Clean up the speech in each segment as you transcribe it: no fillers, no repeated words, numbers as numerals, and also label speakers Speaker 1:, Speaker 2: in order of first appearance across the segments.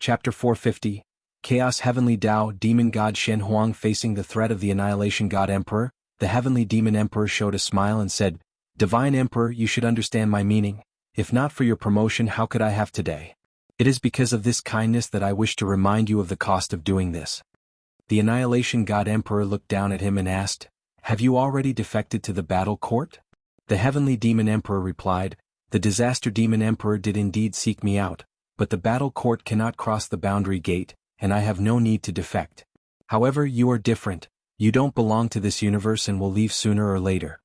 Speaker 1: Chapter 450, Chaos Heavenly Tao Demon God Shen Huang facing the threat of the Annihilation God Emperor. The Heavenly Demon Emperor showed a smile and said, "Divine Emperor, you should understand my meaning. If not for your promotion, how could I have today? It is because of this kindness that I wish to remind you of the cost of doing this." The Annihilation God Emperor looked down at him and asked, "Have you already defected to the battle court?" The Heavenly Demon Emperor replied, "The Disaster Demon Emperor did indeed seek me out, but the battle court cannot cross the boundary gate, and I have no need to defect. However, you are different. You don't belong to this universe and will leave sooner or later."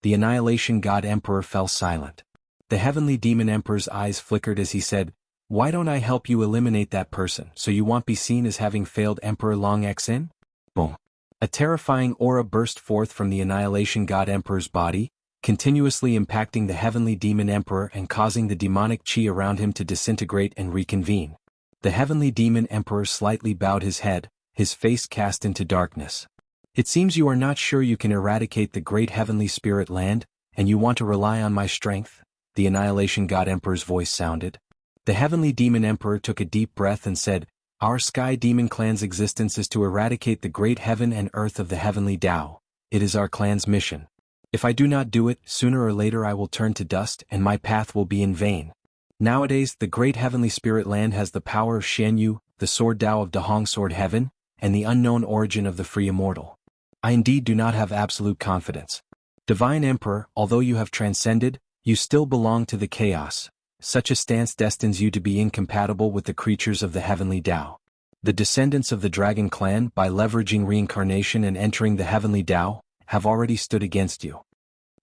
Speaker 1: The Annihilation God Emperor fell silent. The Heavenly Demon Emperor's eyes flickered as he said, "Why don't I help you eliminate that person so you won't be seen as having failed Emperor Long Xin?" Boom. A terrifying aura burst forth from the Annihilation God Emperor's body, continuously impacting the Heavenly Demon Emperor and causing the demonic chi around him to disintegrate and reconvene. The Heavenly Demon Emperor slightly bowed his head, his face cast into darkness. "It seems you are not sure you can eradicate the great Heavenly Spirit land, and you want to rely on my strength," the Annihilation God Emperor's voice sounded. The Heavenly Demon Emperor took a deep breath and said, "Our Sky Demon Clan's existence is to eradicate the great heaven and earth of the Heavenly Tao. It is our clan's mission. If I do not do it, sooner or later I will turn to dust and my path will be in vain. Nowadays, the great Heavenly Spirit land has the power of Shen Yu, the Sword Tao of Dahong Sword Heaven, and the unknown origin of the Free Immortal. I indeed do not have absolute confidence. Divine Emperor, although you have transcended, you still belong to the chaos. Such a stance destines you to be incompatible with the creatures of the Heavenly Tao. The descendants of the Dragon Clan, by leveraging reincarnation and entering the Heavenly Tao, have already stood against you."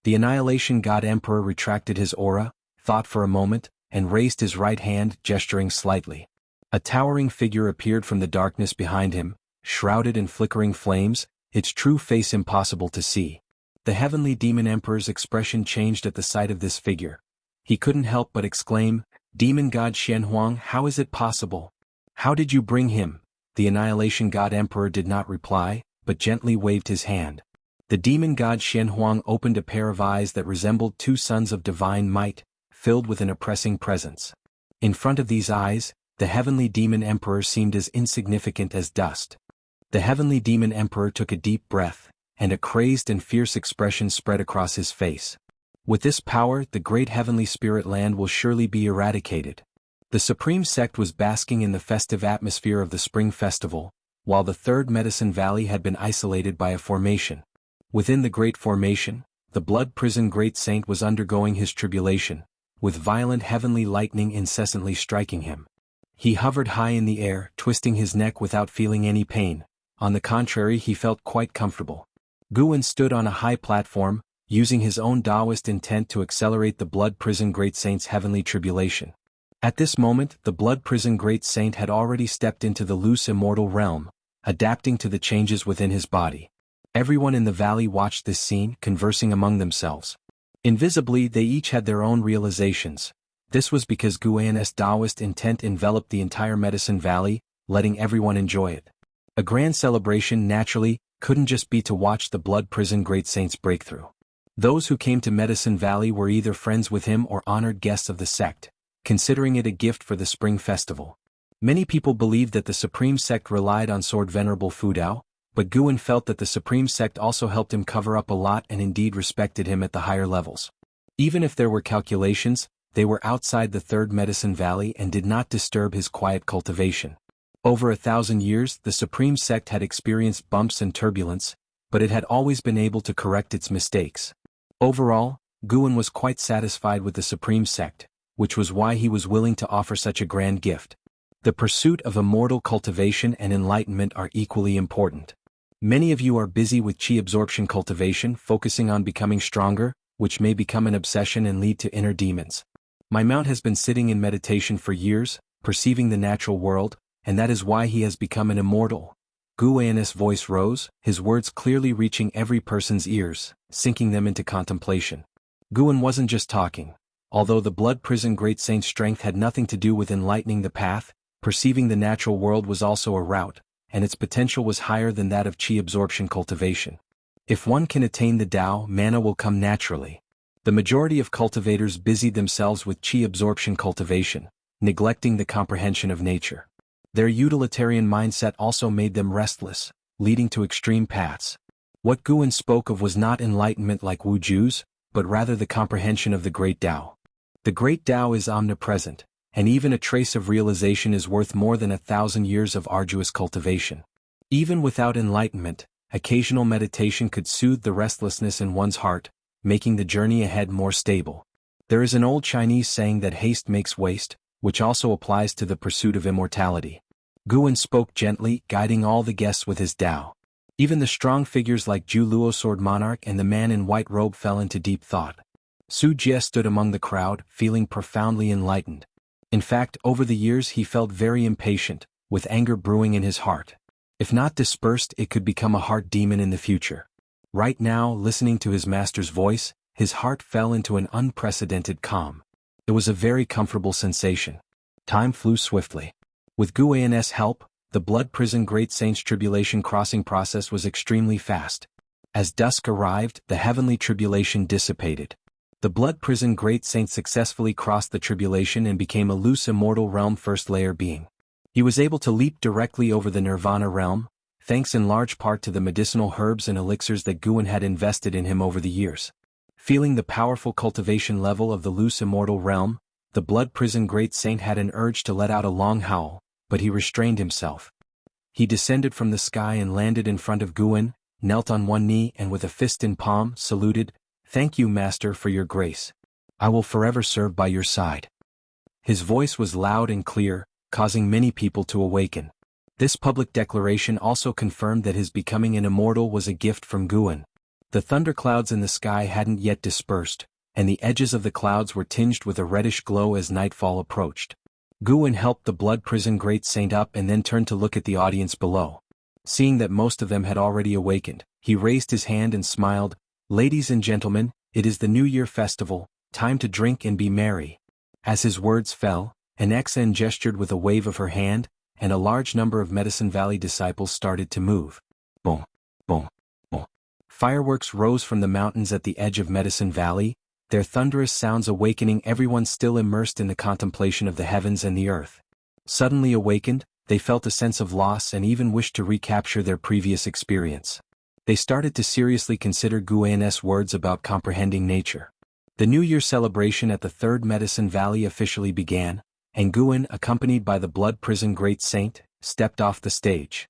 Speaker 1: The Annihilation God Emperor retracted his aura, thought for a moment, and raised his right hand, gesturing slightly. A towering figure appeared from the darkness behind him, shrouded in flickering flames, its true face impossible to see. The Heavenly Demon Emperor's expression changed at the sight of this figure. He couldn't help but exclaim, "Demon God Shen Huang, how is it possible? How did you bring him?" The Annihilation God Emperor did not reply, but gently waved his hand. The Demon God Shen Huang opened a pair of eyes that resembled two suns of divine might, filled with an oppressing presence. In front of these eyes, the Heavenly Demon Emperor seemed as insignificant as dust. The Heavenly Demon Emperor took a deep breath, and a crazed and fierce expression spread across his face. With this power, the great Heavenly Spirit land will surely be eradicated. The Supreme Sect was basking in the festive atmosphere of the Spring Festival, while the Third Medicine Valley had been isolated by a formation. Within the Great Formation, the Blood Prison Great Saint was undergoing his tribulation, with violent heavenly lightning incessantly striking him. He hovered high in the air, twisting his neck without feeling any pain. On the contrary, he felt quite comfortable. Guan stood on a high platform, using his own Taoist intent to accelerate the Blood Prison Great Saint's heavenly tribulation. At this moment, the Blood Prison Great Saint had already stepped into the loose immortal realm, adapting to the changes within his body. Everyone in the valley watched this scene, conversing among themselves. Invisibly, they each had their own realizations. This was because Guan's Taoist intent enveloped the entire Medicine Valley, letting everyone enjoy it. A grand celebration, naturally, couldn't just be to watch the Blood Prison Great Saint's breakthrough. Those who came to Medicine Valley were either friends with him or honored guests of the sect, considering it a gift for the Spring Festival. Many people believed that the Supreme Sect relied on Sword Venerable Fu Dao, but Guan felt that the Supreme Sect also helped him cover up a lot and indeed respected him at the higher levels. Even if there were calculations, they were outside the Third Medicine Valley and did not disturb his quiet cultivation. Over 1,000 years, the Supreme Sect had experienced bumps and turbulence, but it had always been able to correct its mistakes. Overall, Guan was quite satisfied with the Supreme Sect, which was why he was willing to offer such a grand gift. The pursuit of immortal cultivation and enlightenment are equally important. Many of you are busy with chi absorption cultivation, focusing on becoming stronger, which may become an obsession and lead to inner demons. My mount has been sitting in meditation for years, perceiving the natural world, and that is why he has become an immortal. Guan's voice rose, his words clearly reaching every person's ears, sinking them into contemplation. Guan wasn't just talking. Although the Blood Prison Great Saint's strength had nothing to do with enlightening the path, perceiving the natural world was also a route, and its potential was higher than that of chi absorption cultivation. If one can attain the Tao, mana will come naturally. The majority of cultivators busied themselves with chi absorption cultivation, neglecting the comprehension of nature. Their utilitarian mindset also made them restless, leading to extreme paths. What Guan spoke of was not enlightenment like Wuju's, but rather the comprehension of the Great Tao. The Great Tao is omnipresent, and even a trace of realization is worth more than 1,000 years of arduous cultivation. Even without enlightenment, occasional meditation could soothe the restlessness in one's heart, making the journey ahead more stable. There is an old Chinese saying that haste makes waste, which also applies to the pursuit of immortality. Guan spoke gently, guiding all the guests with his Tao. Even the strong figures like Zhu Luo Sword Monarch and the man in white robe fell into deep thought. Su Jie stood among the crowd, feeling profoundly enlightened. In fact, over the years he felt very impatient, with anger brewing in his heart. If not dispersed, it could become a heart demon in the future. Right now, listening to his master's voice, his heart fell into an unprecedented calm. It was a very comfortable sensation. Time flew swiftly. With Guan's help, the Blood Prison Great Saint's tribulation crossing process was extremely fast. As dusk arrived, the heavenly tribulation dissipated. The Blood Prison Great Saint successfully crossed the tribulation and became a loose immortal realm first layer being. He was able to leap directly over the Nirvana realm, thanks in large part to the medicinal herbs and elixirs that Guan had invested in him over the years. Feeling the powerful cultivation level of the loose immortal realm, the Blood Prison Great Saint had an urge to let out a long howl, but he restrained himself. He descended from the sky and landed in front of Guan, knelt on one knee and with a fist in palm, saluted, "Thank you, Master, for your grace. I will forever serve by your side." His voice was loud and clear, causing many people to awaken. This public declaration also confirmed that his becoming an immortal was a gift from Guan. The thunderclouds in the sky hadn't yet dispersed, and the edges of the clouds were tinged with a reddish glow as nightfall approached. Guan helped the Blood Prison Great Saint up and then turned to look at the audience below. Seeing that most of them had already awakened, he raised his hand and smiled, "Ladies and gentlemen, it is the New Year festival, time to drink and be merry." As his words fell, an XN gestured with a wave of her hand, and a large number of Medicine Valley disciples started to move. Boom, boom, boom. Fireworks rose from the mountains at the edge of Medicine Valley, their thunderous sounds awakening everyone still immersed in the contemplation of the heavens and the earth. Suddenly awakened, they felt a sense of loss and even wished to recapture their previous experience. They started to seriously consider Guan's words about comprehending nature. The New Year celebration at the Third Medicine Valley officially began, and Guan, accompanied by the Blood Prison Great Saint, stepped off the stage.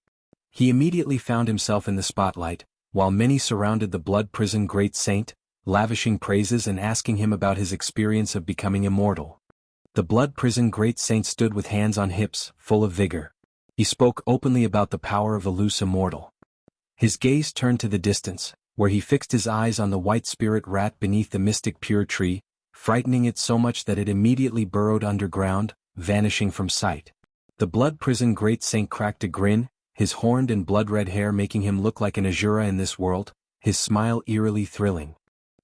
Speaker 1: He immediately found himself in the spotlight, while many surrounded the Blood Prison Great Saint, lavishing praises and asking him about his experience of becoming immortal. The Blood Prison Great Saint stood with hands on hips, full of vigor. He spoke openly about the power of a loose immortal. His gaze turned to the distance, where he fixed his eyes on the white spirit rat beneath the mystic pure tree, frightening it so much that it immediately burrowed underground, vanishing from sight. The Blood Prison Great Saint cracked a grin, his horned and blood-red hair making him look like an Azura in this world, his smile eerily thrilling.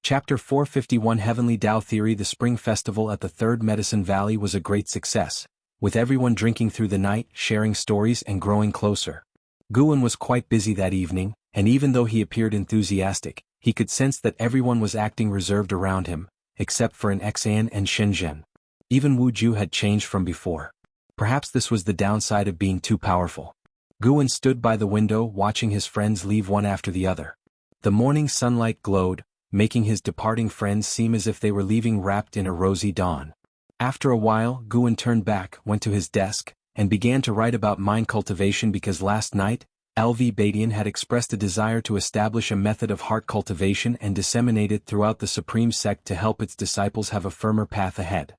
Speaker 1: Chapter 451 Heavenly Tao Theory. The Spring Festival at the Third Medicine Valley was a great success, with everyone drinking through the night, sharing stories and growing closer. Guan was quite busy that evening, and even though he appeared enthusiastic, he could sense that everyone was acting reserved around him, except for an Xan and Shenzhen. Even Wu Ju had changed from before. Perhaps this was the downside of being too powerful. Guan stood by the window watching his friends leave one after the other. The morning sunlight glowed, making his departing friends seem as if they were leaving wrapped in a rosy dawn. After a while, Guan turned back, went to his desk, and began to write about mind cultivation because last night, LV Badian had expressed a desire to establish a method of heart cultivation and disseminate it throughout the Supreme Sect to help its disciples have a firmer path ahead.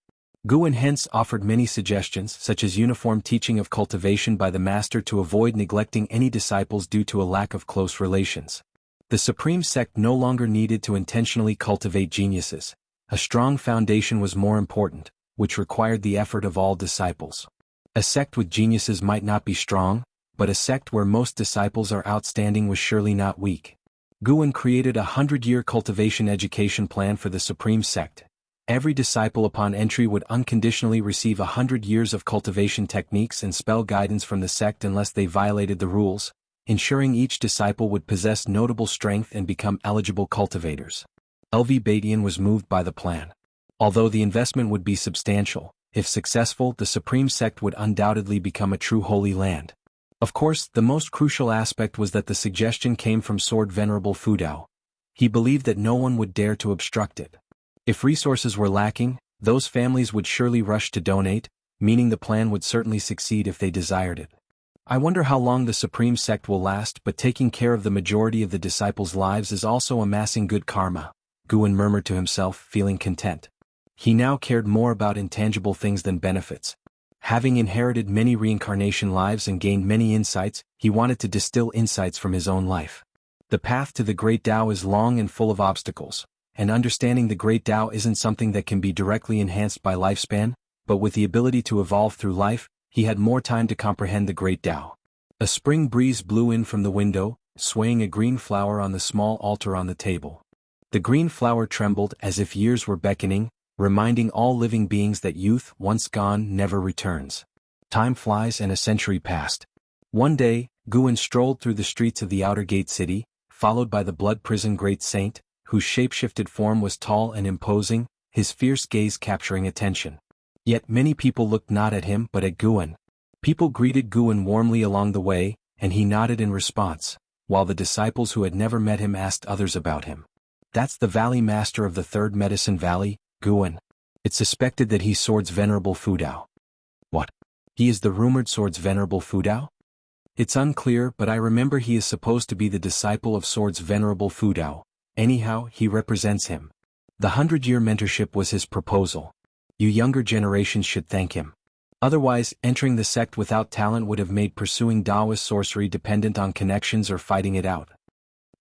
Speaker 1: Guan hence offered many suggestions such as uniform teaching of cultivation by the master to avoid neglecting any disciples due to a lack of close relations. The Supreme Sect no longer needed to intentionally cultivate geniuses. A strong foundation was more important, which required the effort of all disciples. A sect with geniuses might not be strong, but a sect where most disciples are outstanding was surely not weak. Guan created a 100-year cultivation education plan for the Supreme Sect. Every disciple upon entry would unconditionally receive 100 years of cultivation techniques and spell guidance from the sect unless they violated the rules, ensuring each disciple would possess notable strength and become eligible cultivators. LV Badian was moved by the plan. Although the investment would be substantial, If successful, the supreme sect would undoubtedly become a true holy land. Of course, the most crucial aspect was that the suggestion came from Sword Venerable Fudao. He believed that no one would dare to obstruct it. If resources were lacking, those families would surely rush to donate, meaning the plan would certainly succeed if they desired it. I wonder how long the supreme sect will last, but taking care of the majority of the disciples' lives is also amassing good karma, Guan murmured to himself, feeling content. He now cared more about intangible things than benefits. Having inherited many reincarnation lives and gained many insights, he wanted to distill insights from his own life. The path to the Great Tao is long and full of obstacles, and understanding the Great Tao isn't something that can be directly enhanced by lifespan, but with the ability to evolve through life, he had more time to comprehend the Great Tao. A spring breeze blew in from the window, swaying a green flower on the small altar on the table. The green flower trembled as if years were beckoning, reminding all living beings that youth, once gone, never returns. Time flies and a century passed. One day, Guan strolled through the streets of the outer gate city, followed by the blood prison great saint, whose shape-shifted form was tall and imposing, his fierce gaze capturing attention. Yet many people looked not at him but at Guan. People greeted Guan warmly along the way, and he nodded in response, while the disciples who had never met him asked others about him. That's the Valley Master of the Third Medicine Valley, Guan. It's suspected that he's Sword's Venerable Fudao. What? He is the rumored Sword's Venerable Fudao? It's unclear, but I remember he is supposed to be the disciple of Sword's Venerable Fudao. Anyhow, he represents him. The 100-year mentorship was his proposal. You younger generations should thank him. Otherwise, entering the sect without talent would have made pursuing Taoist sorcery dependent on connections or fighting it out.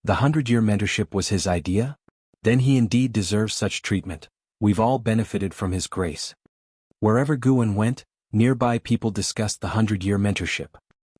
Speaker 1: The 100-year mentorship was his idea? Then he indeed deserves such treatment. We've all benefited from his grace. Wherever Guan went, nearby people discussed the 100-year mentorship.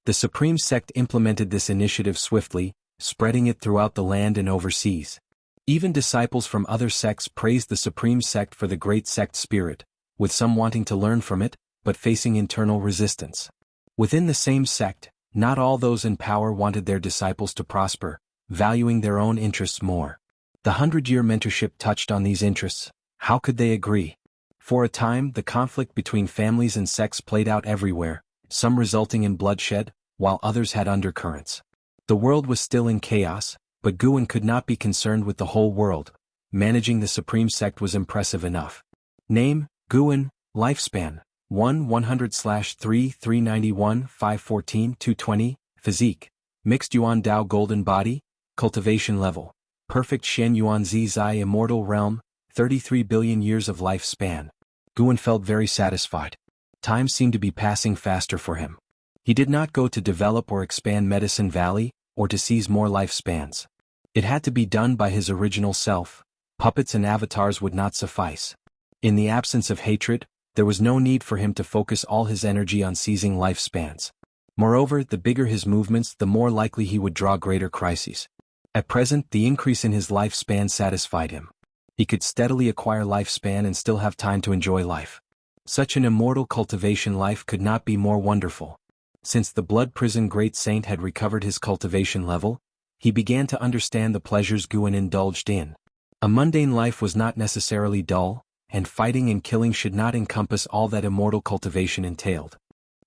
Speaker 1: The Supreme Sect implemented this initiative swiftly, spreading it throughout the land and overseas. Even disciples from other sects praised the Supreme Sect for the great sect spirit, with some wanting to learn from it, but facing internal resistance. Within the same sect, not all those in power wanted their disciples to prosper, valuing their own interests more. The 100-year mentorship touched on these interests. How could they agree? For a time, the conflict between families and sects played out everywhere, some resulting in bloodshed, while others had undercurrents. The world was still in chaos, but Guan could not be concerned with the whole world. Managing the Supreme Sect was impressive enough. Name, Guan, lifespan, 1/100/3 391 514 220, physique, mixed Yuan Dao golden body, cultivation level, perfect Shen Yuan Zizai immortal realm, 33 billion years of lifespan. Guan felt very satisfied. Time seemed to be passing faster for him. He did not go to develop or expand Medicine Valley, or to seize more lifespans. It had to be done by his original self. Puppets and avatars would not suffice. In the absence of hatred, there was no need for him to focus all his energy on seizing lifespans. Moreover, the bigger his movements, the more likely he would draw greater crises. At present, the increase in his lifespan satisfied him. He could steadily acquire lifespan and still have time to enjoy life. Such an immortal cultivation life could not be more wonderful. Since the blood prison great saint had recovered his cultivation level, he began to understand the pleasures Guan indulged in. A mundane life was not necessarily dull, and fighting and killing should not encompass all that immortal cultivation entailed.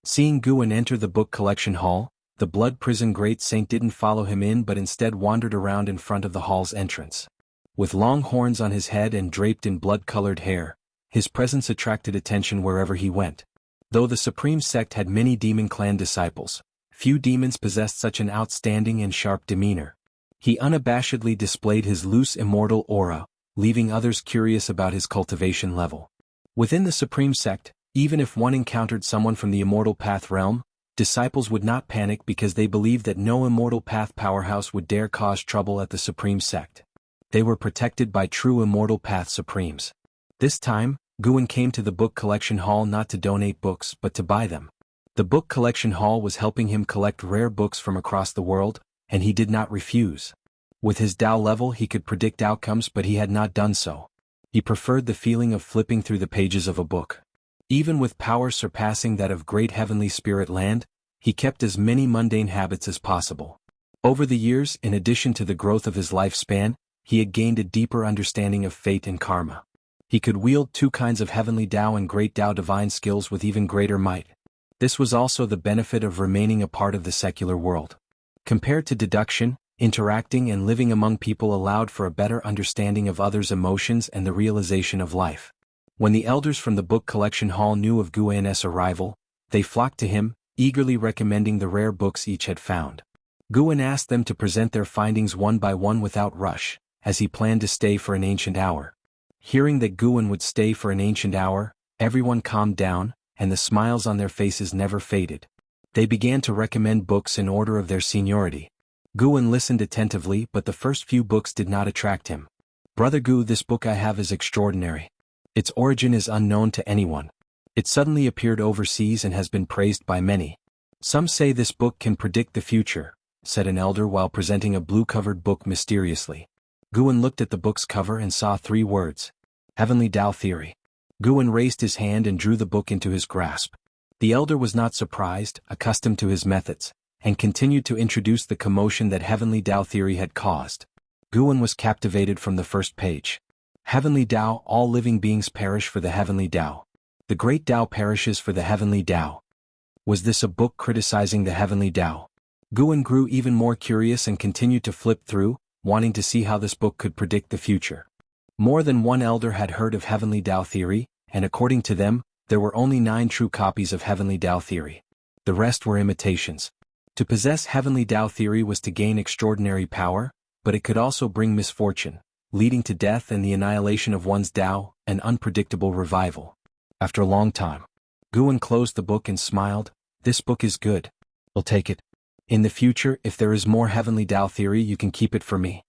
Speaker 1: Seeing Guan enter the book collection hall, the blood prison great saint didn't follow him in but instead wandered around in front of the hall's entrance. With long horns on his head and draped in blood-colored hair, his presence attracted attention wherever he went. Though the Supreme Sect had many demon clan disciples, few demons possessed such an outstanding and sharp demeanor. He unabashedly displayed his loose immortal aura, leaving others curious about his cultivation level. Within the Supreme Sect, even if one encountered someone from the Immortal Path realm, disciples would not panic because they believed that no Immortal Path powerhouse would dare cause trouble at the Supreme Sect. They were protected by true Immortal Path Supremes. This time, Guan came to the book collection hall not to donate books but to buy them. The book collection hall was helping him collect rare books from across the world, and he did not refuse. With his Tao level he could predict outcomes but he had not done so. He preferred the feeling of flipping through the pages of a book. Even with power surpassing that of great heavenly spirit land, he kept as many mundane habits as possible. Over the years, in addition to the growth of his lifespan, he had gained a deeper understanding of fate and karma. He could wield two kinds of heavenly Tao and great Tao divine skills with even greater might. This was also the benefit of remaining a part of the secular world. Compared to deduction, interacting and living among people allowed for a better understanding of others' emotions and the realization of life. When the elders from the book collection hall knew of Guan's arrival, they flocked to him, eagerly recommending the rare books each had found. Guan asked them to present their findings one by one without rush, as he planned to stay for an ancient hour. Hearing that Guan would stay for an ancient hour, everyone calmed down, and the smiles on their faces never faded. They began to recommend books in order of their seniority. Guan listened attentively, but the first few books did not attract him. "Brother Gu, this book I have is extraordinary. Its origin is unknown to anyone. It suddenly appeared overseas and has been praised by many. Some say this book can predict the future," said an elder while presenting a blue-covered book mysteriously. Guan looked at the book's cover and saw 3 words. Heavenly Tao Theory. Guan raised his hand and drew the book into his grasp. The elder was not surprised, accustomed to his methods, and continued to introduce the commotion that Heavenly Tao Theory had caused. Guan was captivated from the first page. Heavenly Tao, all living beings perish for the Heavenly Tao. The Great Tao perishes for the Heavenly Tao. Was this a book criticizing the Heavenly Tao? Guan grew even more curious and continued to flip through, wanting to see how this book could predict the future. More than one elder had heard of Heavenly Tao Theory, and according to them, there were only 9 true copies of Heavenly Tao Theory. The rest were imitations. To possess Heavenly Tao Theory was to gain extraordinary power, but it could also bring misfortune, leading to death and the annihilation of one's Tao, an unpredictable revival. After a long time, Guan closed the book and smiled. "This book is good. I'll take it. In the future, if there is more Heavenly Tao Theory, you can keep it for me."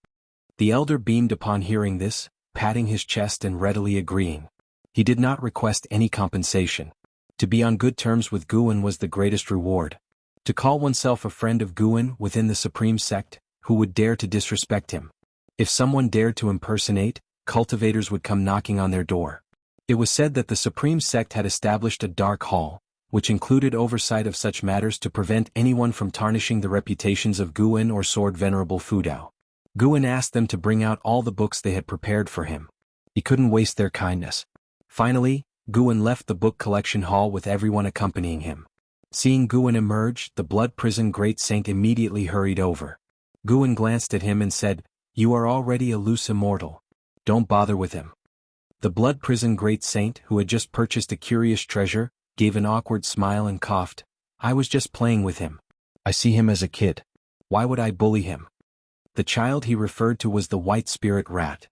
Speaker 1: The elder beamed upon hearing this, patting his chest and readily agreeing. He did not request any compensation. To be on good terms with Guan was the greatest reward. To call oneself a friend of Guan within the supreme sect, who would dare to disrespect him? If someone dared to impersonate, cultivators would come knocking on their door. It was said that the supreme sect had established a dark hall, which included oversight of such matters to prevent anyone from tarnishing the reputations of Guan or Sword Venerable Fudao. Guan asked them to bring out all the books they had prepared for him. He couldn't waste their kindness. Finally, Guan left the book collection hall with everyone accompanying him. Seeing Guan emerge, the Blood Prison Great Saint immediately hurried over. Guan glanced at him and said, "You are already a loose immortal. Don't bother with him." The Blood Prison Great Saint, who had just purchased a curious treasure, gave an awkward smile and coughed. "I was just playing with him. I see him as a kid. Why would I bully him?" The child he referred to was the White Spirit Rat.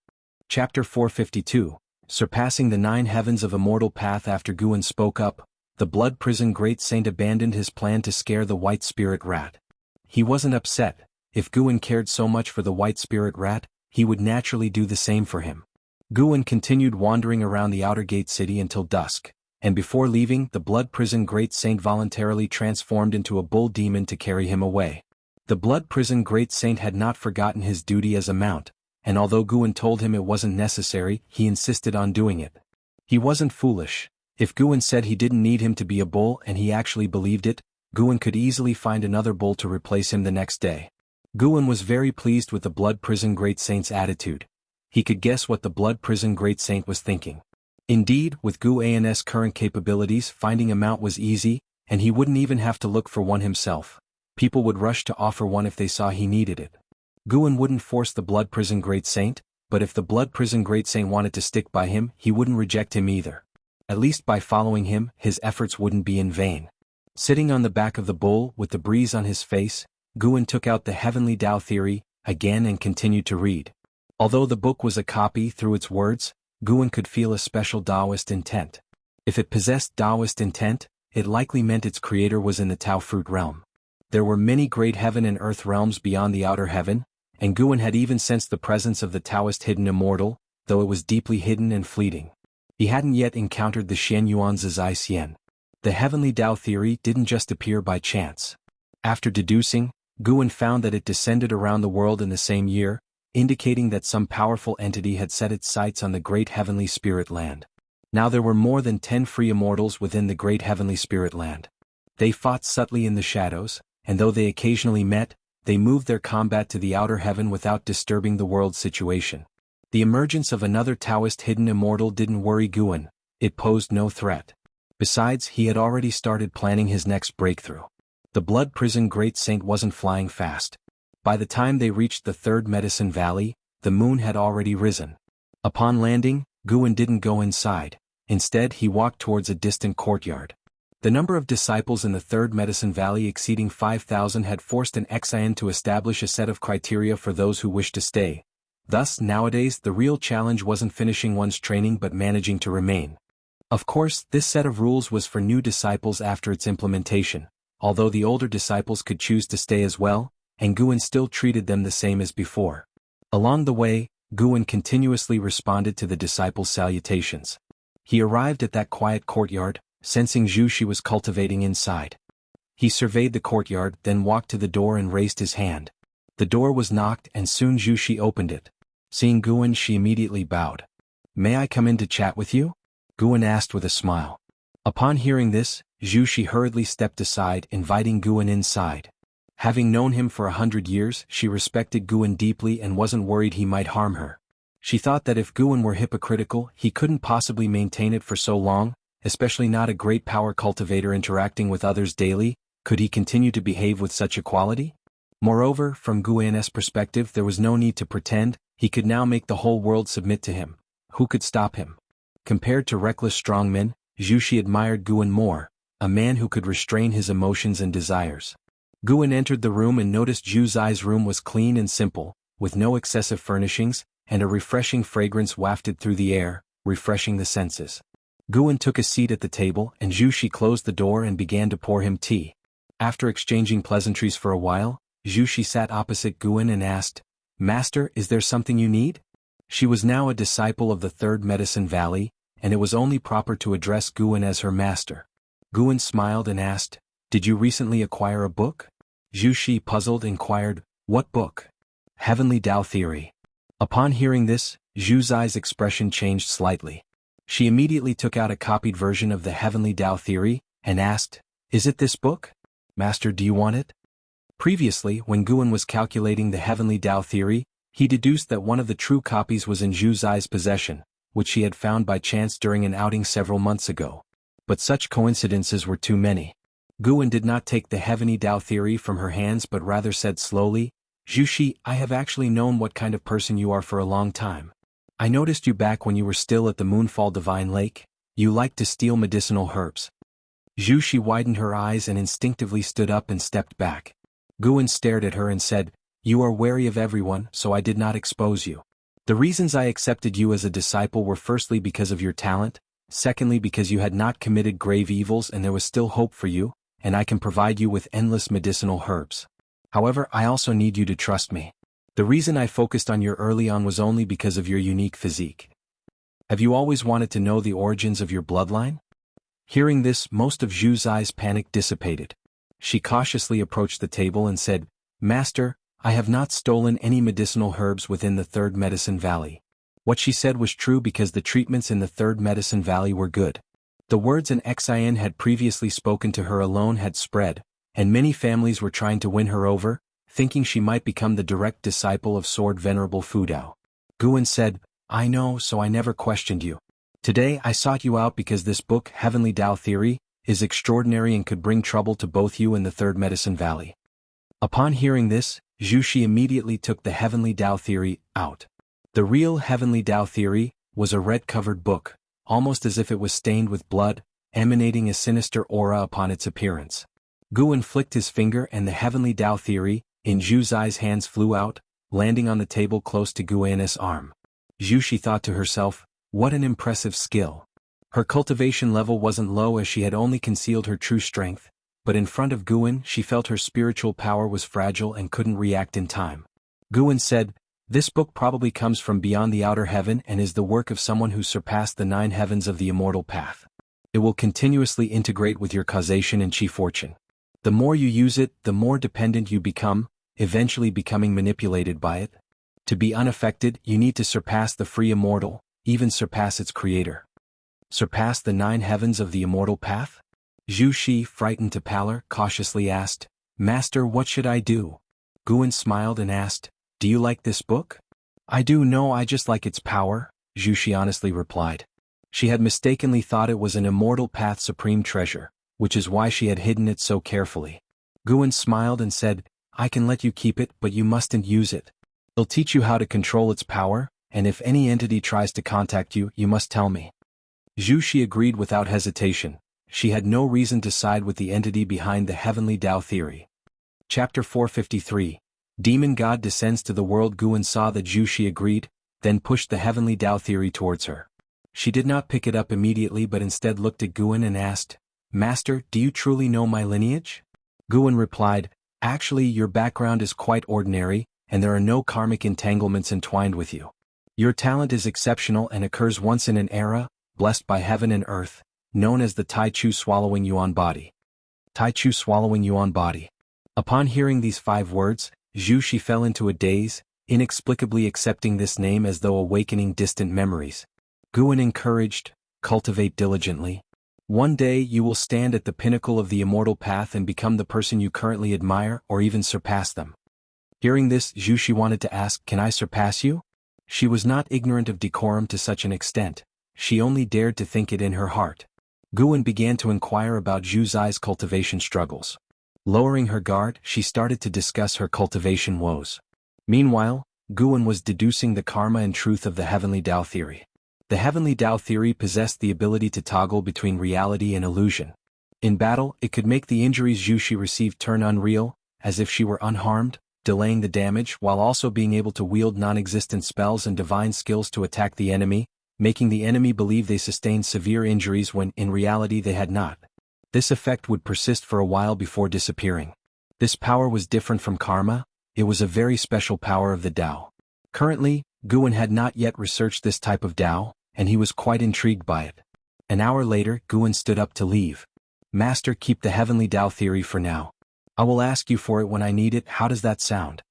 Speaker 1: Chapter 452, Surpassing the 9 Heavens of Immortal Path. After Guan spoke up, the Blood Prison Great Saint abandoned his plan to scare the White Spirit Rat. He wasn't upset. If Guan cared so much for the White Spirit Rat, he would naturally do the same for him. Guan continued wandering around the outer gate city until dusk, and before leaving, the Blood Prison Great Saint voluntarily transformed into a bull demon to carry him away. The Blood Prison Great Saint had not forgotten his duty as a mount, and although Guan told him it wasn't necessary, he insisted on doing it. He wasn't foolish. If Guan said he didn't need him to be a bull and he actually believed it, Guan could easily find another bull to replace him the next day. Guan was very pleased with the Blood Prison Great Saint's attitude. He could guess what the Blood Prison Great Saint was thinking. Indeed, with Guan's current capabilities, finding a mount was easy, and he wouldn't even have to look for one himself. People would rush to offer one if they saw he needed it. Guan wouldn't force the Blood Prison Great Saint, but if the Blood Prison Great Saint wanted to stick by him, he wouldn't reject him either. At least by following him, his efforts wouldn't be in vain. Sitting on the back of the bull with the breeze on his face, Guan took out the Heavenly Tao Theory again and continued to read. Although the book was a copy through its words, Guan could feel a special Taoist intent. If it possessed Taoist intent, it likely meant its creator was in the Tao fruit realm. There were many great heaven and earth realms beyond the outer heaven, and Guan had even sensed the presence of the Taoist hidden immortal, though it was deeply hidden and fleeting. He hadn't yet encountered the Xian Yuan Zizai Xian. The Heavenly Tao Theory didn't just appear by chance. After deducing, Guan found that it descended around the world in the same year, indicating that some powerful entity had set its sights on the Great Heavenly Spirit Land. Now there were more than 10 free immortals within the Great Heavenly Spirit Land. They fought subtly in the shadows, and though they occasionally met, they moved their combat to the outer heaven without disturbing the world's situation. The emergence of another Taoist hidden immortal didn't worry Guan, it posed no threat. Besides, he had already started planning his next breakthrough. The Blood Prison Great Saint wasn't flying fast. By the time they reached the Third Medicine Valley, the moon had already risen. Upon landing, Guan didn't go inside. Instead, he walked towards a distant courtyard. The number of disciples in the Third Medicine Valley exceeding 5,000 had forced an Xian to establish a set of criteria for those who wished to stay. Thus, nowadays, the real challenge wasn't finishing one's training but managing to remain. Of course, this set of rules was for new disciples after its implementation, although the older disciples could choose to stay as well, and Guan still treated them the same as before. Along the way, Guan continuously responded to the disciples' salutations. He arrived at that quiet courtyard, sensing Zhu Shi was cultivating inside. He surveyed the courtyard, then walked to the door and raised his hand. The door was knocked and soon Zhu Shi opened it. Seeing Guan, she immediately bowed. "May I come in to chat with you?" Guan asked with a smile. Upon hearing this, Zhu Shi hurriedly stepped aside, inviting Guan inside. Having known him for 100 years, she respected Guan deeply and wasn't worried he might harm her. She thought that if Guan were hypocritical, he couldn't possibly maintain it for so long, especially not a great power cultivator interacting with others daily. Could he continue to behave with such equality? Moreover, from Guan's perspective, there was no need to pretend. He could now make the whole world submit to him. Who could stop him? Compared to reckless strongmen, Zhu Shi admired Guan more, a man who could restrain his emotions and desires. Guan entered the room and noticed Zhu Zai's room was clean and simple, with no excessive furnishings, and a refreshing fragrance wafted through the air, refreshing the senses. Guan took a seat at the table and Zhu Shi closed the door and began to pour him tea. After exchanging pleasantries for a while, Zhu Shi sat opposite Guan and asked, "Master, is there something you need?" She was now a disciple of the Third Medicine Valley, and it was only proper to address Guan as her master. Guan smiled and asked, "Did you recently acquire a book?" Zhu Shi, puzzled, inquired, "What book?" "Heavenly Tao Theory." Upon hearing this, Zhu Zai's expression changed slightly. She immediately took out a copied version of the Heavenly Tao Theory, and asked, "Is it this book? Master, do you want it?" Previously, when Guan was calculating the Heavenly Tao Theory, he deduced that one of the true copies was in Zhu Zai's possession, which he had found by chance during an outing several months ago. But such coincidences were too many. Guan did not take the Heavenly Tao Theory from her hands but rather said slowly, "Zhu Shi, I have actually known what kind of person you are for a long time. I noticed you back when you were still at the Moonfall Divine Lake. You liked to steal medicinal herbs." Zhu Shi widened her eyes and instinctively stood up and stepped back. Guan stared at her and said, "You are wary of everyone, so I did not expose you. The reasons I accepted you as a disciple were firstly because of your talent, secondly because you had not committed grave evils and there was still hope for you, and I can provide you with endless medicinal herbs. However, I also need you to trust me. The reason I focused on you early on was only because of your unique physique. Have you always wanted to know the origins of your bloodline?" Hearing this, most of Zhu Zai's panic dissipated. She cautiously approached the table and said, "Master, I have not stolen any medicinal herbs within the Third Medicine Valley." What she said was true because the treatments in the Third Medicine Valley were good. The words an Xian had previously spoken to her alone had spread, and many families were trying to win her over, thinking she might become the direct disciple of Sword Venerable Fudao. Guan said, "I know, so I never questioned you. Today I sought you out because this book, Heavenly Tao Theory, is extraordinary and could bring trouble to both you and the Third Medicine Valley." Upon hearing this, Zhu Shi immediately took the Heavenly Tao Theory out. The real Heavenly Tao Theory was a red-covered book, almost as if it was stained with blood, emanating a sinister aura upon its appearance. Guan flicked his finger and the Heavenly Tao Theory, in Zhu Zai's hands, flew out, landing on the table close to Guan's arm. Zhu Shi thought to herself, what an impressive skill. Her cultivation level wasn't low as she had only concealed her true strength, but in front of Guan she felt her spiritual power was fragile and couldn't react in time. Guan said, "This book probably comes from beyond the outer heaven and is the work of someone who surpassed the 9 heavens of the immortal path. It will continuously integrate with your causation and chi fortune. The more you use it, the more dependent you become, eventually becoming manipulated by it. To be unaffected, you need to surpass the free immortal, even surpass its creator." Surpass the 9 heavens of the immortal path? Zhu Shi, frightened to pallor, cautiously asked, "Master, what should I do?" Guan smiled and asked, "Do you like this book?" I do know, I just like its power, Zhu Shi honestly replied. She had mistakenly thought it was an immortal path's supreme treasure, which is why she had hidden it so carefully. Guan smiled and said, I can let you keep it, but you mustn't use it. It'll teach you how to control its power, and if any entity tries to contact you, you must tell me. Zhu Shi agreed without hesitation. She had no reason to side with the entity behind the heavenly Tao theory. Chapter 453. Demon God descends to the world. Guan saw that Zhu Shi agreed, then pushed the heavenly Tao theory towards her. She did not pick it up immediately but instead looked at Guan and asked, Master, do you truly know my lineage? Guan replied, Actually, your background is quite ordinary, and there are no karmic entanglements entwined with you. Your talent is exceptional and occurs once in an era, blessed by heaven and earth, known as the Tai Chu swallowing yuan body. Tai Chu swallowing yuan body. Upon hearing these 5 words, Zhu Shi fell into a daze, inexplicably accepting this name as though awakening distant memories. Guan encouraged, cultivate diligently. One day you will stand at the pinnacle of the immortal path and become the person you currently admire or even surpass them. Hearing this, Zhu Shi wanted to ask, Can I surpass you? She was not ignorant of decorum to such an extent. She only dared to think it in her heart. Guan began to inquire about Zhu Zai's cultivation struggles. Lowering her guard, she started to discuss her cultivation woes. Meanwhile, Guan was deducing the karma and truth of the heavenly Tao theory. The heavenly Tao theory possessed the ability to toggle between reality and illusion. In battle, it could make the injuries Zhu Shi received turn unreal, as if she were unharmed, delaying the damage while also being able to wield non-existent spells and divine skills to attack the enemy, making the enemy believe they sustained severe injuries when in reality they had not. This effect would persist for a while before disappearing. This power was different from karma, it was a very special power of the Tao. Currently, Guan had not yet researched this type of Tao, and he was quite intrigued by it. An hour later, Guan stood up to leave. Master, keep the heavenly Tao theory for now. I will ask you for it when I need it. How does that sound?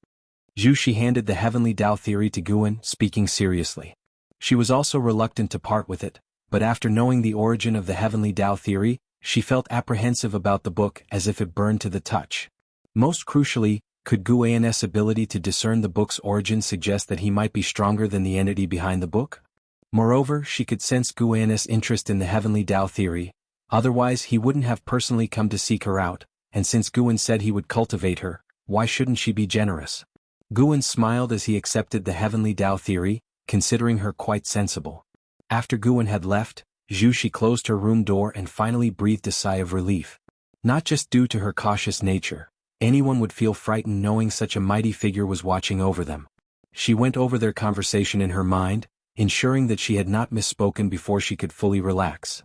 Speaker 1: Zhu Shi handed the heavenly Tao theory to Guan, speaking seriously. She was also reluctant to part with it, but after knowing the origin of the heavenly Tao theory, she felt apprehensive about the book as if it burned to the touch. Most crucially, could Guan's ability to discern the book's origin suggest that he might be stronger than the entity behind the book? Moreover, she could sense Guan's interest in the heavenly Tao theory, otherwise he wouldn't have personally come to seek her out, and since Guan said he would cultivate her, why shouldn't she be generous? Guan smiled as he accepted the heavenly Tao theory, considering her quite sensible. After Guan had left, Zhu Shi closed her room door and finally breathed a sigh of relief. Not just due to her cautious nature. Anyone would feel frightened knowing such a mighty figure was watching over them. She went over their conversation in her mind, ensuring that she had not misspoken before she could fully relax.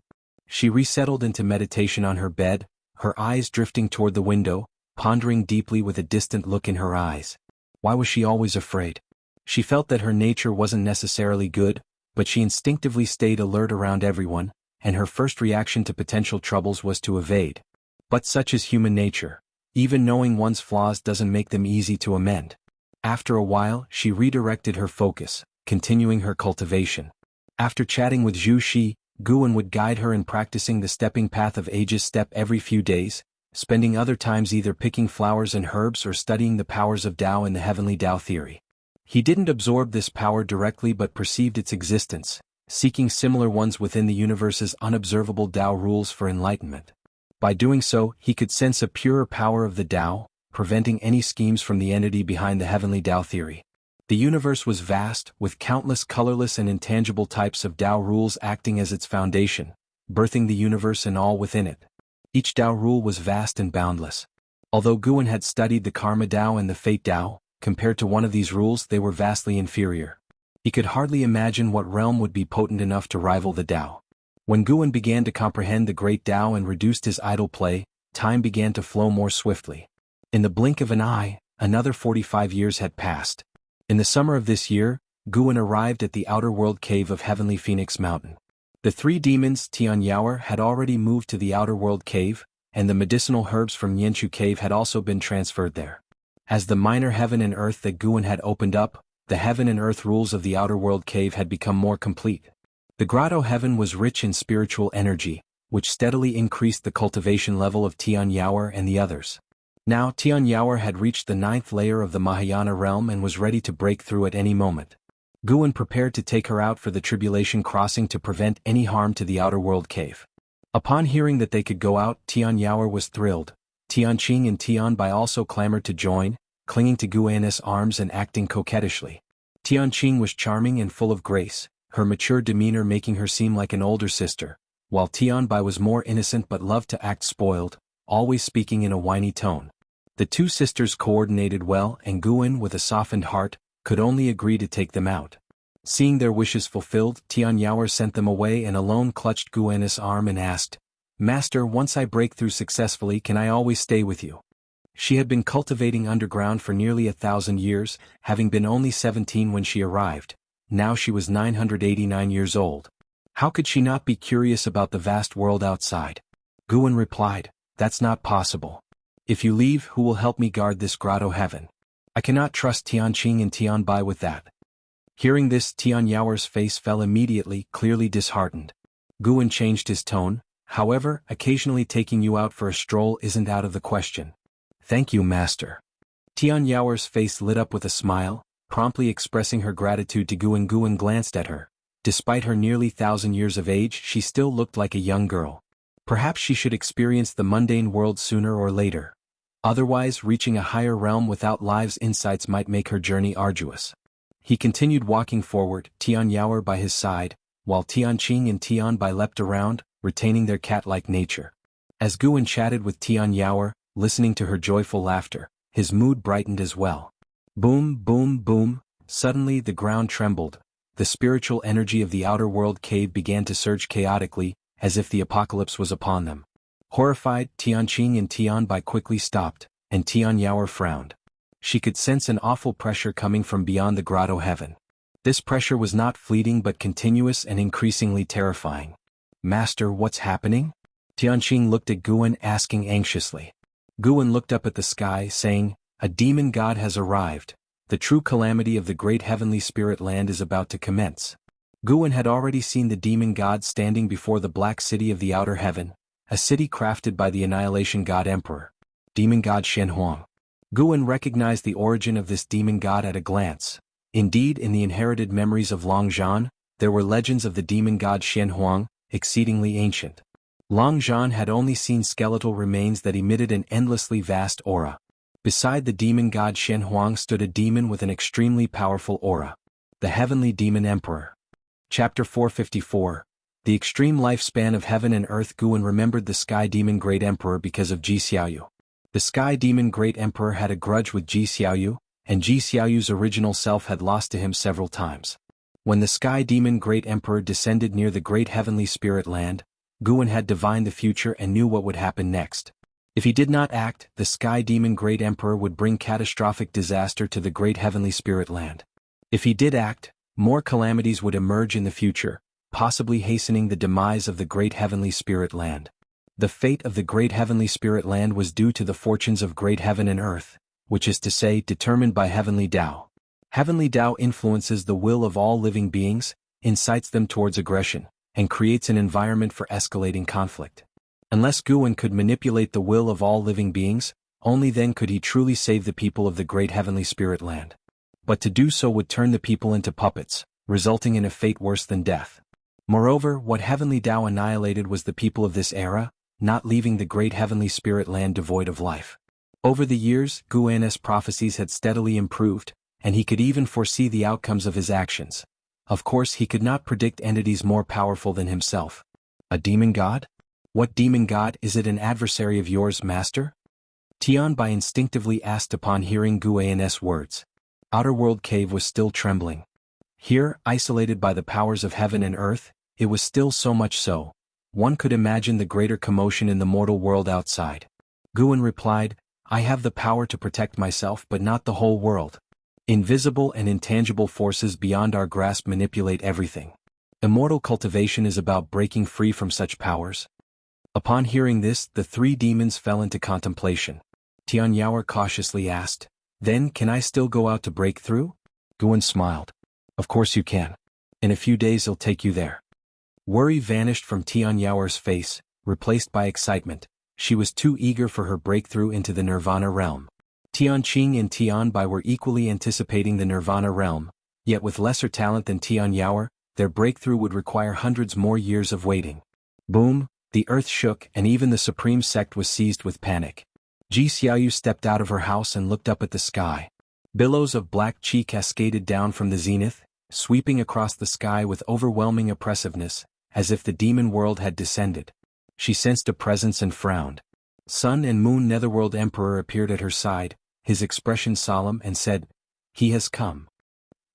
Speaker 1: She resettled into meditation on her bed, her eyes drifting toward the window, pondering deeply with a distant look in her eyes. Why was she always afraid? She felt that her nature wasn't necessarily good, but she instinctively stayed alert around everyone, and her first reaction to potential troubles was to evade. But such is human nature. Even knowing one's flaws doesn't make them easy to amend. After a while, she redirected her focus, continuing her cultivation. After chatting with Zhu Shi, Guan would guide her in practicing the stepping path of ages step every few days, spending other times either picking flowers and herbs or studying the powers of Tao and the heavenly Tao theory. He didn't absorb this power directly but perceived its existence, seeking similar ones within the universe's unobservable Tao rules for enlightenment. By doing so, he could sense a purer power of the Tao, preventing any schemes from the entity behind the heavenly Tao theory. The universe was vast, with countless colorless and intangible types of Tao rules acting as its foundation, birthing the universe and all within it. Each Tao rule was vast and boundless. Although Guan had studied the Karma Tao and the Fate Tao, compared to one of these rules they were vastly inferior. He could hardly imagine what realm would be potent enough to rival the Tao. When Guan began to comprehend the great Tao and reduced his idle play, time began to flow more swiftly. In the blink of an eye, another 45 years had passed. In the summer of this year, Guan arrived at the outer world cave of Heavenly Phoenix Mountain. The 3 demons Tian Yaoer had already moved to the outer world cave, and the medicinal herbs from Yanchu cave had also been transferred there. As the minor heaven and earth that Guan had opened up, the heaven and earth rules of the outer world cave had become more complete. The grotto heaven was rich in spiritual energy, which steadily increased the cultivation level of Tian Yaoer and the others. Now Tian Yaoer had reached the 9th layer of the Mahayana realm and was ready to break through at any moment. Guan prepared to take her out for the tribulation crossing to prevent any harm to the outer world cave. Upon hearing that they could go out, Tian Yaoer was thrilled. Tianqing and Tianbai also clamored to join, clinging to Guan's arms and acting coquettishly. Tianqing was charming and full of grace, her mature demeanor making her seem like an older sister, while Tianbai was more innocent but loved to act spoiled, always speaking in a whiny tone. The two sisters coordinated well, and Guan, with a softened heart, could only agree to take them out. Seeing their wishes fulfilled, Tian Yaoer sent them away and alone clutched Guan's arm and asked, "Master, once I break through successfully, can I always stay with you?" She had been cultivating underground for nearly 1,000 years, having been only 17 when she arrived. Now she was 989 years old. How could she not be curious about the vast world outside? Guan replied, "That's not possible. If you leave, who will help me guard this grotto heaven? I cannot trust Tianqing and Tianbai with that." Hearing this, Tian Yaoer's face fell immediately, clearly disheartened. Guan changed his tone, "However, occasionally taking you out for a stroll isn't out of the question." "Thank you, master." Tian Yaoer's face lit up with a smile, promptly expressing her gratitude to Guan. Guan glanced at her. Despite her nearly 1,000 years of age, she still looked like a young girl. Perhaps she should experience the mundane world sooner or later. Otherwise, reaching a higher realm without Live's insights might make her journey arduous. He continued walking forward, Tian Yaoer by his side, while Tianqing and Tianbai leapt around, retaining their cat-like nature. As Guan chatted with Tian Yaoer, listening to her joyful laughter, his mood brightened as well. Boom, boom, boom, suddenly the ground trembled. The spiritual energy of the outer world cave began to surge chaotically, as if the apocalypse was upon them. Horrified, Tianqing and Tianbai quickly stopped, and Tian Yaoer frowned. She could sense an awful pressure coming from beyond the grotto heaven. This pressure was not fleeting but continuous and increasingly terrifying. "Master, what's happening?" Tianqing looked at Guan, asking anxiously. Guan looked up at the sky, saying, "A demon god has arrived. The true calamity of the great heavenly spirit land is about to commence." Guan had already seen the demon god standing before the black city of the outer heaven, a city crafted by the annihilation god emperor, demon god Shen Huang. Guan recognized the origin of this demon god at a glance. Indeed, in the inherited memories of Long Zhan, there were legends of the demon god Shen Huang, exceedingly ancient. Long Zhan had only seen skeletal remains that emitted an endlessly vast aura. Beside the demon god Shen Huang stood a demon with an extremely powerful aura. The Heavenly Demon Emperor. Chapter 454. The extreme lifespan of heaven and earth. Guan remembered the Sky Demon Great Emperor because of Ji Xiaoyu. The Sky Demon Great Emperor had a grudge with Ji Xiaoyu, and Ji Xiaoyu's original self had lost to him several times. When the Sky Demon Great Emperor descended near the great heavenly spirit land, Guan had divined the future and knew what would happen next. If he did not act, the Sky Demon Great Emperor would bring catastrophic disaster to the great heavenly spirit land. If he did act, more calamities would emerge in the future, possibly hastening the demise of the great heavenly spirit land. The fate of the great heavenly spirit land was due to the fortunes of great heaven and earth, which is to say, determined by heavenly Tao. Heavenly Tao influences the will of all living beings, incites them towards aggression, and creates an environment for escalating conflict. Unless Guan could manipulate the will of all living beings, only then could he truly save the people of the great heavenly spirit land. But to do so would turn the people into puppets, resulting in a fate worse than death. Moreover, what heavenly Tao annihilated was the people of this era, not leaving the great heavenly spirit land devoid of life. Over the years, Guan's prophecies had steadily improved, and he could even foresee the outcomes of his actions. Of course, he could not predict entities more powerful than himself. A demon god? What demon god? Is it an adversary of yours, master? Tianbai instinctively asked upon hearing Guan's words. Outer World Cave was still trembling. Here, isolated by the powers of heaven and earth, it was still so much so. One could imagine the greater commotion in the mortal world outside. Guan replied, "I have the power to protect myself but not the whole world. Invisible and intangible forces beyond our grasp manipulate everything. Immortal cultivation is about breaking free from such powers." Upon hearing this, the three demons fell into contemplation. Tian Yaoer cautiously asked, "Then can I still go out to break through?" Guan smiled. "Of course you can. In a few days I'll take you there." Worry vanished from Tian Yaoer's face, replaced by excitement. She was too eager for her breakthrough into the Nirvana realm. Tianqing and Tianbai were equally anticipating the Nirvana realm, Yet with lesser talent than Tian Yaoer, their breakthrough would require hundreds more years of waiting. Boom, the earth shook and even the supreme sect was seized with panic. Ji Xiaoyu stepped out of her house and looked up at the sky. Billows of black qi cascaded down from the zenith, sweeping across the sky with overwhelming oppressiveness, as if the demon world had descended. She sensed a presence and frowned. Sun and Moon Netherworld Emperor appeared at her side, his expression solemn, and said, "He has come."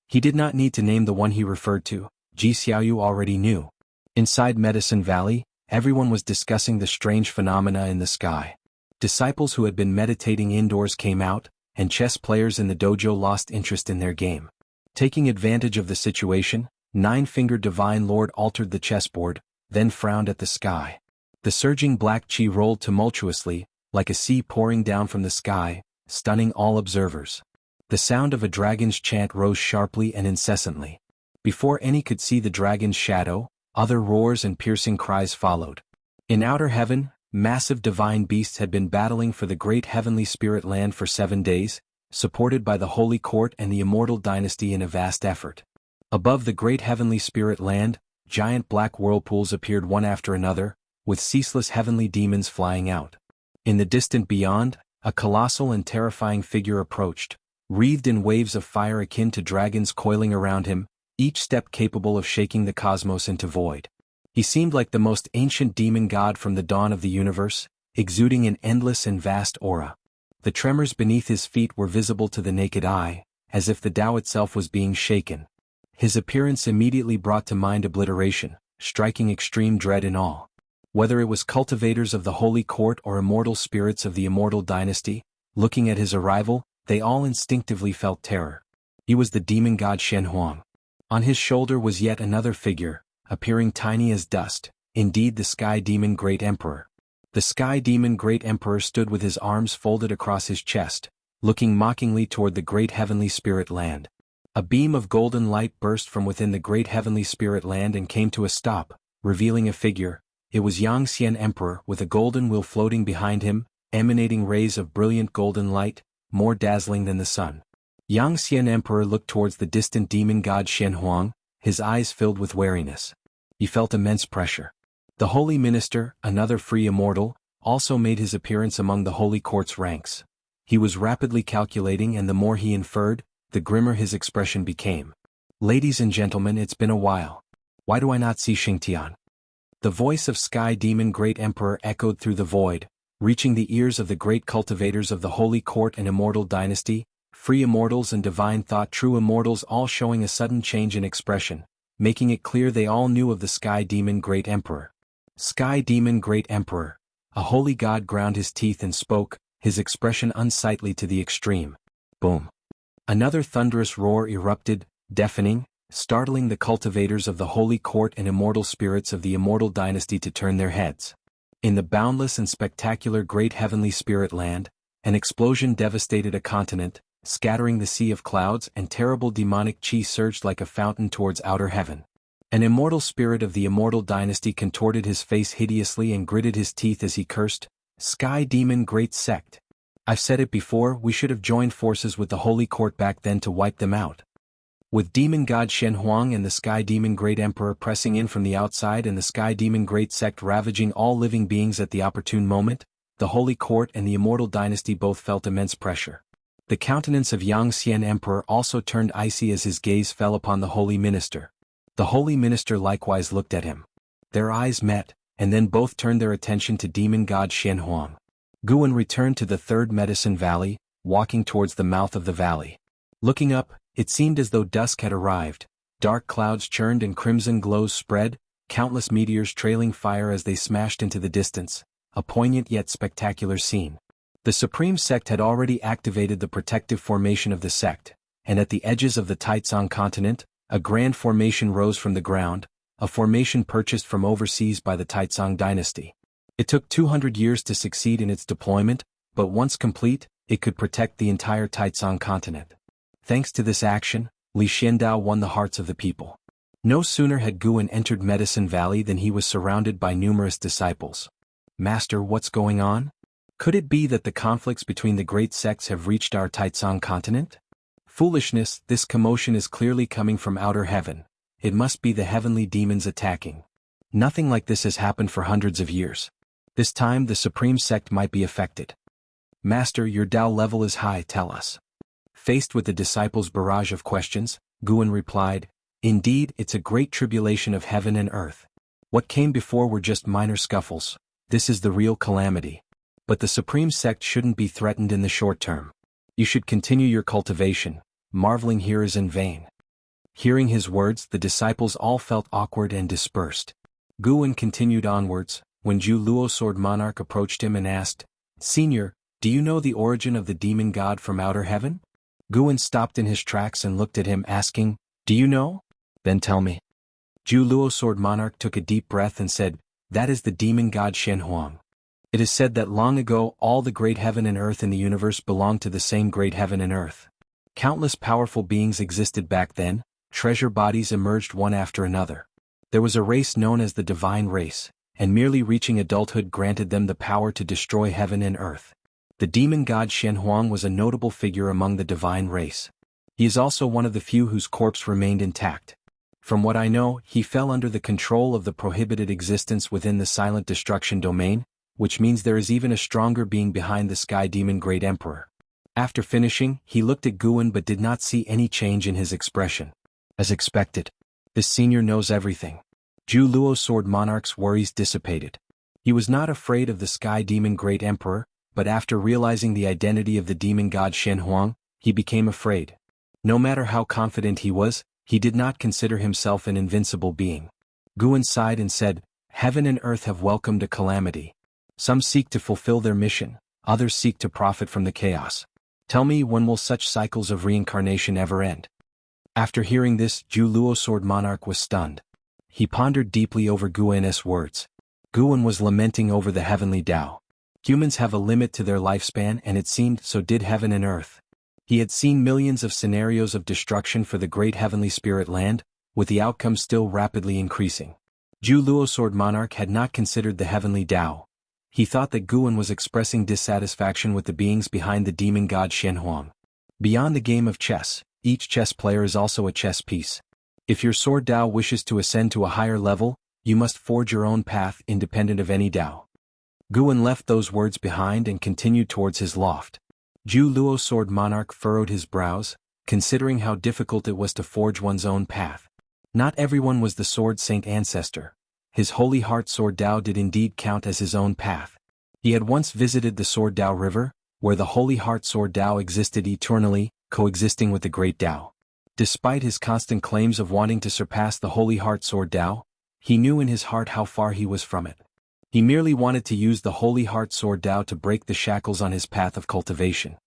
Speaker 1: He did not need to name the one he referred to, Ji Xiaoyu already knew. Inside Medicine Valley, everyone was discussing the strange phenomena in the sky. Disciples who had been meditating indoors came out, and chess players in the dojo lost interest in their game. Taking advantage of the situation, Nine-Fingered Divine Lord altered the chessboard, then frowned at the sky. The surging black qi rolled tumultuously, like a sea pouring down from the sky, stunning all observers. The sound of a dragon's chant rose sharply and incessantly. Before any could see the dragon's shadow, other roars and piercing cries followed. In outer heaven, massive divine beasts had been battling for the great heavenly spirit land for 7 days, supported by the Holy Court and the Immortal Dynasty in a vast effort. Above the great heavenly spirit land, giant black whirlpools appeared one after another, with ceaseless heavenly demons flying out. In the distant beyond, a colossal and terrifying figure approached, wreathed in waves of fire akin to dragons coiling around him, each step capable of shaking the cosmos into void. He seemed like the most ancient demon god from the dawn of the universe, exuding an endless and vast aura. The tremors beneath his feet were visible to the naked eye, as if the Tao itself was being shaken. His appearance immediately brought to mind obliteration, striking extreme dread in all. Whether it was cultivators of the Holy Court or immortal spirits of the Immortal Dynasty, looking at his arrival, they all instinctively felt terror. He was the demon god Shen Huang. On his shoulder was yet another figure, appearing tiny as dust, indeed the Sky Demon Great Emperor. The Sky Demon Great Emperor stood with his arms folded across his chest, looking mockingly toward the great heavenly spirit land. A beam of golden light burst from within the great heavenly spirit land and came to a stop, revealing a figure. It was Yang Xian Emperor with a golden wheel floating behind him, emanating rays of brilliant golden light, more dazzling than the sun. Yang Xian Emperor looked towards the distant demon god Shen Huang, his eyes filled with wariness. He felt immense pressure. The Holy Minister, another free immortal, also made his appearance among the Holy Court's ranks. He was rapidly calculating, and the more he inferred, the grimmer his expression became. "Ladies and gentlemen, it's been a while. Why do I not see Xingtian?" The voice of Sky Demon Great Emperor echoed through the void, reaching the ears of the great cultivators of the Holy Court and Immortal Dynasty, free immortals and divine thought true immortals, all showing a sudden change in expression, making it clear they all knew of the Sky Demon Great Emperor. Sky Demon Great Emperor, a holy god, ground his teeth and spoke, his expression unsightly to the extreme. Boom. Another thunderous roar erupted, deafening, startling the cultivators of the Holy Court and immortal spirits of the Immortal Dynasty to turn their heads. In the boundless and spectacular great heavenly spirit land, an explosion devastated a continent, scattering the sea of clouds, and terrible demonic qi surged like a fountain towards outer heaven. An immortal spirit of the Immortal Dynasty contorted his face hideously and gritted his teeth as he cursed, "Sky Demon Great Sect. I've said it before, we should have joined forces with the Holy Court back then to wipe them out." With demon god Shen Huang and the Sky Demon Great Emperor pressing in from the outside and the Sky Demon Great Sect ravaging all living beings at the opportune moment, the Holy Court and the Immortal Dynasty both felt immense pressure. The countenance of Yang Xian Emperor also turned icy as his gaze fell upon the Holy Minister. The Holy Minister likewise looked at him. Their eyes met, and then both turned their attention to demon god Shen Huang. Guan returned to the third Medicine Valley, walking towards the mouth of the valley. Looking up, it seemed as though dusk had arrived. Dark clouds churned and crimson glows spread, countless meteors trailing fire as they smashed into the distance, a poignant yet spectacular scene. The Supreme Sect had already activated the protective formation of the sect, and at the edges of the Taizong continent, a grand formation rose from the ground, a formation purchased from overseas by the Taizong dynasty. It took 200 years to succeed in its deployment, but once complete, it could protect the entire Taizong continent. Thanks to this action, Li Xiandao won the hearts of the people. No sooner had Guan entered Medicine Valley than he was surrounded by numerous disciples. "Master, what's going on? Could it be that the conflicts between the great sects have reached our Taizong continent?" Foolishness, this commotion is clearly coming from outer heaven. It must be the heavenly demons attacking. Nothing like this has happened for hundreds of years. This time the supreme sect might be affected. Master, your Tao level is high, tell us. Faced with the disciples' barrage of questions, Guan replied, Indeed, it's a great tribulation of heaven and earth. What came before were just minor scuffles. This is the real calamity. But the supreme sect shouldn't be threatened in the short term. You should continue your cultivation. Marveling here is in vain. Hearing his words, the disciples all felt awkward and dispersed. Guan continued onwards, when Zhu Luo Sword Monarch approached him and asked, Senior, do you know the origin of the demon god from outer heaven? Guan stopped in his tracks and looked at him asking, Do you know? Then tell me. Zhu Luo Sword Monarch took a deep breath and said, That is the demon god Shen Huang. It is said that long ago all the great heaven and earth in the universe belonged to the same great heaven and earth. Countless powerful beings existed back then, treasure bodies emerged one after another. There was a race known as the divine race, and merely reaching adulthood granted them the power to destroy heaven and earth. The demon god Shen Huang was a notable figure among the divine race. He is also one of the few whose corpse remained intact. From what I know, he fell under the control of the prohibited existence within the silent destruction domain, which means there is even a stronger being behind the sky demon Great Emperor. After finishing, he looked at Guan but did not see any change in his expression. As expected. This senior knows everything. Zhu Luo Sword Monarch's worries dissipated. He was not afraid of the sky demon Great Emperor, but after realizing the identity of the demon god Shen Huang, he became afraid. No matter how confident he was, he did not consider himself an invincible being. Guan sighed and said, Heaven and earth have welcomed a calamity. Some seek to fulfill their mission, others seek to profit from the chaos. Tell me, when will such cycles of reincarnation ever end? After hearing this, Zhu Luo Sword Monarch was stunned. He pondered deeply over Guan's words. Guan was lamenting over the heavenly Tao. Humans have a limit to their lifespan, and it seemed so did heaven and earth. He had seen millions of scenarios of destruction for the great heavenly spirit land, with the outcome still rapidly increasing. Zhu Luo Sword Monarch had not considered the heavenly Tao. He thought that Guan was expressing dissatisfaction with the beings behind the demon god Shen Huang. Beyond the game of chess, each chess player is also a chess piece. If your sword Tao wishes to ascend to a higher level, you must forge your own path independent of any Tao. Guan left those words behind and continued towards his loft. Zhu Luo Sword Monarch furrowed his brows, considering how difficult it was to forge one's own path. Not everyone was the Sword Saint ancestor. His Holy Heart Sword Tao did indeed count as his own path. He had once visited the Sword Tao River, where the Holy Heart Sword Tao existed eternally, coexisting with the Great Tao. Despite his constant claims of wanting to surpass the Holy Heart Sword Tao, he knew in his heart how far he was from it. He merely wanted to use the Holy Heart Sword Tao to break the shackles on his path of cultivation.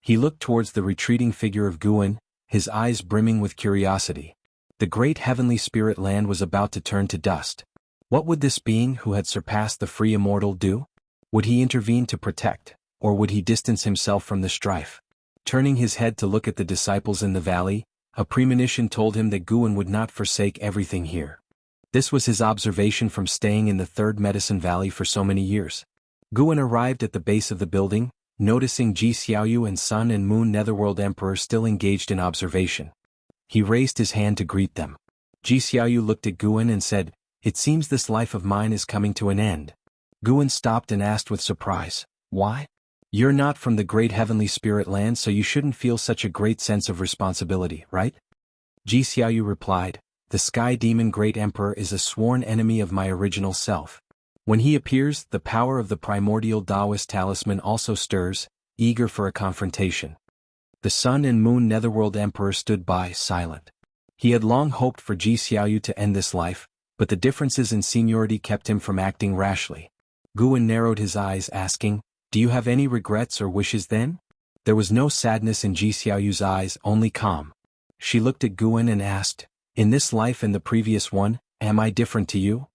Speaker 1: He looked towards the retreating figure of Guan, his eyes brimming with curiosity. The great heavenly spirit land was about to turn to dust. What would this being who had surpassed the free immortal do? Would he intervene to protect, or would he distance himself from the strife? Turning his head to look at the disciples in the valley, a premonition told him that Guan would not forsake everything here. This was his observation from staying in the Third Medicine Valley for so many years. Guan arrived at the base of the building, noticing Ji Xiaoyu and Sun and Moon Netherworld Emperor still engaged in observation. He raised his hand to greet them. Ji Xiaoyu looked at Guan and said, It seems this life of mine is coming to an end. Guan stopped and asked with surprise, Why? You're not from the great heavenly spirit land, so you shouldn't feel such a great sense of responsibility, right? Ji Xiaoyu replied, The sky demon Great Emperor is a sworn enemy of my original self. When he appears, the power of the primordial Taoist talisman also stirs, eager for a confrontation. The Sun and Moon Netherworld Emperor stood by, silent. He had long hoped for Ji Xiaoyu to end this life, but the differences in seniority kept him from acting rashly. Guan narrowed his eyes, asking, Do you have any regrets or wishes then? There was no sadness in Ji Xiaoyu's eyes, only calm. She looked at Guan and asked, In this life and the previous one, am I different to you?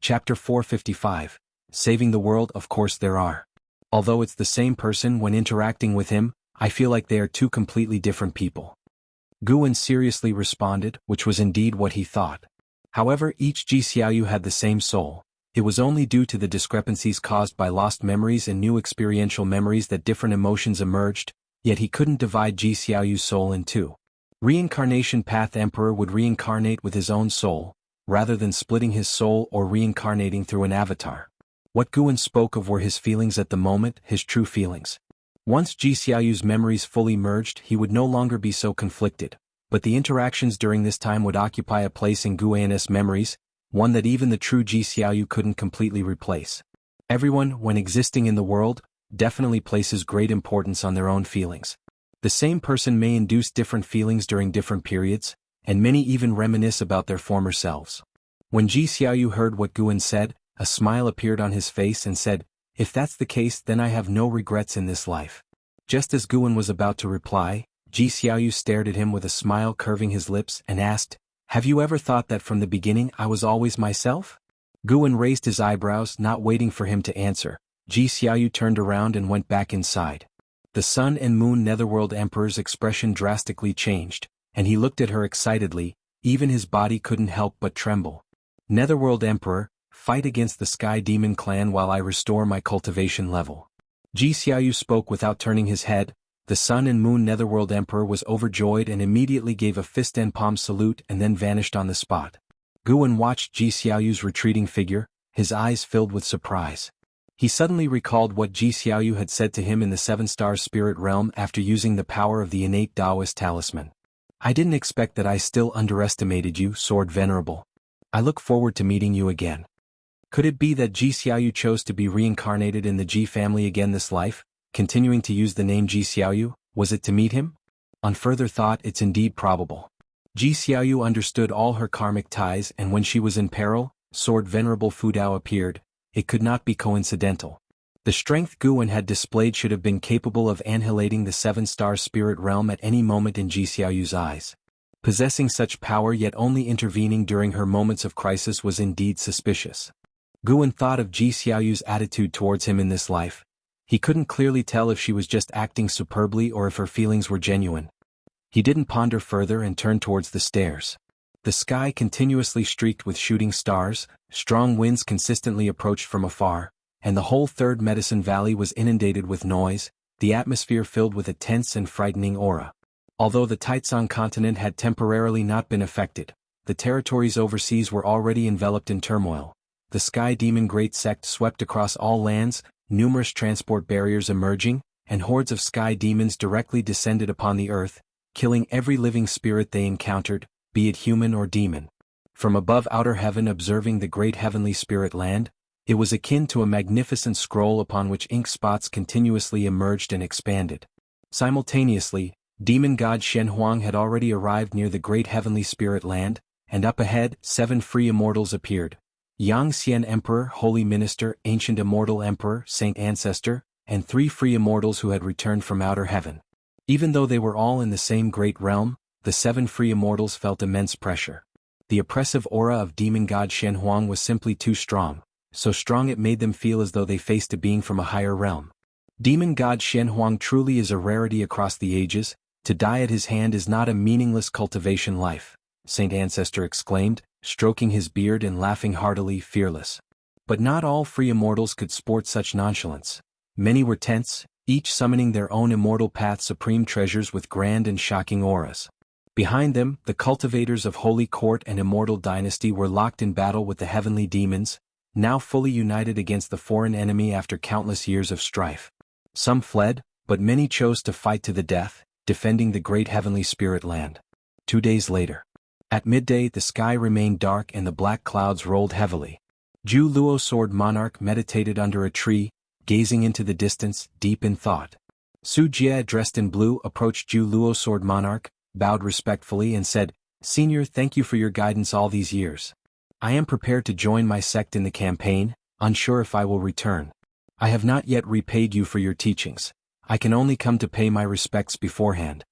Speaker 1: Chapter 455. Saving the world. Of course there are. Although it's the same person, when interacting with him, I feel like they are two completely different people. Guan seriously responded, which was indeed what he thought. However, each Ji Xiaoyu had the same soul. It was only due to the discrepancies caused by lost memories and new experiential memories that different emotions emerged, Yet he couldn't divide Ji Xiaoyu's soul in two. Reincarnation Path Emperor would reincarnate with his own soul, rather than splitting his soul or reincarnating through an avatar. What Guan spoke of were his feelings at the moment, his true feelings. Once Ji Xiaoyu's memories fully merged, he would no longer be so conflicted, but the interactions during this time would occupy a place in Guan's memories, one that even the true Ji Xiaoyu couldn't completely replace. Everyone, when existing in the world, definitely places great importance on their own feelings. The same person may induce different feelings during different periods, and many even reminisce about their former selves. When Ji Xiaoyu heard what Guan said, a smile appeared on his face and said, "If that's the case, then I have no regrets in this life." Just as Guan was about to reply, Ji Xiaoyu stared at him with a smile curving his lips and asked, "Have you ever thought that from the beginning I was always myself?" Guan raised his eyebrows, not waiting for him to answer. Ji Xiaoyu turned around and went back inside. The Sun and Moon Netherworld Emperor's expression drastically changed, and he looked at her excitedly, even his body couldn't help but tremble. "Netherworld Emperor, fight against the Sky Demon clan while I restore my cultivation level." Ji Xiaoyu spoke without turning his head. The Sun and Moon Netherworld Emperor was overjoyed and immediately gave a fist and palm salute and then vanished on the spot. Guan watched Ji Xiaoyu's retreating figure, his eyes filled with surprise. He suddenly recalled what Ji Xiaoyu had said to him in the Seven-Star Spirit Realm after using the power of the innate Taoist talisman. "I didn't expect that. I still underestimated you, Sword Venerable. I look forward to meeting you again." Could it be that Ji Xiaoyu chose to be reincarnated in the Ji family again this life, continuing to use the name Ji Xiaoyu? Was it to meet him? On further thought, it's indeed probable. Ji Xiaoyu understood all her karmic ties, and when she was in peril, Sword Venerable Fu Dao appeared. It could not be coincidental. The strength Guan had displayed should have been capable of annihilating the Seven-Star Spirit Realm at any moment in Ji Xiaoyu's eyes. Possessing such power yet only intervening during her moments of crisis was indeed suspicious. Guan thought of Ji Xiaoyu's attitude towards him in this life. He couldn't clearly tell if she was just acting superbly or if her feelings were genuine. He didn't ponder further and turned towards the stairs. The sky continuously streaked with shooting stars, strong winds consistently approached from afar, and the whole Third Medicine Valley was inundated with noise, the atmosphere filled with a tense and frightening aura. Although the Taizong continent had temporarily not been affected, the territories overseas were already enveloped in turmoil. The Sky Demon Great Sect swept across all lands, numerous transport barriers emerging, and hordes of sky demons directly descended upon the earth, killing every living spirit they encountered, be it human or demon. From above outer heaven observing the great heavenly spirit land, it was akin to a magnificent scroll upon which ink spots continuously emerged and expanded. Simultaneously, demon god Shen Huang had already arrived near the great heavenly spirit land, and up ahead, 7 free immortals appeared. Yang Xian Emperor, Holy Minister, Ancient Immortal Emperor, Saint Ancestor, and 3 free immortals who had returned from outer heaven. Even though they were all in the same great realm, the 7 free immortals felt immense pressure. The oppressive aura of demon god Shen Huang was simply too strong, so strong it made them feel as though they faced a being from a higher realm. Demon god Shen Huang truly is a rarity across the ages. To die at his hand is not a meaningless cultivation life, Saint Ancestor exclaimed, stroking his beard and laughing heartily, fearless. But not all free immortals could sport such nonchalance. Many were tense, each summoning their own immortal path supreme treasures with grand and shocking auras. Behind them, the cultivators of Holy Court and Immortal Dynasty were locked in battle with the heavenly demons, now fully united against the foreign enemy after countless years of strife. Some fled, but many chose to fight to the death, defending the great heavenly spirit land. 2 days later. At midday the sky remained dark and the black clouds rolled heavily. Zhu Luo Sword Monarch meditated under a tree, gazing into the distance, deep in thought. Su Jie, dressed in blue, approached Zhu Luo Sword Monarch, bowed respectfully and said, "Senior, thank you for your guidance all these years. I am prepared to join my sect in the campaign, unsure if I will return. I have not yet repaid you for your teachings. I can only come to pay my respects beforehand."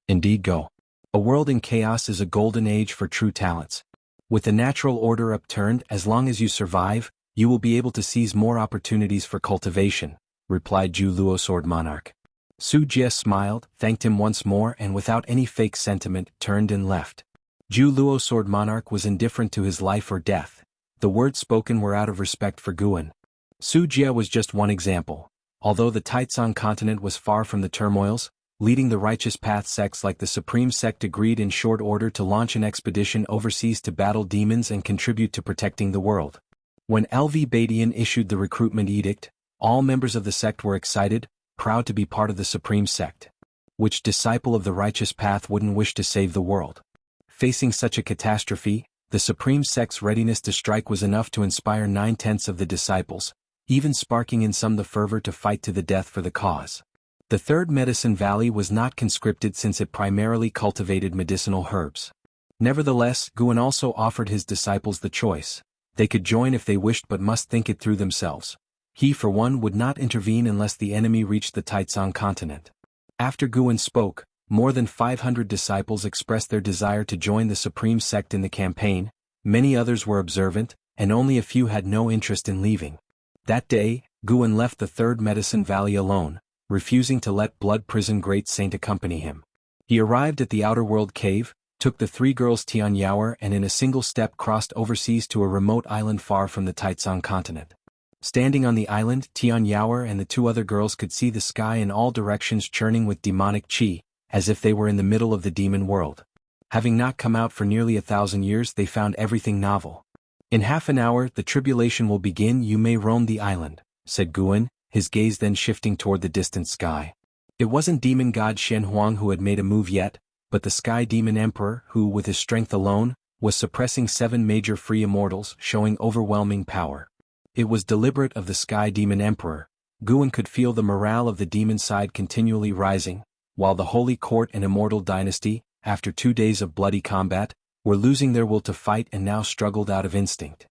Speaker 1: Indeed, go. A world in chaos is a golden age for true talents. With the natural order upturned, as long as you survive, you will be able to seize more opportunities for cultivation, replied Zhu Luo Sword Monarch. Su Jie smiled, thanked him once more and without any fake sentiment, turned and left. Zhu Luo Sword Monarch was indifferent to his life or death. The words spoken were out of respect for Guan. Su Jie was just one example. Although the Taizong continent was far from the turmoils, leading the righteous path sects like the Supreme Sect agreed in short order to launch an expedition overseas to battle demons and contribute to protecting the world. When LV Badian issued the recruitment edict, all members of the sect were excited, proud to be part of the Supreme Sect. Which disciple of the righteous path wouldn't wish to save the world? Facing such a catastrophe, the Supreme Sect's readiness to strike was enough to inspire 9/10 of the disciples, even sparking in some the fervor to fight to the death for the cause. The Third Medicine Valley was not conscripted since it primarily cultivated medicinal herbs. Nevertheless, Guan also offered his disciples the choice. They could join if they wished but must think it through themselves. He for one would not intervene unless the enemy reached the Taizong continent. After Guan spoke, more than 500 disciples expressed their desire to join the Supreme Sect in the campaign, many others were observant, and only a few had no interest in leaving. That day, Guan left the Third Medicine Valley alone, refusing to let Blood Prison Great Saint accompany him. He arrived at the Outer World Cave, took the three girls Tian Yaoer and in a single step crossed overseas to a remote island far from the Taizong continent. Standing on the island, Tian Yaoer and the two other girls could see the sky in all directions churning with demonic qi, as if they were in the middle of the demon world. Having not come out for nearly 1,000 years, they found everything novel. "In half an hour the tribulation will begin, you may roam the island," said Guan, his gaze then shifting toward the distant sky. It wasn't demon god Shen Huang who had made a move yet, but the Sky Demon Emperor who, with his strength alone, was suppressing 7 major free immortals, showing overwhelming power. It was deliberate of the Sky Demon Emperor. Guan could feel the morale of the demon side continually rising, while the Holy Court and Immortal Dynasty, after 2 days of bloody combat, were losing their will to fight and now struggled out of instinct.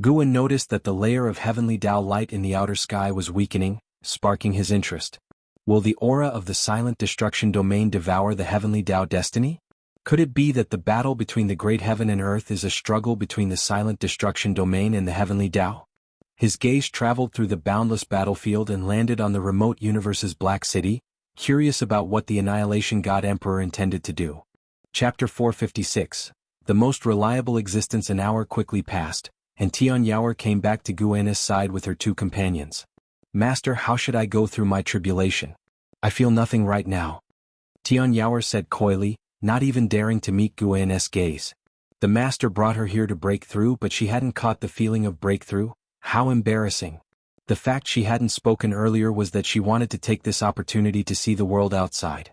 Speaker 1: Guan noticed that the layer of heavenly Tao light in the outer sky was weakening, sparking his interest. Will the aura of the silent destruction domain devour the heavenly Tao destiny? Could it be that the battle between the great heaven and earth is a struggle between the silent destruction domain and the heavenly Tao? His gaze traveled through the boundless battlefield and landed on the remote universe's Black City, curious about what the Annihilation God Emperor intended to do. Chapter 456. The most reliable existence. An hour quickly passed, and Tian Yaoer came back to Guan's side with her 2 companions. "Master, how should I go through my tribulation? I feel nothing right now," Tian Yaoer said coyly, not even daring to meet Guan's gaze. The master brought her here to break through, but she hadn't caught the feeling of breakthrough. How embarrassing. The fact she hadn't spoken earlier was that she wanted to take this opportunity to see the world outside.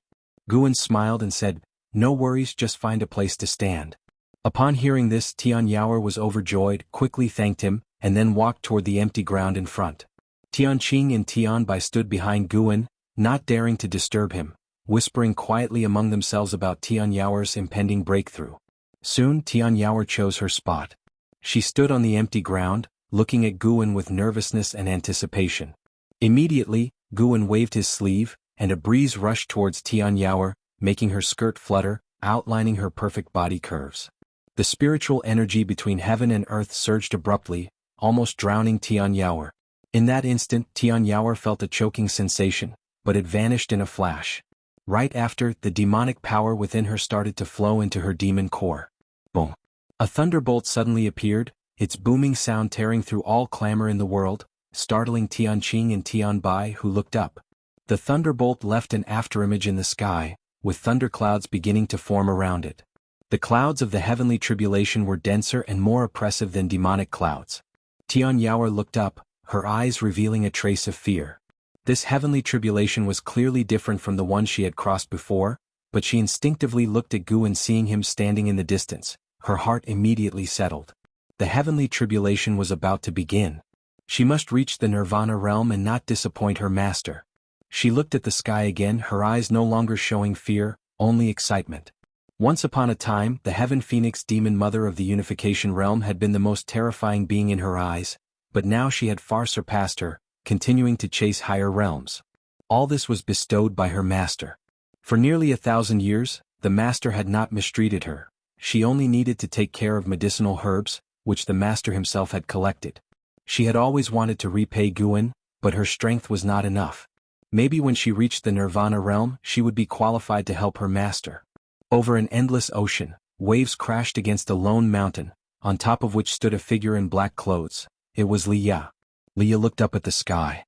Speaker 1: Guan smiled and said, "No worries, just find a place to stand." Upon hearing this, Tian Yaoer was overjoyed, quickly thanked him, and then walked toward the empty ground in front. Tian Qing and Tian Bai stood behind Guan, not daring to disturb him, whispering quietly among themselves about Tian Yaoer's impending breakthrough. Soon Tian Yaoer chose her spot. She stood on the empty ground, looking at Guan with nervousness and anticipation. Immediately, Guan waved his sleeve, and a breeze rushed towards Tian Yaoer, making her skirt flutter, outlining her perfect body curves. The spiritual energy between heaven and earth surged abruptly, almost drowning Tian Yaoer. In that instant, Tian Yaoer felt a choking sensation, but it vanished in a flash. Right after, the demonic power within her started to flow into her demon core. Boom! A thunderbolt suddenly appeared, its booming sound tearing through all clamor in the world, startling Tian Qing and Tian Bai, who looked up. The thunderbolt left an afterimage in the sky, with thunderclouds beginning to form around it. The clouds of the heavenly tribulation were denser and more oppressive than demonic clouds. Tian Yaoer looked up, her eyes revealing a trace of fear. This heavenly tribulation was clearly different from the one she had crossed before, but she instinctively looked at Guan, seeing him standing in the distance. Her heart immediately settled. The heavenly tribulation was about to begin. She must reach the Nirvana realm and not disappoint her master. She looked at the sky again, her eyes no longer showing fear, only excitement. Once upon a time, the Heaven Phoenix Demon Mother of the Unification Realm had been the most terrifying being in her eyes, but now she had far surpassed her, continuing to chase higher realms. All this was bestowed by her master. For nearly 1,000 years, the master had not mistreated her. She only needed to take care of medicinal herbs, which the master himself had collected. She had always wanted to repay Guan, but her strength was not enough. Maybe when she reached the Nirvana realm, she would be qualified to help her master. Over an endless ocean, waves crashed against a lone mountain, on top of which stood a figure in black clothes. It was Li Ya. Li Ya looked up at the sky.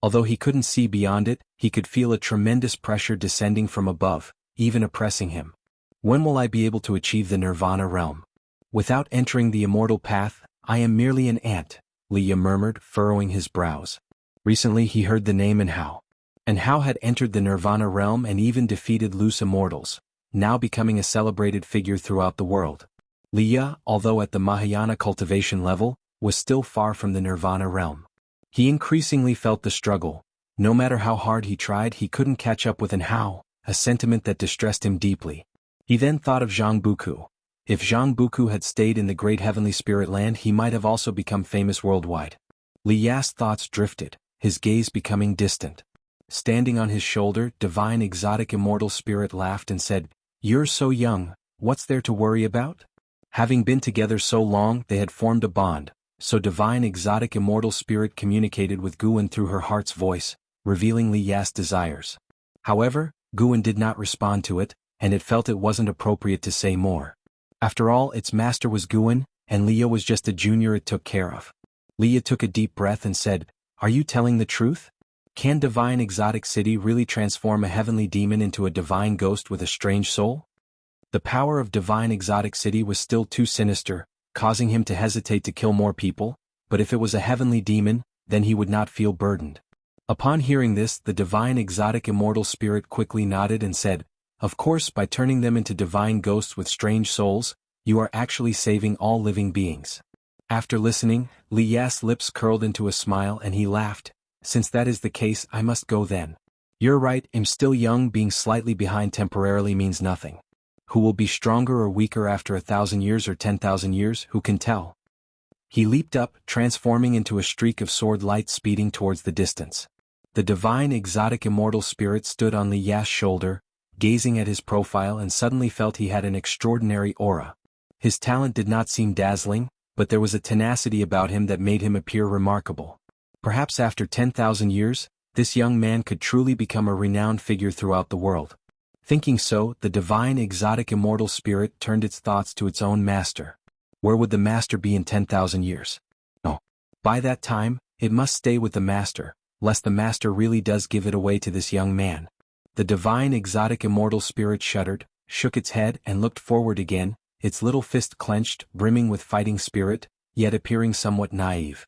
Speaker 1: Although he couldn't see beyond it, he could feel a tremendous pressure descending from above, even oppressing him. When will I be able to achieve the nirvana realm? Without entering the immortal path, I am merely an ant, Liya murmured, furrowing his brows. Recently he heard the name Anhao. Anhao had entered the nirvana realm and even defeated loose immortals, now becoming a celebrated figure throughout the world. Liya, although at the Mahayana cultivation level, was still far from the nirvana realm. He increasingly felt the struggle. No matter how hard he tried, he couldn't catch up with Anhao, a sentiment that distressed him deeply. He then thought of Zhang Buku. If Zhang Buku had stayed in the great heavenly spirit land, he might have also become famous worldwide. Liya's thoughts drifted, his gaze becoming distant. Standing on his shoulder, divine exotic immortal spirit laughed and said, "You're so young, what's there to worry about?" Having been together so long, they had formed a bond, so divine exotic immortal spirit communicated with Guan through her heart's voice, revealing Liya's desires. However, Guan did not respond to it, and it felt it wasn't appropriate to say more. After all, its master was Guan, and Liya was just a junior it took care of. Liya took a deep breath and said, "Are you telling the truth? Can divine exotic city really transform a heavenly demon into a divine ghost with a strange soul?" The power of divine exotic city was still too sinister, causing him to hesitate to kill more people, but if it was a heavenly demon, then he would not feel burdened. Upon hearing this, the divine exotic immortal spirit quickly nodded and said, "Of course, by turning them into divine ghosts with strange souls, you are actually saving all living beings." After listening, Liya's lips curled into a smile and he laughed. "Since that is the case, I must go then. You're right, I'm still young, being slightly behind temporarily means nothing. Who will be stronger or weaker after 1,000 years or 10,000 years, who can tell?" He leaped up, transforming into a streak of sword light speeding towards the distance. The divine exotic immortal spirit stood on Liya's shoulder, gazing at his profile, and suddenly felt he had an extraordinary aura. His talent did not seem dazzling, but there was a tenacity about him that made him appear remarkable. Perhaps after 10,000 years, this young man could truly become a renowned figure throughout the world. Thinking so, the divine exotic immortal spirit turned its thoughts to its own master. Where would the master be in 10,000 years? No. By that time, it must stay with the master, lest the master really does give it away to this young man. The divine exotic immortal spirit shuddered, shook its head and looked forward again, its little fist clenched, brimming with fighting spirit, yet appearing somewhat naive.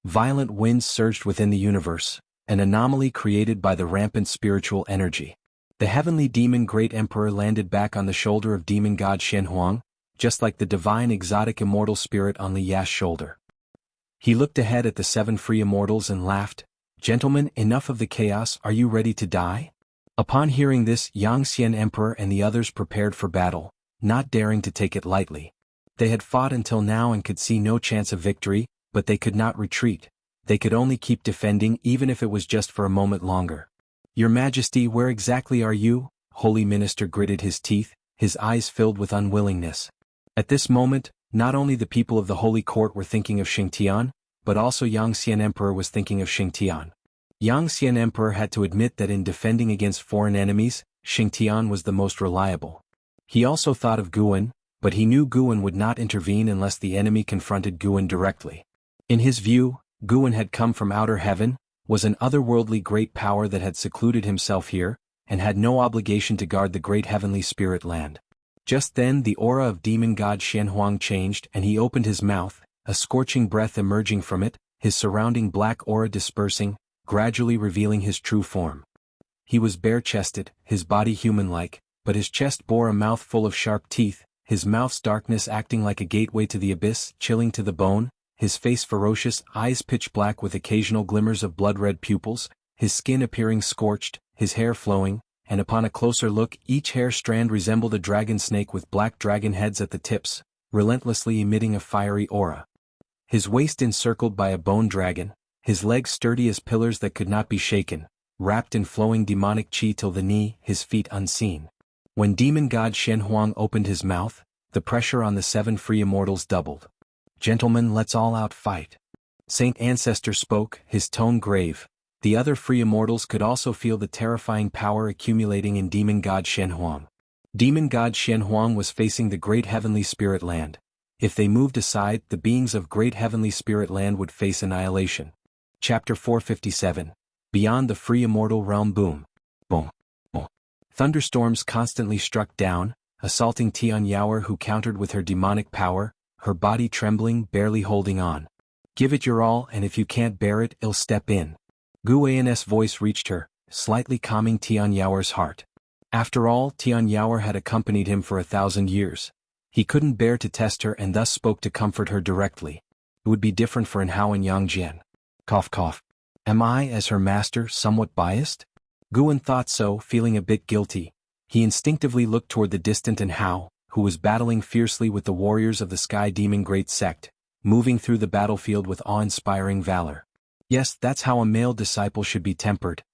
Speaker 1: Violent winds surged within the universe, an anomaly created by the rampant spiritual energy. The heavenly demon great emperor landed back on the shoulder of demon god Shenhuang, just like the divine exotic immortal spirit on Liya's shoulder. He looked ahead at the 7 free immortals and laughed, "Gentlemen, enough of the chaos, are you ready to die?" Upon hearing this, Yangxian emperor and the others prepared for battle, not daring to take it lightly. They had fought until now and could see no chance of victory, but they could not retreat. They could only keep defending, even if it was just for a moment longer. "Your Majesty, where exactly are you?" Holy Minister gritted his teeth, his eyes filled with unwillingness. At this moment, not only the people of the Holy Court were thinking of Xingtian, but also Yangxian Emperor was thinking of Xingtian. Yangxian Emperor had to admit that in defending against foreign enemies, Xingtian was the most reliable. He also thought of Guan, but he knew Guan would not intervene unless the enemy confronted Guan directly. In his view, Guan had come from outer heaven, was an otherworldly great power that had secluded himself here, and had no obligation to guard the great heavenly spirit land. Just then the aura of demon god Shenhuang changed and he opened his mouth, a scorching breath emerging from it, his surrounding black aura dispersing, gradually revealing his true form. He was bare-chested, his body human-like, but his chest bore a mouth full of sharp teeth, his mouth's darkness acting like a gateway to the abyss, chilling to the bone, his face ferocious, eyes pitch black with occasional glimmers of blood-red pupils, his skin appearing scorched, his hair flowing, and upon a closer look each hair strand resembled a dragon snake with black dragon heads at the tips, relentlessly emitting a fiery aura. His waist encircled by a bone dragon, his legs sturdy as pillars that could not be shaken, wrapped in flowing demonic chi till the knee, his feet unseen. When demon god Shenhuang opened his mouth, the pressure on the 7 free immortals doubled. "Gentlemen, let's all out fight." Saint Ancestor spoke, his tone grave. The other free immortals could also feel the terrifying power accumulating in demon god Shenhuang. Demon god Shenhuang was facing the great heavenly spirit land. If they moved aside, the beings of great heavenly spirit land would face annihilation. Chapter 457. Beyond the free immortal realm, boom, boom, boom. Thunderstorms constantly struck down, assaulting Tian Yaoer, who countered with her demonic power, her body trembling, barely holding on. Give it your all, and if you can't bear it, I'll step in. Gu An's voice reached her, slightly calming Tian Yaoer's heart. After all, Tian Yaoer had accompanied him for 1,000 years. He couldn't bear to test her and thus spoke to comfort her directly. It would be different for Hao and Yang Jian. Cough cough. Am I, as her master, somewhat biased? Guan thought so, feeling a bit guilty. He instinctively looked toward the distant Hao, who was battling fiercely with the warriors of the Sky Demon Great Sect, moving through the battlefield with awe-inspiring valor. Yes, that's how a male disciple should be tempered.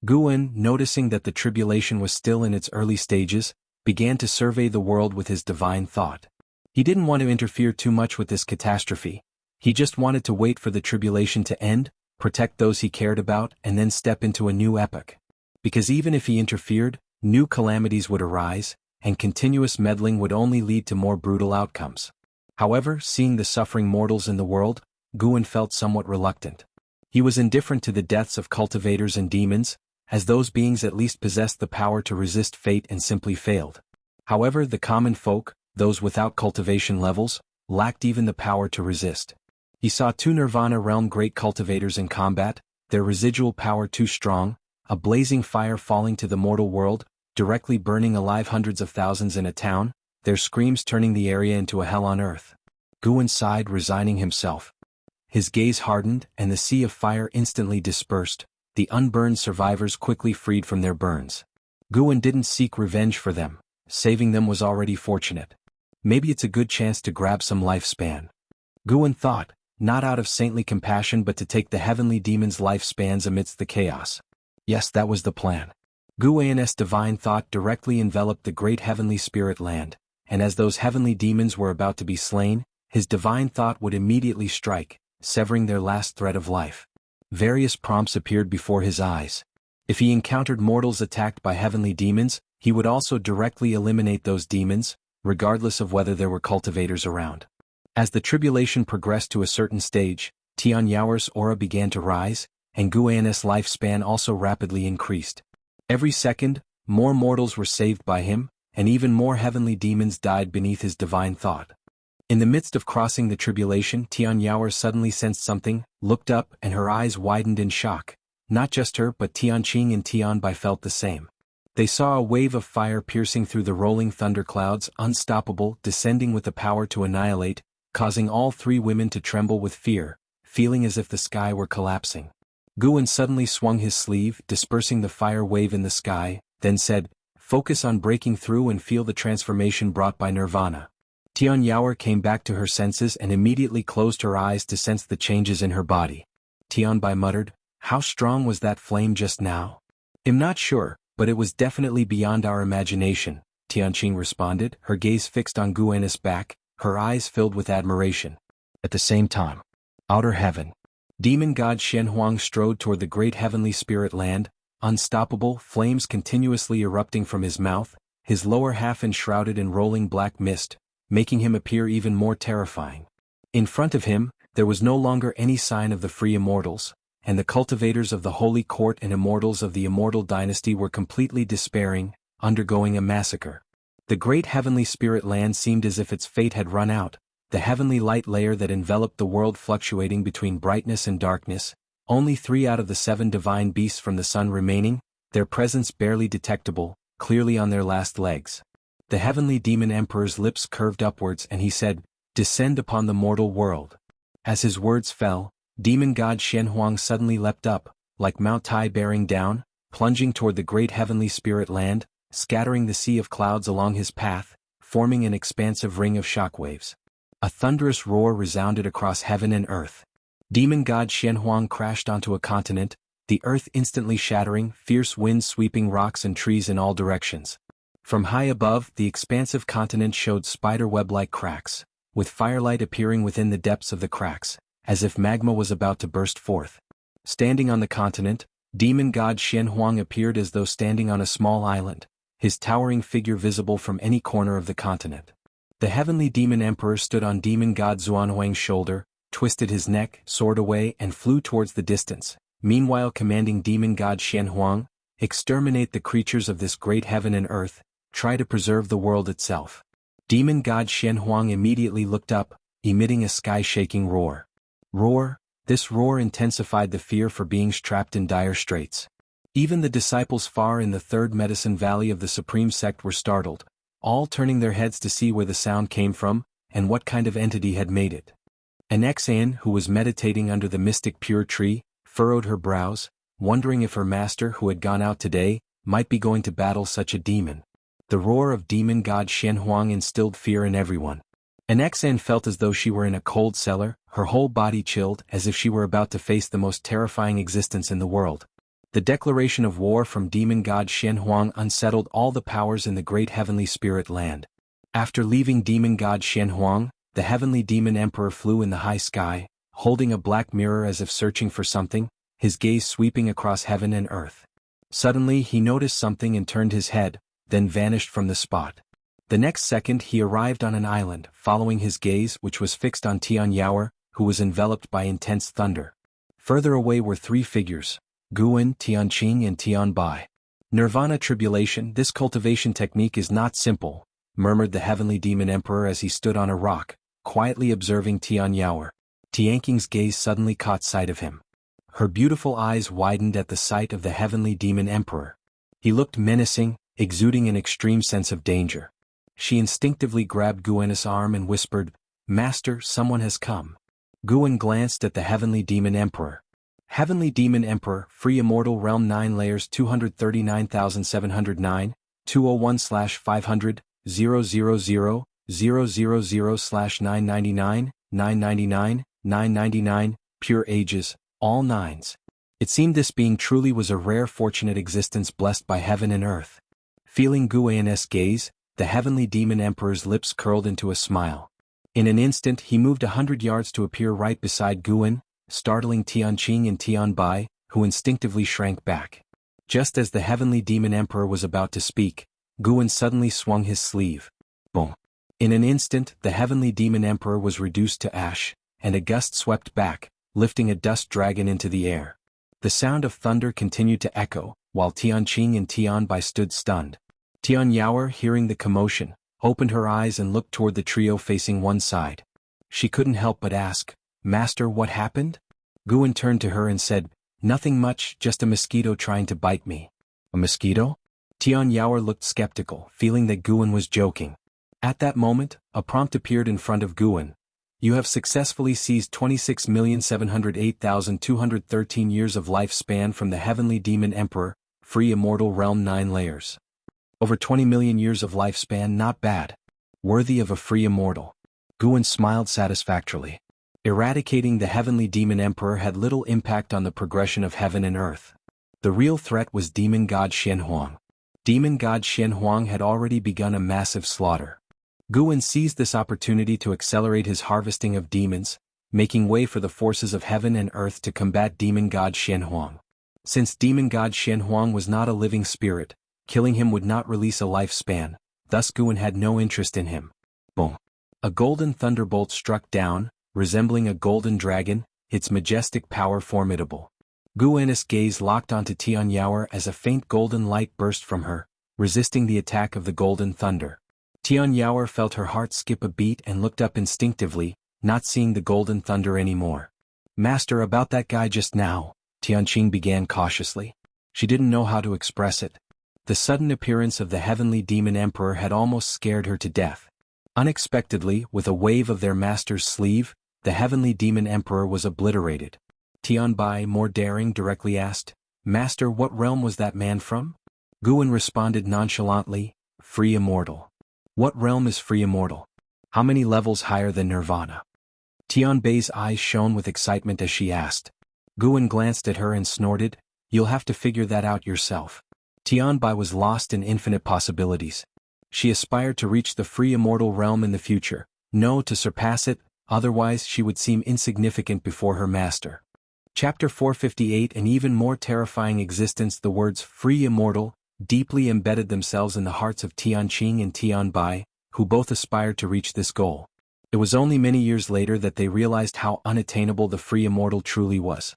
Speaker 1: Guan, noticing that the tribulation was still in its early stages, began to survey the world with his divine thought. He didn't want to interfere too much with this catastrophe. He just wanted to wait for the tribulation to end, protect those he cared about, and then step into a new epoch. Because even if he interfered, new calamities would arise, and continuous meddling would only lead to more brutal outcomes. However, seeing the suffering mortals in the world, Guan felt somewhat reluctant. He was indifferent to the deaths of cultivators and demons, as those beings at least possessed the power to resist fate and simply failed. However, the common folk, those without cultivation levels, lacked even the power to resist. He saw 2 Nirvana realm great cultivators in combat, their residual power too strong, a blazing fire falling to the mortal world, directly burning alive hundreds of thousands in a town, their screams turning the area into a hell on earth. Guan sighed, resigning himself. His gaze hardened, and the sea of fire instantly dispersed, the unburned survivors quickly freed from their burns. Guan didn't seek revenge for them, saving them was already fortunate. Maybe it's a good chance to grab some lifespan. Guan thought, not out of saintly compassion but to take the heavenly demon's lifespans amidst the chaos. Yes, that was the plan. Gu An's divine thought directly enveloped the great heavenly spirit land, and as those heavenly demons were about to be slain, his divine thought would immediately strike, severing their last thread of life. Various prompts appeared before his eyes. If he encountered mortals attacked by heavenly demons, he would also directly eliminate those demons, regardless of whether there were cultivators around. As the tribulation progressed to a certain stage, Tian Yaoer's aura began to rise, and Gu An's lifespan also rapidly increased. Every second, more mortals were saved by him, and even more heavenly demons died beneath his divine thought. In the midst of crossing the tribulation, Tian Yaoer suddenly sensed something, looked up, and her eyes widened in shock. Not just her but Tianqing and Tian Bai felt the same. They saw a wave of fire piercing through the rolling thunderclouds, unstoppable, descending with the power to annihilate, causing all 3 women to tremble with fear, feeling as if the sky were collapsing. Guan suddenly swung his sleeve, dispersing the fire wave in the sky, then said, "Focus on breaking through and feel the transformation brought by nirvana." Tian Yaoer came back to her senses and immediately closed her eyes to sense the changes in her body. Tian Bai muttered, "How strong was that flame just now?" "I'm not sure, but it was definitely beyond our imagination," Tianqing responded, her gaze fixed on Gu An's back, her eyes filled with admiration. At the same time, outer heaven. Demon god Shen Huang strode toward the great heavenly spirit land, unstoppable, flames continuously erupting from his mouth, his lower half enshrouded in rolling black mist, making him appear even more terrifying. In front of him, there was no longer any sign of the free immortals, and the cultivators of the holy court and immortals of the immortal dynasty were completely despairing, undergoing a massacre. The great heavenly spirit land seemed as if its fate had run out, the heavenly light layer that enveloped the world fluctuating between brightness and darkness, only 3 out of the 7 divine beasts from the sun remaining, their presence barely detectable, clearly on their last legs. The heavenly demon emperor's lips curved upwards and he said, "Descend upon the mortal world." As his words fell, demon god Shen Huang suddenly leapt up, like Mount Tai bearing down, plunging toward the great heavenly spirit land, scattering the sea of clouds along his path, forming an expansive ring of shockwaves. A thunderous roar resounded across heaven and earth. Demon god Shen Huang crashed onto a continent, the earth instantly shattering, fierce winds sweeping rocks and trees in all directions. From high above, the expansive continent showed spider-web-like cracks, with firelight appearing within the depths of the cracks, as if magma was about to burst forth. Standing on the continent, demon god Shen Huang appeared as though standing on a small island, his towering figure visible from any corner of the continent. The heavenly demon emperor stood on demon god Xuanhuang's shoulder, twisted his neck, soared away and flew towards the distance, meanwhile commanding demon god Xianhuang, exterminate the creatures of this great heaven and earth, try to preserve the world itself. Demon god Xianhuang immediately looked up, emitting a sky-shaking roar. This roar intensified the fear for beings trapped in dire straits. Even the disciples far in the third medicine valley of the supreme sect were startled, all turning their heads to see where the sound came from, and what kind of entity had made it. An Xan who was meditating under the mystic pure tree, furrowed her brows, wondering if her master who had gone out today, might be going to battle such a demon. The roar of demon god Xianhuang instilled fear in everyone. An Xan felt as though she were in a cold cellar, her whole body chilled as if she were about to face the most terrifying existence in the world. The declaration of war from demon god Xianhuang unsettled all the powers in the great heavenly spirit land. After leaving demon god Xianhuang, the heavenly demon emperor flew in the high sky, holding a black mirror as if searching for something, his gaze sweeping across heaven and earth. Suddenly he noticed something and turned his head, then vanished from the spot. The next second he arrived on an island, following his gaze which was fixed on Tian Yaoer, who was enveloped by intense thunder. Further away were three figures, Guan, Tianqing and Tianbai. Nirvana tribulation, this cultivation technique is not simple, murmured the heavenly demon emperor as he stood on a rock, quietly observing Tian Yaoer. Tianqing's gaze suddenly caught sight of him. Her beautiful eyes widened at the sight of the heavenly demon emperor. He looked menacing, exuding an extreme sense of danger. She instinctively grabbed Guan's arm and whispered, "Master, someone has come." Guan glanced at the heavenly demon emperor. Heavenly demon emperor, free immortal realm 9 layers 239,709, 201/500, 000, 000/999, 999, 999, pure ages, all nines. It seemed this being truly was a rare fortunate existence blessed by heaven and earth. Feeling Guan's gaze, the heavenly demon emperor's lips curled into a smile. In an instant he moved 100 yards to appear right beside Guan, startling Tianqing and Tianbai, who instinctively shrank back. Just as the heavenly demon emperor was about to speak, Guan suddenly swung his sleeve. Boom! In an instant the heavenly demon emperor was reduced to ash, and a gust swept back, lifting a dust dragon into the air. The sound of thunder continued to echo, while Tianqing and Tianbai stood stunned. Tian Yaoer, hearing the commotion, opened her eyes and looked toward the trio facing one side. She couldn't help but ask, "Master, what happened?" Guan turned to her and said, "Nothing much, just a mosquito trying to bite me." "A mosquito?" Tian Yaoer looked skeptical, feeling that Guan was joking. At that moment, a prompt appeared in front of Guan. "You have successfully seized 26,708,213 years of lifespan from the heavenly demon emperor, free immortal realm 9 layers. Over 20 million years of lifespan, not bad. Worthy of a free immortal." Guan smiled satisfactorily. Eradicating the heavenly demon emperor had little impact on the progression of heaven and earth. The real threat was demon god Xianhuang. Demon god Xianhuang had already begun a massive slaughter. Guan seized this opportunity to accelerate his harvesting of demons, making way for the forces of heaven and earth to combat demon god Xianhuang. Since demon god Xianhuang was not a living spirit, killing him would not release a lifespan, thus Guan had no interest in him. Boom! A golden thunderbolt struck down, resembling a golden dragon, its majestic power formidable. Guan's gaze locked onto Tian Yaoer as a faint golden light burst from her, resisting the attack of the golden thunder. Tian Yaoer felt her heart skip a beat and looked up instinctively, not seeing the golden thunder anymore. "Master, about that guy just now," Tianqing began cautiously. She didn't know how to express it. The sudden appearance of the heavenly demon emperor had almost scared her to death. Unexpectedly, with a wave of their master's sleeve, the heavenly demon emperor was obliterated. Tianbai, more daring, directly asked, "Master, what realm was that man from?" Guan responded nonchalantly, "Free immortal." "What realm is free immortal? How many levels higher than nirvana?" Tianbai's eyes shone with excitement as she asked. Guan glanced at her and snorted, "You'll have to figure that out yourself." Tianbai was lost in infinite possibilities. She aspired to reach the free immortal realm in the future, no, to surpass it, otherwise she would seem insignificant before her master. Chapter 458. An even more terrifying existence. The words free immortal deeply embedded themselves in the hearts of Tianqing and Tianbai, who both aspired to reach this goal. It was only many years later that they realized how unattainable the free immortal truly was.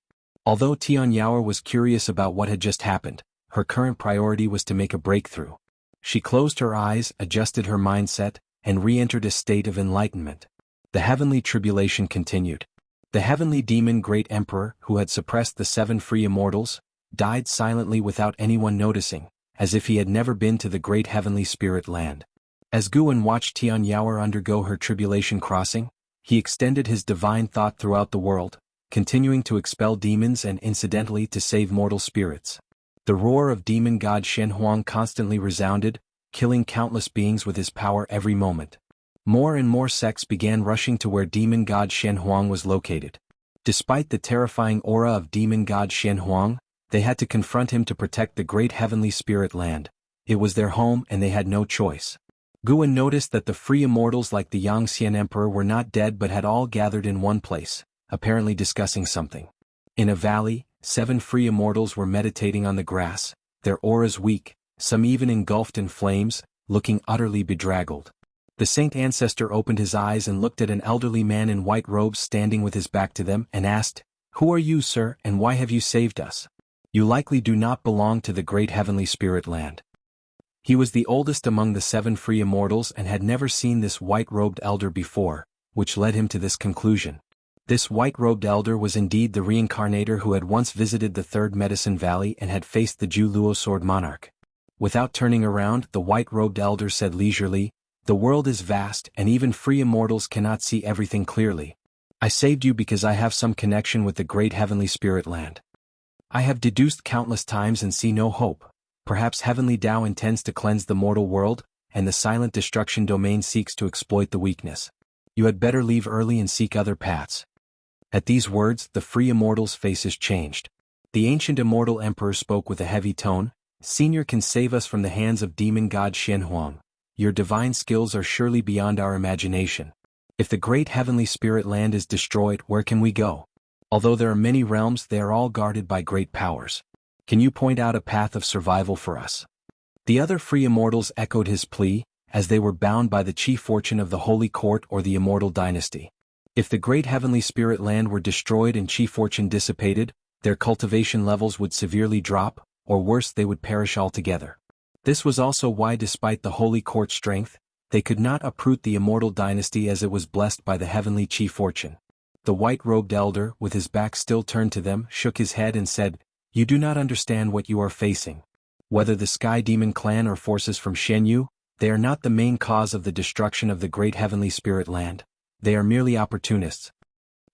Speaker 1: Although Tianyao was curious about what had just happened, her current priority was to make a breakthrough. She closed her eyes, adjusted her mindset, and re-entered a state of enlightenment. The heavenly tribulation continued. The heavenly demon Great Emperor, who had suppressed the 7 free immortals, died silently without anyone noticing, as if he had never been to the great heavenly spirit land. As Guan watched Tianyao undergo her tribulation crossing, he extended his divine thought throughout the world, continuing to expel demons and incidentally to save mortal spirits. The roar of demon god Shen Huang constantly resounded, killing countless beings with his power every moment. More and more sects began rushing to where demon god Shen Huang was located. Despite the terrifying aura of demon god Shen Huang, they had to confront him to protect the great heavenly spirit land. It was their home and they had no choice. Guan noticed that the free immortals like the Yangxian Emperor were not dead but had all gathered in one place, apparently discussing something. In a valley, 7 free immortals were meditating on the grass, their auras weak, some even engulfed in flames, looking utterly bedraggled. The saint ancestor opened his eyes and looked at an elderly man in white robes standing with his back to them and asked, "Who are you, sir, and why have you saved us? You likely do not belong to the great heavenly spirit land." He was the oldest among the 7 free immortals and had never seen this white-robed elder before, which led him to this conclusion. This white-robed elder was indeed the reincarnator who had once visited the 3rd Medicine Valley and had faced the Ju Luo Sword Monarch. Without turning around, the white-robed elder said leisurely, "The world is vast and even free immortals cannot see everything clearly. I saved you because I have some connection with the great heavenly spirit land. I have deduced countless times and see no hope. Perhaps heavenly Tao intends to cleanse the mortal world, and the silent destruction domain seeks to exploit the weakness. You had better leave early and seek other paths." At these words, the free immortals' faces changed. The ancient immortal emperor spoke with a heavy tone, "Senior can save us from the hands of demon god Shen Huang. Your divine skills are surely beyond our imagination. If the great heavenly spirit land is destroyed, where can we go? Although there are many realms, they are all guarded by great powers. Can you point out a path of survival for us?" The other free immortals echoed his plea, as they were bound by the chief fortune of the Holy Court or the Immortal Dynasty. If the great heavenly spirit land were destroyed and chi fortune dissipated, their cultivation levels would severely drop, or worse, they would perish altogether. This was also why, despite the Holy Court's strength, they could not uproot the Immortal Dynasty as it was blessed by the heavenly chi fortune. The white-robed elder, with his back still turned to them, shook his head and said, "You do not understand what you are facing. Whether the Sky Demon clan or forces from Shenyu, they are not the main cause of the destruction of the great heavenly spirit land. They are merely opportunists."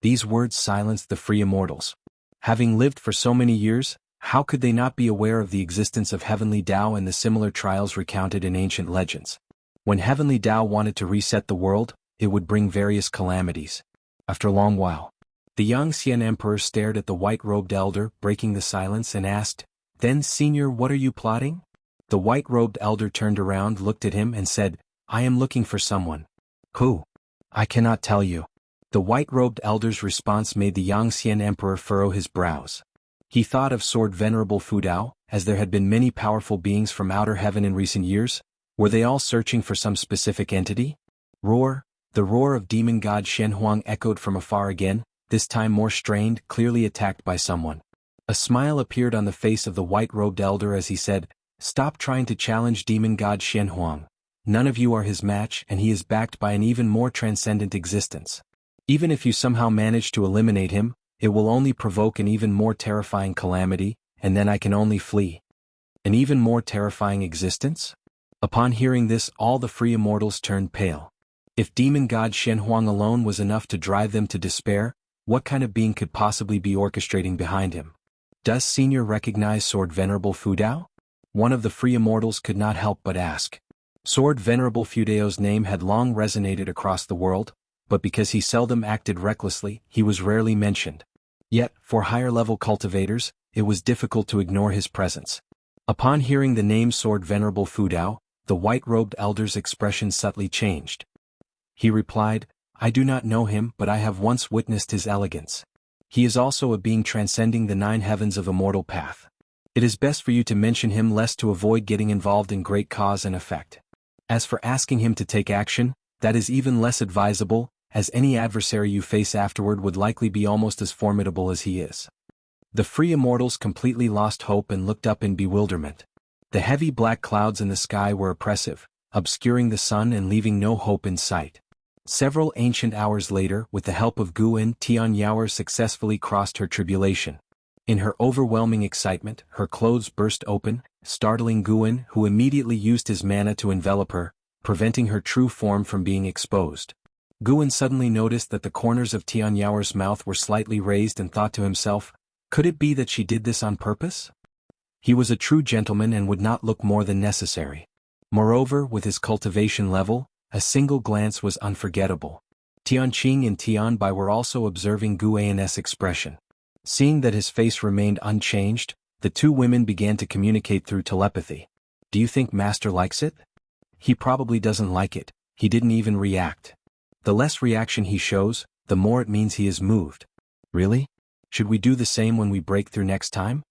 Speaker 1: These words silenced the free immortals. Having lived for so many years, how could they not be aware of the existence of heavenly Tao and the similar trials recounted in ancient legends? When heavenly Tao wanted to reset the world, it would bring various calamities. After a long while, the Yangxian Emperor stared at the white-robed elder, breaking the silence, and asked, "Then, Senior, what are you plotting?" The white-robed elder turned around, looked at him, and said, "I am looking for someone." "Who?" "I cannot tell you." The white-robed elder's response made the Yangxian Emperor furrow his brows. He thought of Sword Venerable Fudao, as there had been many powerful beings from outer heaven in recent years. Were they all searching for some specific entity? Roar! The roar of demon god Shen Huang echoed from afar again, this time more strained, clearly attacked by someone. A smile appeared on the face of the white-robed elder as he said, "Stop trying to challenge demon god Shen Huang. None of you are his match, and he is backed by an even more transcendent existence. Even if you somehow manage to eliminate him, it will only provoke an even more terrifying calamity, and then I can only flee." An even more terrifying existence? Upon hearing this, all the free immortals turned pale. If demon god Shen Huang alone was enough to drive them to despair, what kind of being could possibly be orchestrating behind him? "Does Senior recognize Sword Venerable Fudao?" One of the free immortals could not help but ask. Sword Venerable Fudao's name had long resonated across the world, but because he seldom acted recklessly, he was rarely mentioned. Yet, for higher-level cultivators, it was difficult to ignore his presence. Upon hearing the name Sword Venerable Fudao, the white-robed elder's expression subtly changed. He replied, "I do not know him, but I have once witnessed his elegance. He is also a being transcending the 9 heavens of immortal path. It is best for you to mention him lest to avoid getting involved in great cause and effect. As for asking him to take action, that is even less advisable, as any adversary you face afterward would likely be almost as formidable as he is." The free immortals completely lost hope and looked up in bewilderment. The heavy black clouds in the sky were oppressive, obscuring the sun and leaving no hope in sight. Several ancient hours later, with the help of Guan, Tian Yaoer successfully crossed her tribulation. In her overwhelming excitement, her clothes burst open, startling Guan, who immediately used his mana to envelop her, preventing her true form from being exposed. Guan suddenly noticed that the corners of Tian Yaoer's mouth were slightly raised and thought to himself, could it be that she did this on purpose? He was a true gentleman and would not look more than necessary. Moreover, with his cultivation level, a single glance was unforgettable. Tianqing and Tianbai were also observing Guan's expression. Seeing that his face remained unchanged, the two women began to communicate through telepathy. Do you think Master likes it? He probably doesn't like it, he didn't even react. The less reaction he shows, the more it means he is moved. Really? Should we do the same when we break through next time?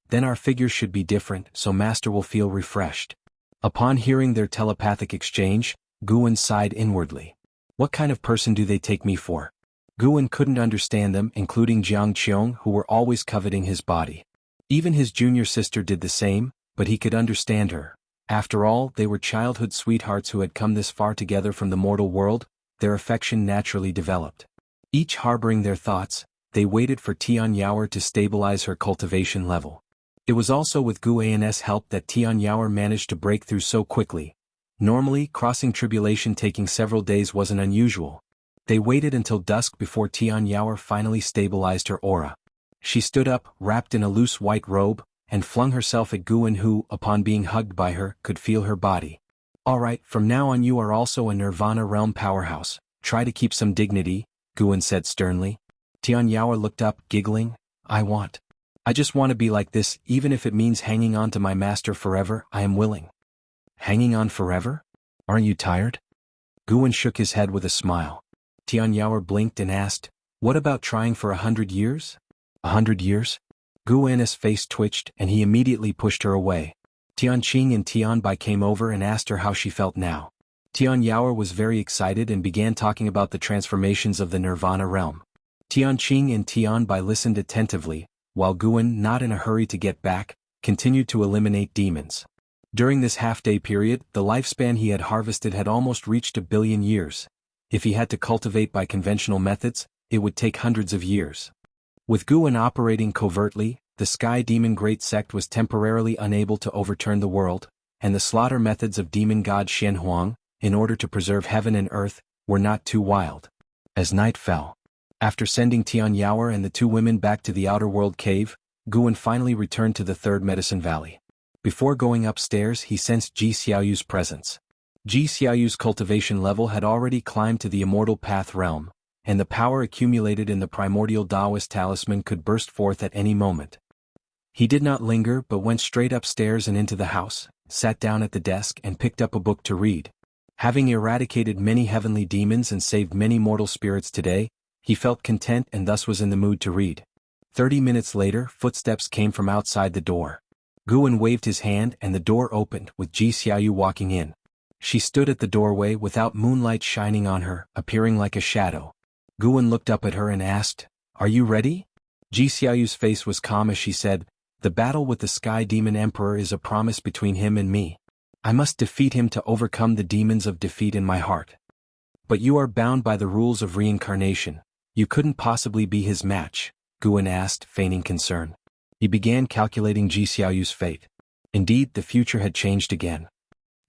Speaker 1: Then our figures should be different, so Master will feel refreshed. Upon hearing their telepathic exchange, Guan sighed inwardly. What kind of person do they take me for? Guan couldn't understand them, including Jiang Qiong, who were always coveting his body. Even his junior sister did the same, but he could understand her. After all, they were childhood sweethearts who had come this far together from the mortal world. Their affection naturally developed. Each harboring their thoughts, they waited for Tian Yaoer to stabilize her cultivation level. It was also with Guan's help that Tian Yaoer managed to break through so quickly. Normally, crossing tribulation taking several days wasn't unusual. They waited until dusk before Tian Yaoer finally stabilized her aura. She stood up, wrapped in a loose white robe, and flung herself at Guan who, upon being hugged by her, could feel her body. Alright, from now on you are also a Nirvana realm powerhouse. Try to keep some dignity, Guan said sternly. Tian Yaoer looked up, giggling. I just want to be like this, even if it means hanging on to my master forever, I am willing. Hanging on forever? Aren't you tired? Guan shook his head with a smile. Tian Yaoer blinked and asked, what about trying for 100 years? 100 years? Guan's face twitched and he immediately pushed her away. Tianqing and Tianbai came over and asked her how she felt now. Tian Yaoer was very excited and began talking about the transformations of the Nirvana realm. Tianqing and Tianbai listened attentively, while Guan, not in a hurry to get back, continued to eliminate demons. During this half-day period, the lifespan he had harvested had almost reached 1 billion years. If he had to cultivate by conventional methods, it would take hundreds of years. With Guan operating covertly, the Sky Demon Great Sect was temporarily unable to overturn the world, and the slaughter methods of demon god Shen Huang, in order to preserve heaven and earth, were not too wild. As night fell, after sending Tian Yaoer and the two women back to the outer world cave, Guan finally returned to the third Medicine Valley. Before going upstairs, he sensed Ji Xiaoyu's presence. Ji Xiaoyu's cultivation level had already climbed to the Immortal Path realm, and the power accumulated in the primordial Taoist talisman could burst forth at any moment. He did not linger but went straight upstairs and into the house, sat down at the desk and picked up a book to read. Having eradicated many heavenly demons and saved many mortal spirits today, he felt content and thus was in the mood to read. 30 minutes later, footsteps came from outside the door. Guan waved his hand and the door opened with Ji Xiaoyu walking in. She stood at the doorway without moonlight shining on her, appearing like a shadow. Guan looked up at her and asked, "Are you ready?" Ji Xiaoyu's face was calm as she said, "The battle with the Sky Demon Emperor is a promise between him and me. I must defeat him to overcome the demons of defeat in my heart. But you are bound by the rules of reincarnation. You couldn't possibly be his match," Guan asked, feigning concern. He began calculating Ji Xiaoyu's fate. Indeed, the future had changed again.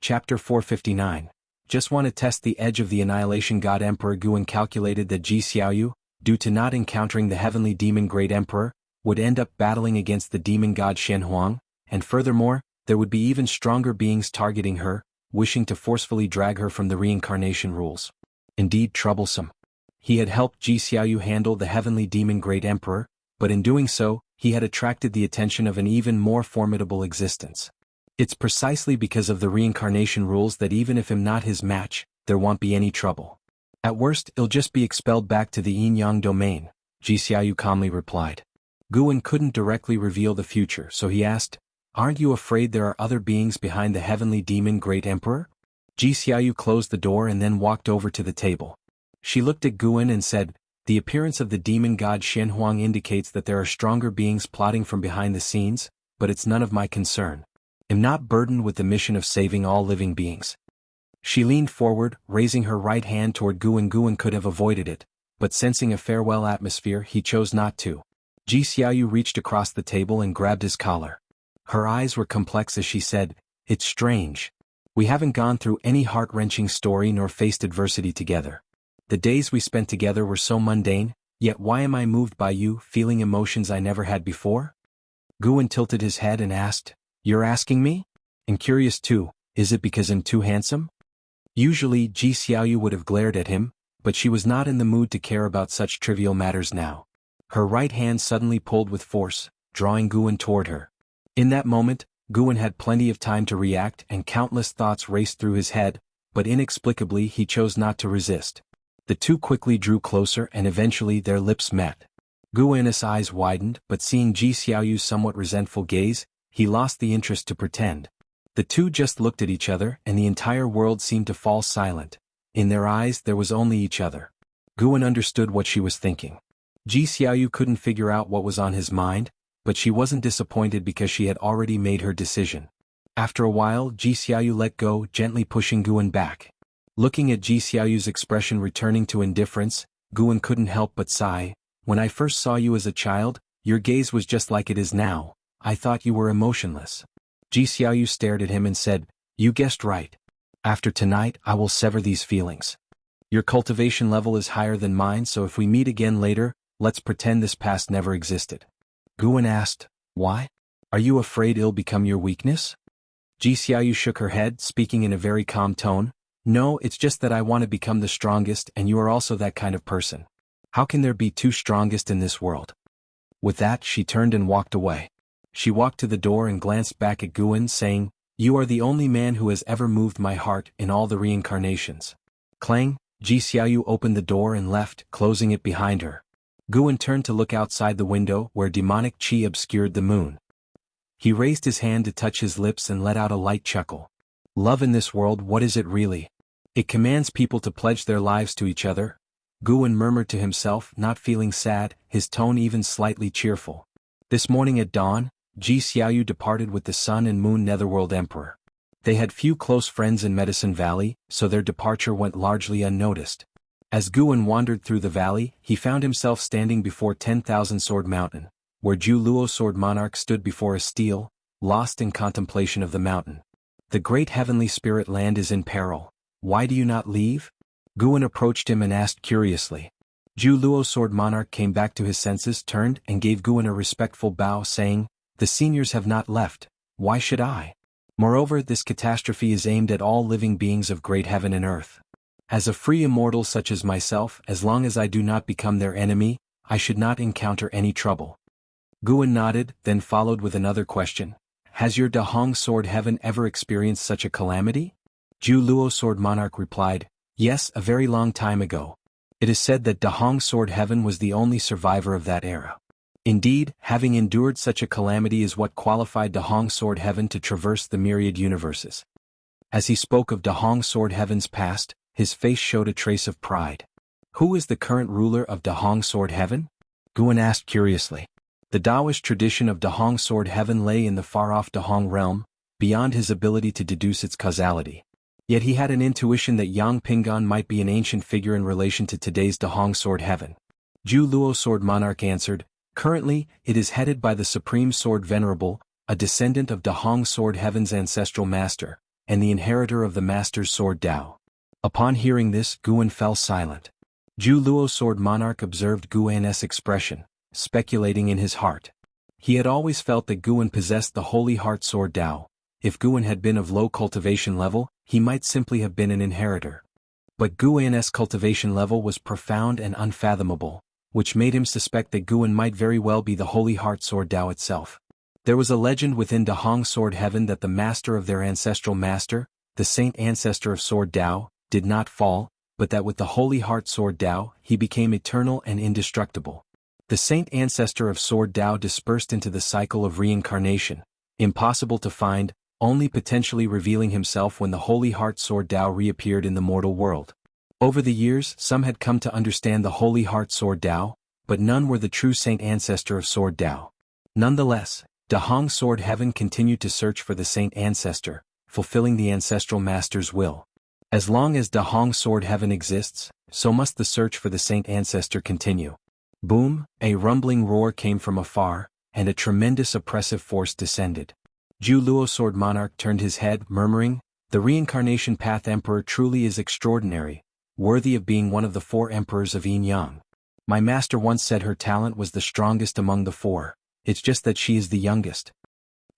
Speaker 1: Chapter 459. Just want to test the edge of the Annihilation God Emperor. Guan calculated that Ji Xiaoyu, due to not encountering the heavenly demon Great Emperor, would end up battling against the demon god Shen Huang, and furthermore, there would be even stronger beings targeting her, wishing to forcefully drag her from the reincarnation rules. Indeed troublesome. He had helped Ji Xiaoyu handle the heavenly demon Great Emperor, but in doing so, he had attracted the attention of an even more formidable existence. It's precisely because of the reincarnation rules that even if I'm not his match, there won't be any trouble. At worst, he'll just be expelled back to the yin-yang domain, Ji Xiaoyu calmly replied. Guan couldn't directly reveal the future, so he asked, "Aren't you afraid there are other beings behind the heavenly demon Great Emperor?" Ji Xiaoyu closed the door and then walked over to the table. She looked at Guan and said, The appearance of the demon god Shen Huang indicates that there are stronger beings plotting from behind the scenes, but it's none of my concern. I'm not burdened with the mission of saving all living beings. She leaned forward, raising her right hand toward Guan. Guan could have avoided it, but sensing a farewell atmosphere he chose not to. Ji Xiaoyu reached across the table and grabbed his collar. Her eyes were complex as she said, "It's strange. We haven't gone through any heart-wrenching story nor faced adversity together. The days we spent together were so mundane, yet why am I moved by you, feeling emotions I never had before?" Guan tilted his head and asked, "You're asking me? And curious too, is it because I'm too handsome?" Usually Ji Xiaoyu would have glared at him, but she was not in the mood to care about such trivial matters now. Her right hand suddenly pulled with force, drawing Guan toward her. In that moment, Guan had plenty of time to react and countless thoughts raced through his head, but inexplicably he chose not to resist. The two quickly drew closer and eventually their lips met. Guan's eyes widened, but seeing Ji Xiaoyu's somewhat resentful gaze, he lost the interest to pretend. The two just looked at each other and the entire world seemed to fall silent. In their eyes there was only each other. Guan understood what she was thinking. Ji Xiaoyu couldn't figure out what was on his mind, but she wasn't disappointed because she had already made her decision. After a while Ji Xiaoyu let go, gently pushing Guan back. Looking at Ji Xiaoyu's expression returning to indifference, Guan couldn't help but sigh. "When I first saw you as a child, your gaze was just like it is now. I thought you were emotionless." Ji Xiaoyu stared at him and said, "You guessed right. After tonight I will sever these feelings. Your cultivation level is higher than mine, so if we meet again later, let's pretend this past never existed." Guan asked, "Why? Are you afraid it'll become your weakness?" Ji Xiaoyu shook her head, speaking in a very calm tone. "No, it's just that I want to become the strongest and you are also that kind of person. How can there be two strongest in this world?" With that she turned and walked away. She walked to the door and glanced back at Guan, saying, "You are the only man who has ever moved my heart in all the reincarnations." Clang, Ji Xiaoyu opened the door and left, closing it behind her. Guan turned to look outside the window where demonic qi obscured the moon. He raised his hand to touch his lips and let out a light chuckle. Love in this world, what is it really? It commands people to pledge their lives to each other. Guan murmured to himself, not feeling sad, his tone even slightly cheerful. This morning at dawn, Ji Xiaoyu departed with the Sun and Moon Netherworld Emperor. They had few close friends in Medicine Valley, so their departure went largely unnoticed. As Guan wandered through the valley, he found himself standing before 10,000 Sword Mountain, where Ju Luo Sword Monarch stood before a stele, lost in contemplation of the mountain. "The great heavenly spirit land is in peril. Why do you not leave?" Guan approached him and asked curiously. Ju Luo Sword Monarch came back to his senses, turned and gave Guan a respectful bow, saying, "The seniors have not left. Why should I? Moreover, this catastrophe is aimed at all living beings of great heaven and earth. As a free immortal such as myself, as long as I do not become their enemy, I should not encounter any trouble." Guan nodded, then followed with another question. "Has your Dahong Sword Heaven ever experienced such a calamity?" Ju Luo Sword Monarch replied, "Yes, a very long time ago. It is said that Dahong Sword Heaven was the only survivor of that era. Indeed, having endured such a calamity is what qualified Dahong Sword Heaven to traverse the myriad universes." As he spoke of Dahong Sword Heaven's past, his face showed a trace of pride. "Who is the current ruler of Dahong Sword Heaven?" Guan asked curiously. The Taoist tradition of Dahong Sword Heaven lay in the far-off Dahong realm, beyond his ability to deduce its causality. Yet he had an intuition that Yang Pingan might be an ancient figure in relation to today's Dahong Sword Heaven. Ju Luo Sword Monarch answered, "Currently, it is headed by the Supreme Sword Venerable, a descendant of Dahong Sword Heaven's ancestral master, and the inheritor of the master's sword Dao." Upon hearing this, Guan fell silent. Ju Luo Sword Monarch observed Guan's expression, speculating in his heart. He had always felt that Guan possessed the Holy Heart Sword Dao. If Guan had been of low cultivation level, he might simply have been an inheritor. But Guan's cultivation level was profound and unfathomable, which made him suspect that Guan might very well be the Holy Heart Sword Dao itself. There was a legend within Dahong Sword Heaven that the master of their ancestral master, the saint ancestor of Sword Dao, did not fall, but that with the Holy Heart Sword Dao, he became eternal and indestructible. The saint ancestor of Sword Dao dispersed into the cycle of reincarnation, impossible to find, only potentially revealing himself when the Holy Heart Sword Dao reappeared in the mortal world. Over the years, some had come to understand the Holy Heart Sword Tao, but none were the true saint ancestor of Sword Tao. Nonetheless, Da Hong Sword Heaven continued to search for the saint ancestor, fulfilling the ancestral master's will. As long as Da Hong Sword Heaven exists, so must the search for the saint ancestor continue. Boom, a rumbling roar came from afar, and a tremendous oppressive force descended. Zhu Luo Sword Monarch turned his head, murmuring, "The Reincarnation Path Emperor truly is extraordinary, worthy of being one of the 4 emperors of Yin Yang. My master once said her talent was the strongest among the 4, it's just that she is the youngest."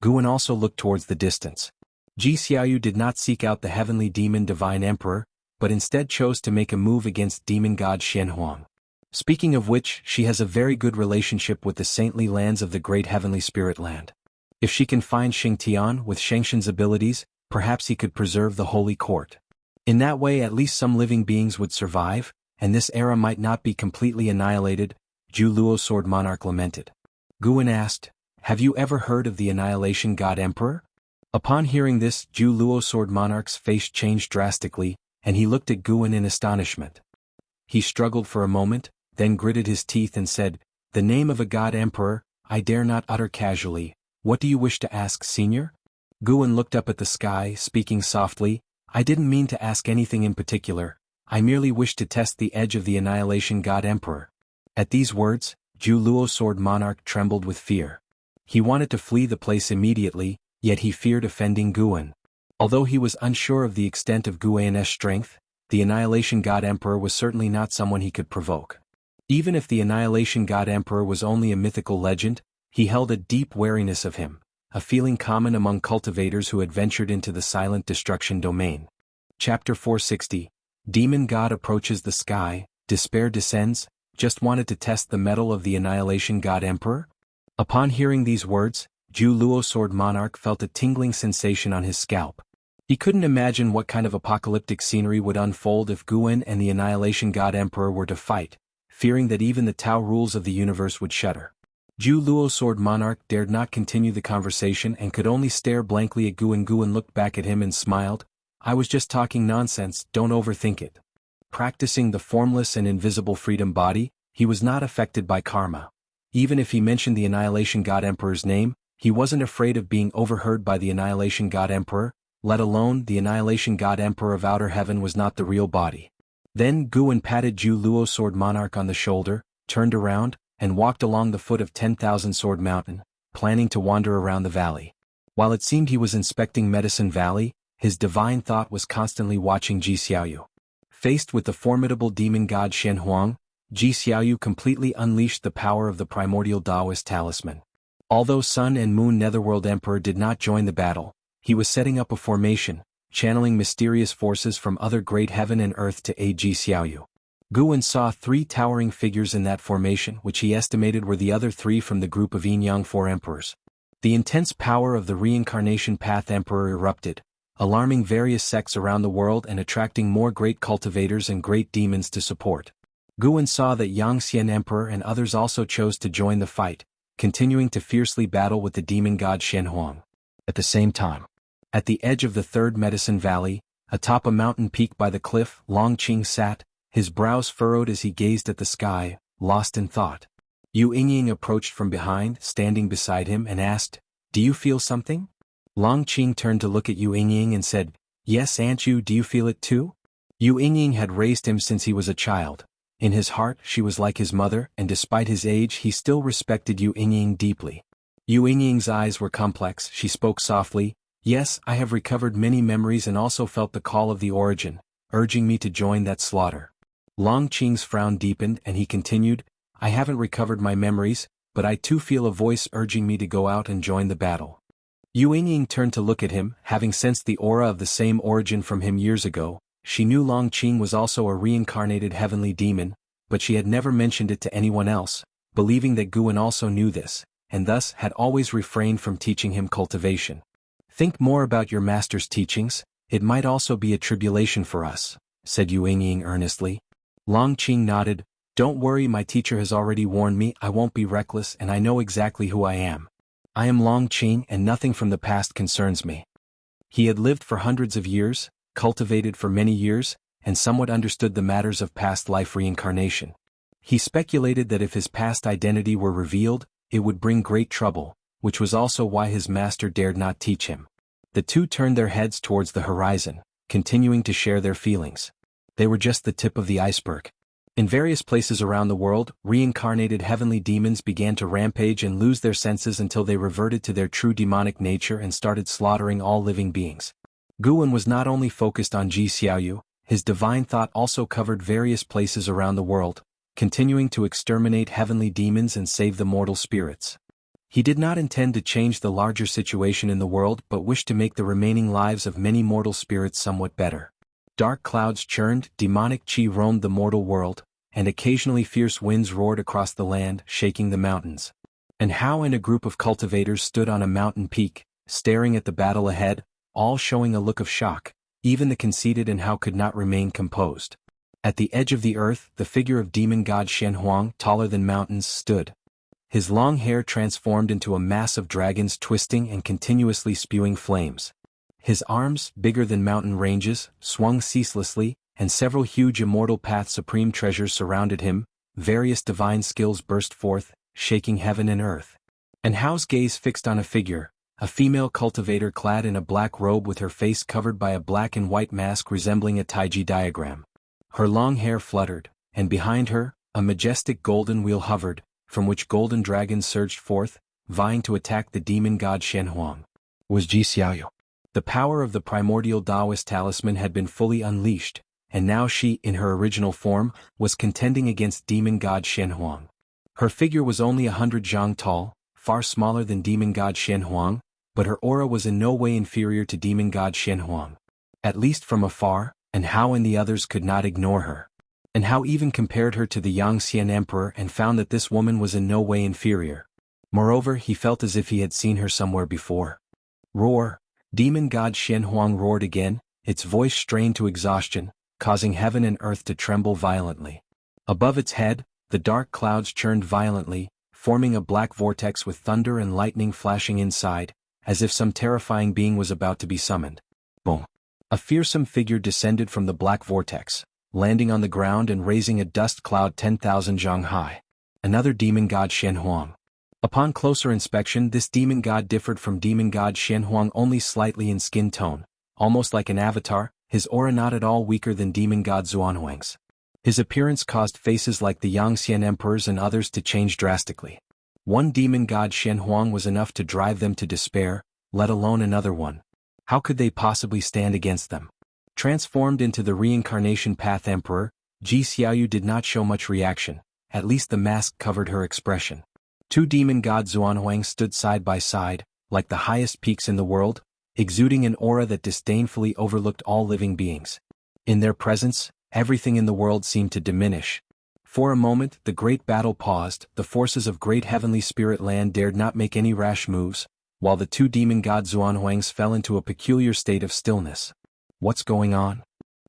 Speaker 1: Guan also looked towards the distance. Ji Xiaoyu did not seek out the heavenly demon divine emperor, but instead chose to make a move against demon god Shen Huang. Speaking of which, she has a very good relationship with the saintly lands of the great heavenly spirit land. If she can find Xing Tian with Shengshen's abilities, perhaps he could preserve the holy court. In that way at least some living beings would survive, and this era might not be completely annihilated, Zhu Luo Sword Monarch lamented. Guan asked, "Have you ever heard of the Annihilation God Emperor?" Upon hearing this, Zhu Luo Sword Monarch's face changed drastically, and he looked at Guan in astonishment. He struggled for a moment, then gritted his teeth and said, "The name of a God Emperor, I dare not utter casually. What do you wish to ask, Senior?" Guan looked up at the sky, speaking softly, "I didn't mean to ask anything in particular, I merely wished to test the edge of the Annihilation God Emperor." At these words, Zhu Luo Sword Monarch trembled with fear. He wanted to flee the place immediately, yet he feared offending Guan. Although he was unsure of the extent of Guan's strength, the Annihilation God Emperor was certainly not someone he could provoke. Even if the Annihilation God Emperor was only a mythical legend, he held a deep wariness of him, a feeling common among cultivators who had ventured into the silent destruction domain. Chapter 460. Demon God approaches the sky, despair descends, just wanted to test the mettle of the Annihilation God Emperor? Upon hearing these words, Zhu Luo Sword Monarch felt a tingling sensation on his scalp. He couldn't imagine what kind of apocalyptic scenery would unfold if Guan and the Annihilation God Emperor were to fight, fearing that even the Tao rules of the universe would shudder. Zhu Luo Sword Monarch dared not continue the conversation and could only stare blankly at Guan. Guan looked back at him and smiled, "I was just talking nonsense, don't overthink it." Practicing the formless and invisible freedom body, he was not affected by karma. Even if he mentioned the Annihilation God Emperor's name, he wasn't afraid of being overheard by the Annihilation God Emperor, let alone the Annihilation God Emperor of Outer Heaven was not the real body. Then Guan patted Zhu Luo Sword Monarch on the shoulder, turned around, and walked along the foot of 10,000 Sword Mountain, planning to wander around the valley. While it seemed he was inspecting Medicine Valley, his divine thought was constantly watching Ji Xiaoyu. Faced with the formidable demon god Shen Huang, Ji Xiaoyu completely unleashed the power of the primordial Taoist talisman. Although Sun and Moon Netherworld Emperor did not join the battle, he was setting up a formation, channeling mysterious forces from other great heaven and earth to aid Ji Xiaoyu. Guan saw 3 towering figures in that formation which he estimated were the other 3 from the group of Yin Yang 4 emperors. The intense power of the Reincarnation Path Emperor erupted, alarming various sects around the world and attracting more great cultivators and great demons to support. Guan saw that Yang Xian Emperor and others also chose to join the fight, continuing to fiercely battle with the demon god Shen Huang. At the same time, at the edge of the 3rd Medicine Valley, atop a mountain peak by the cliff, Long Qing sat, his brows furrowed as he gazed at the sky, lost in thought. Yu Yingying approached from behind, standing beside him, and asked, "Do you feel something?" Long Qing turned to look at Yu Yingying and said, "Yes, Aunt Yu, do you feel it too?" Yu Yingying had raised him since he was a child. In his heart she was like his mother, and despite his age he still respected Yu Yingying deeply. Yu Yingying's eyes were complex. She spoke softly, "Yes, I have recovered many memories and also felt the call of the origin, urging me to join that slaughter." Long Qing's frown deepened and he continued, "I haven't recovered my memories, but I too feel a voice urging me to go out and join the battle." Yu Yingying turned to look at him, having sensed the aura of the same origin from him years ago. She knew Long Qing was also a reincarnated heavenly demon, but she had never mentioned it to anyone else, believing that Guan also knew this, and thus had always refrained from teaching him cultivation. "Think more about your master's teachings, it might also be a tribulation for us," said Yu Yingying earnestly. Long Qing nodded, "Don't worry, my teacher has already warned me I won't be reckless and I know exactly who I am. I am Long Qing and nothing from the past concerns me." He had lived for hundreds of years, cultivated for many years, and somewhat understood the matters of past life reincarnation. He speculated that if his past identity were revealed, it would bring great trouble, which was also why his master dared not teach him. The two turned their heads towards the horizon, continuing to share their feelings. They were just the tip of the iceberg. In various places around the world, reincarnated heavenly demons began to rampage and lose their senses until they reverted to their true demonic nature and started slaughtering all living beings. Guan was not only focused on Ji Xiaoyu, his divine thought also covered various places around the world, continuing to exterminate heavenly demons and save the mortal spirits. He did not intend to change the larger situation in the world but wished to make the remaining lives of many mortal spirits somewhat better. Dark clouds churned, demonic chi roamed the mortal world, and occasionally fierce winds roared across the land, shaking the mountains. And Hao and a group of cultivators stood on a mountain peak, staring at the battle ahead, all showing a look of shock. Even the conceited and Hao could not remain composed. At the edge of the earth, the figure of demon god Shen Huang, taller than mountains, stood. His long hair transformed into a mass of dragons twisting and continuously spewing flames. His arms, bigger than mountain ranges, swung ceaselessly, and several huge immortal path supreme treasures surrounded him. Various divine skills burst forth, shaking heaven and earth. And Hao's gaze fixed on a figure, a female cultivator clad in a black robe with her face covered by a black and white mask resembling a Taiji diagram. Her long hair fluttered, and behind her, a majestic golden wheel hovered, from which golden dragons surged forth, vying to attack the demon god Shen Huang. Was Ji Xiaoyu. The power of the primordial Taoist talisman had been fully unleashed, and now she, in her original form, was contending against demon god Shen Huang. Her figure was only 100 zhang tall, far smaller than demon god Shen Huang, but her aura was in no way inferior to demon god Shen Huang. At least from afar, and Hao and the others could not ignore her. And Hao even compared her to the Yangxian emperor and found that this woman was in no way inferior. Moreover, he felt as if he had seen her somewhere before. Roar! Demon god Shen Huang roared again, its voice strained to exhaustion, causing heaven and earth to tremble violently. Above its head, the dark clouds churned violently, forming a black vortex with thunder and lightning flashing inside, as if some terrifying being was about to be summoned. Boom! A fearsome figure descended from the black vortex, landing on the ground and raising a dust cloud 10,000 zhang high. Another demon god Shen Huang. Upon closer inspection, this demon god differed from demon god Shen Huang only slightly in skin tone, almost like an avatar, his aura not at all weaker than demon god Xuanhuang's. His appearance caused faces like the Yangxian emperors and others to change drastically. One demon god Shen Huang was enough to drive them to despair, let alone another one. How could they possibly stand against them? Transformed into the reincarnation path emperor, Ji Xiaoyu did not show much reaction, at least the mask covered her expression. Two demon god Xuanhuang stood side by side, like the highest peaks in the world, exuding an aura that disdainfully overlooked all living beings. In their presence, everything in the world seemed to diminish. For a moment, the great battle paused, the forces of great heavenly spirit land dared not make any rash moves, while the two demon god Xuanhuangs fell into a peculiar state of stillness. What's going on?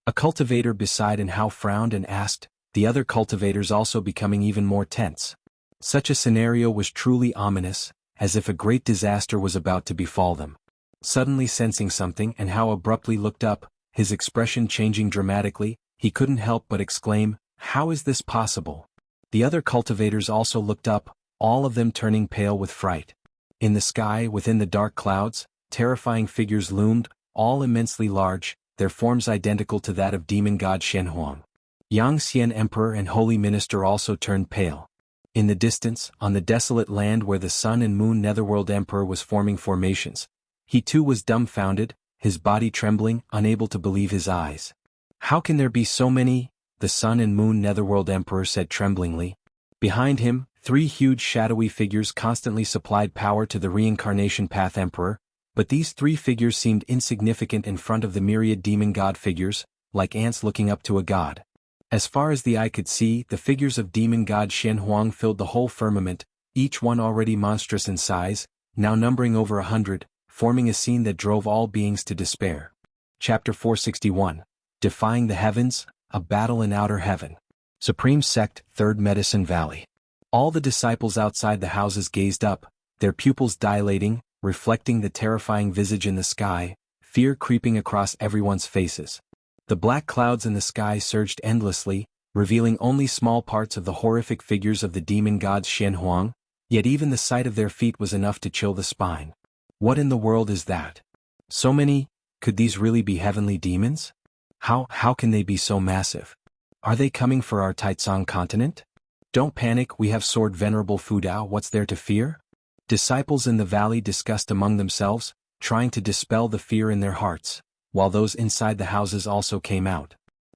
Speaker 1: A cultivator beside and Hao frowned and asked, the other cultivators also becoming even more tense. Such a scenario was truly ominous, as if a great disaster was about to befall them. Suddenly sensing something, and Hao abruptly looked up, his expression changing dramatically, he couldn't help but exclaim, "How is this possible?" The other cultivators also looked up, all of them turning pale with fright. In the sky, within the dark clouds, terrifying figures loomed, all immensely large, their forms identical to that of demon god Shen Huang. Yangxian emperor and holy minister also turned pale. In the distance, on the desolate land where the sun and moon netherworld emperor was forming formations, he too was dumbfounded, his body trembling, unable to believe his eyes. "How can there be so many?" the sun and moon netherworld emperor said tremblingly. Behind him, three huge shadowy figures constantly supplied power to the reincarnation path emperor, but these three figures seemed insignificant in front of the myriad demon god figures, like ants looking up to a god. As far as the eye could see, the figures of demon god Shen Huang filled the whole firmament, each one already monstrous in size, now numbering over 100, forming a scene that drove all beings to despair. Chapter 461. Defying the Heavens, a Battle in Outer Heaven. Supreme Sect, Third Medicine Valley. All the disciples outside the houses gazed up, their pupils dilating, reflecting the terrifying visage in the sky, fear creeping across everyone's faces. The black clouds in the sky surged endlessly, revealing only small parts of the horrific figures of the demon gods Shen Huang, yet even the sight of their feet was enough to chill the spine. What in the world is that? So many? Could these really be heavenly demons? How can they be so massive? Are they coming for our Taizong continent? Don't panic, we have Sword Venerable Fu Dao, what's there to fear? Disciples in the valley discussed among themselves, trying to dispel the fear in their hearts, while those inside the houses also came out.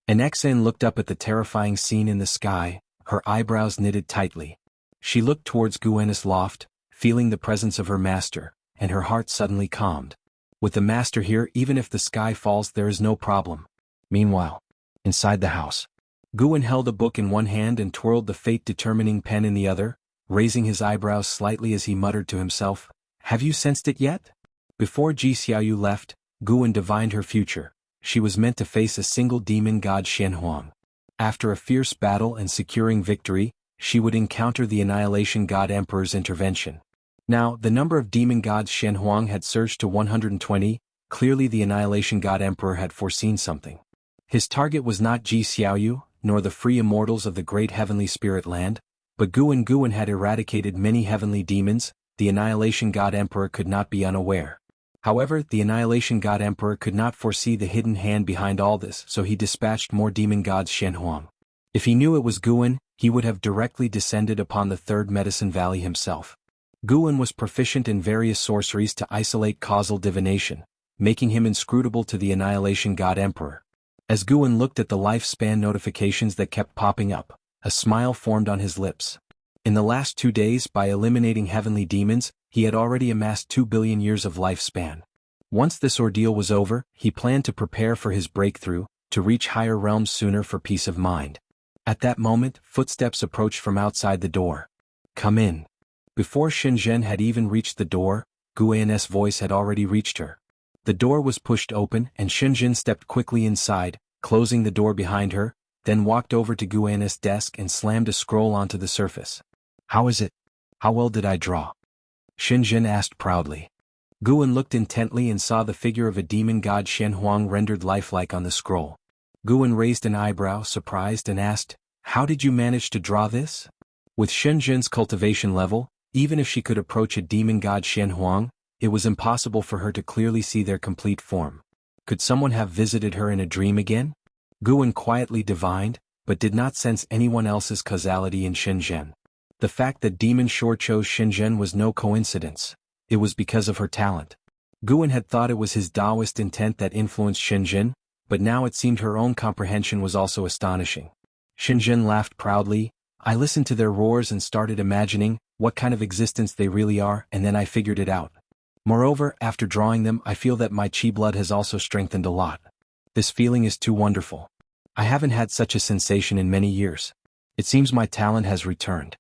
Speaker 1: An Xen looked up at the terrifying scene in the sky, her eyebrows knitted tightly. She looked towards Guan's loft, feeling the presence of her master, and her heart suddenly calmed. With the master here, even if the sky falls, there is no problem. Meanwhile, inside the house, Guan held a book in one hand and twirled the fate-determining pen in the other, raising his eyebrows slightly as he muttered to himself, "Have you sensed it yet?" Before Ji Xiaoyu left, Guan divined her future. She was meant to face a single demon god Shen Huang. After a fierce battle and securing victory, she would encounter the Annihilation God Emperor's intervention. Now, the number of demon gods Shen Huang had surged to 120, clearly the Annihilation God Emperor had foreseen something. His target was not Ji Xiaoyu, nor the free immortals of the great heavenly spirit land, but Guan had eradicated many heavenly demons. The Annihilation God Emperor could not be unaware. However, the Annihilation God Emperor could not foresee the hidden hand behind all this, so he dispatched more demon gods Shen Huang. If he knew it was Guan, he would have directly descended upon the Third Medicine Valley himself. Guan was proficient in various sorceries to isolate causal divination, making him inscrutable to the Annihilation God Emperor. As Guan looked at the lifespan notifications that kept popping up, a smile formed on his lips. In the last 2 days, by eliminating heavenly demons, he had already amassed 2 billion years of lifespan. Once this ordeal was over, he planned to prepare for his breakthrough, to reach higher realms sooner for peace of mind. At that moment, footsteps approached from outside the door. "Come in." Before Shenzhen had even reached the door, Guan's voice had already reached her. The door was pushed open and Shenzhen stepped quickly inside, closing the door behind her, then walked over to Guan's desk and slammed a scroll onto the surface. "How is it? How well did I draw?" Shenzhen asked proudly. Guan looked intently and saw the figure of a demon god Shen Huang rendered lifelike on the scroll. Guan raised an eyebrow, surprised, and asked, "How did you manage to draw this?" With Shenzhen's cultivation level, even if she could approach a demon god Shen Huang, it was impossible for her to clearly see their complete form. Could someone have visited her in a dream again? Guan quietly divined, but did not sense anyone else's causality in Shenzhen. The fact that Demon Shore chose Shenzhen was no coincidence. It was because of her talent. Guan had thought it was his Taoist intent that influenced Shenzhen, but now it seemed her own comprehension was also astonishing. Shenzhen laughed proudly. "I listened to their roars and started imagining what kind of existence they really are, and then I figured it out. Moreover, after drawing them, I feel that my chi blood has also strengthened a lot. This feeling is too wonderful. I haven't had such a sensation in many years. It seems my talent has returned."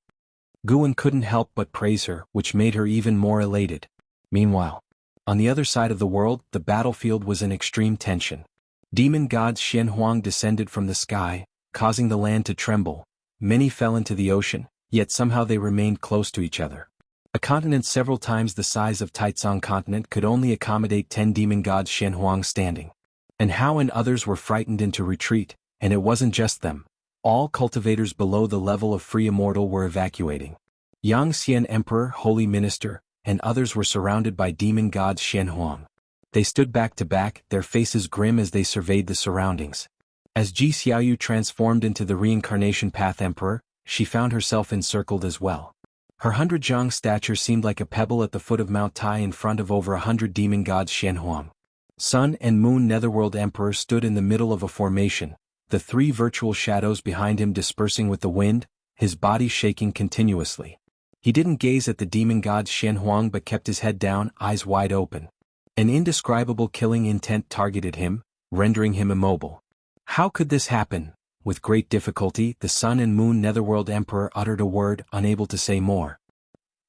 Speaker 1: Guan couldn't help but praise her, which made her even more elated. Meanwhile, on the other side of the world, the battlefield was in extreme tension. Demon gods Shen Huang descended from the sky, causing the land to tremble. Many fell into the ocean, yet somehow they remained close to each other. A continent several times the size of Taizong continent could only accommodate 10 demon gods Shen Huang standing. And Hao and others were frightened into retreat, and it wasn't just them. All cultivators below the level of free immortal were evacuating. Yang Xian Emperor, Holy Minister, and others were surrounded by demon gods Shen Huang. They stood back to back, their faces grim as they surveyed the surroundings. As Ji Xiaoyu transformed into the Reincarnation Path Emperor, she found herself encircled as well. Her 100-zhang stature seemed like a pebble at the foot of Mount Tai in front of over 100 demon gods Shen Huang. Sun and Moon Netherworld Emperor stood in the middle of a formation, the 3 virtual shadows behind him dispersing with the wind, his body shaking continuously. He didn't gaze at the demon god Shen Huang but kept his head down, eyes wide open. An indescribable killing intent targeted him, rendering him immobile. How could this happen? With great difficulty, the Sun and Moon Netherworld Emperor uttered a word, unable to say more.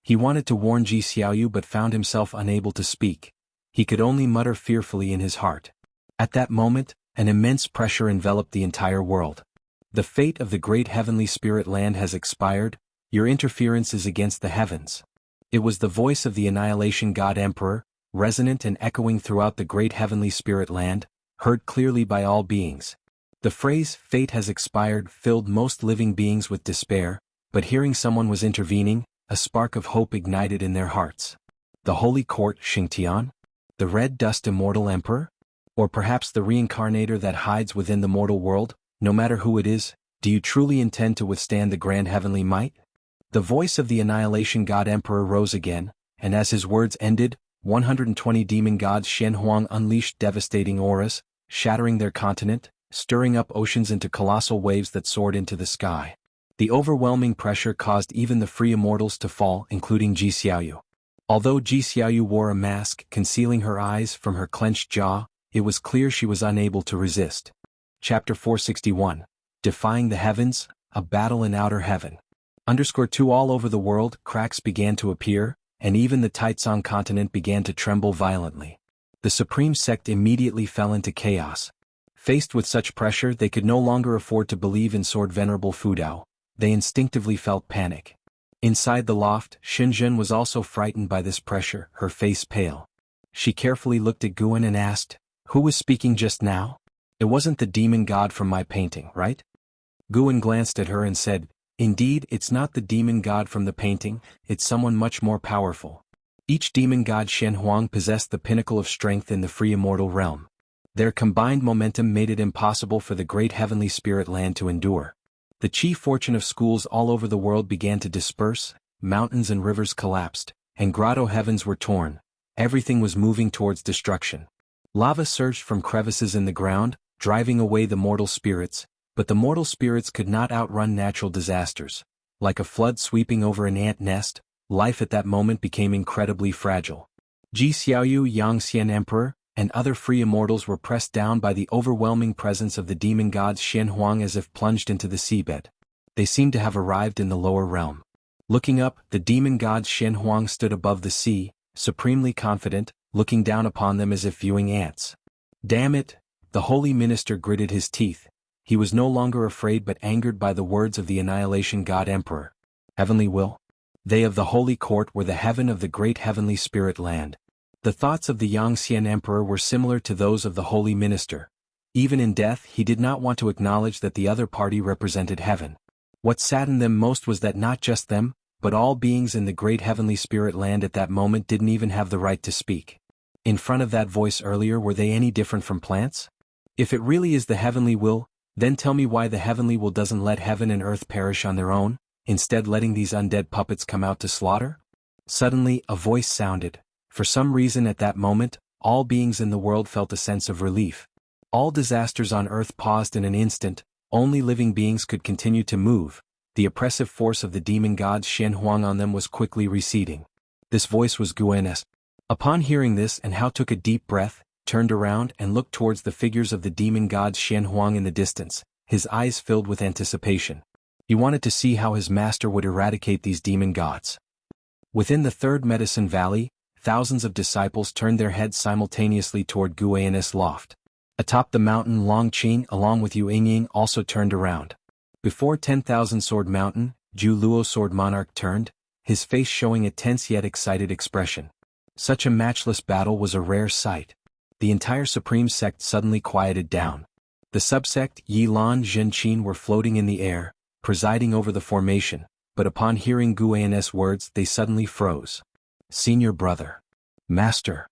Speaker 1: He wanted to warn Ji Xiaoyu but found himself unable to speak. He could only mutter fearfully in his heart. At that moment, an immense pressure enveloped the entire world. "The fate of the great heavenly spirit land has expired. Your interference is against the heavens." It was the voice of the Annihilation God Emperor, resonant and echoing throughout the great heavenly spirit land. heard clearly by all beings. The phrase, "fate has expired," filled most living beings with despair, but hearing someone was intervening, a spark of hope ignited in their hearts. The Holy Court Xingtian? The Red Dust Immortal Emperor? Or perhaps the reincarnator that hides within the mortal world? No matter who it is, do you truly intend to withstand the grand heavenly might? The voice of the Annihilation God Emperor rose again, and as his words ended, 120 demon gods Shen Huang unleashed devastating auras, shattering their continent, stirring up oceans into colossal waves that soared into the sky. The overwhelming pressure caused even the free immortals to fall, including Ji Xiaoyu. Although Ji Xiaoyu wore a mask concealing her eyes from her clenched jaw, it was clear she was unable to resist. Chapter 461. Defying the Heavens, a Battle in Outer Heaven. _2 All over the world, cracks began to appear, and even the Taizong continent began to tremble violently. The supreme sect immediately fell into chaos. Faced with such pressure, they could no longer afford to believe in Sword Venerable Fudao. They instinctively felt panic. Inside the loft, Xinjun was also frightened by this pressure, her face pale. She carefully looked at Guan and asked, "Who was speaking just now? It wasn't the demon god from my painting, right?" Guan glanced at her and said, "Indeed, it's not the demon god from the painting, it's someone much more powerful." Each demon god Shen Huang possessed the pinnacle of strength in the free immortal realm. Their combined momentum made it impossible for the great heavenly spirit land to endure. The chi fortune of schools all over the world began to disperse, mountains and rivers collapsed, and grotto heavens were torn. Everything was moving towards destruction. Lava surged from crevices in the ground, driving away the mortal spirits, but the mortal spirits could not outrun natural disasters. Like a flood sweeping over an ant nest, life at that moment became incredibly fragile. Ji Xiaoyu, Yang Xian Emperor, and other free immortals were pressed down by the overwhelming presence of the demon gods Shen Huang as if plunged into the seabed. They seemed to have arrived in the lower realm. Looking up, the demon gods Shen Huang stood above the sea, supremely confident, looking down upon them as if viewing ants. Damn it! The holy minister gritted his teeth. He was no longer afraid but angered by the words of the Annihilation God Emperor. Heavenly will? They of the Holy Court were the heaven of the great heavenly spirit land. The thoughts of the Yangxian Emperor were similar to those of the Holy Minister. Even in death he did not want to acknowledge that the other party represented heaven. What saddened them most was that not just them, but all beings in the great heavenly spirit land at that moment didn't even have the right to speak. In front of that voice earlier, were they any different from plants? If it really is the heavenly will, then tell me why the heavenly will doesn't let heaven and earth perish on their own, instead letting these undead puppets come out to slaughter? Suddenly, a voice sounded. For some reason at that moment, all beings in the world felt a sense of relief. All disasters on earth paused in an instant, only living beings could continue to move. The oppressive force of the demon god Shen Huang on them was quickly receding. This voice was Guan's. Upon hearing this, and Hao took a deep breath, turned around and looked towards the figures of the demon god Shen Huang in the distance, his eyes filled with anticipation. He wanted to see how his master would eradicate these demon gods. Within the third medicine valley, thousands of disciples turned their heads simultaneously toward Guan's loft. Atop the mountain, Long Qing along with Yu Yingying also turned around. Before 10,000 Sword Mountain, Zhu Luo Sword Monarch turned, his face showing a tense yet excited expression. Such a matchless battle was a rare sight. The entire supreme sect suddenly quieted down. The subsect Yilan Zhenqin were floating in the air, presiding over the formation, but upon hearing Guan's words they suddenly froze. Senior brother. Master.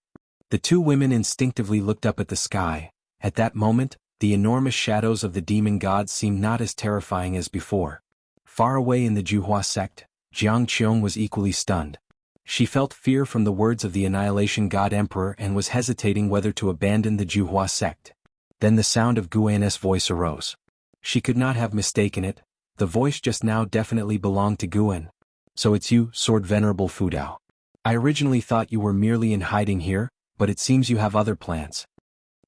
Speaker 1: The two women instinctively looked up at the sky. At that moment, the enormous shadows of the demon gods seemed not as terrifying as before. Far away in the Juhua sect, Jiang Qiong was equally stunned. She felt fear from the words of the Annihilation God Emperor and was hesitating whether to abandon the Juhua sect. Then the sound of Guan's voice arose. She could not have mistaken it. The voice just now definitely belonged to Guan. So it's you, Sword Venerable Fudao. I originally thought you were merely in hiding here, but it seems you have other plans.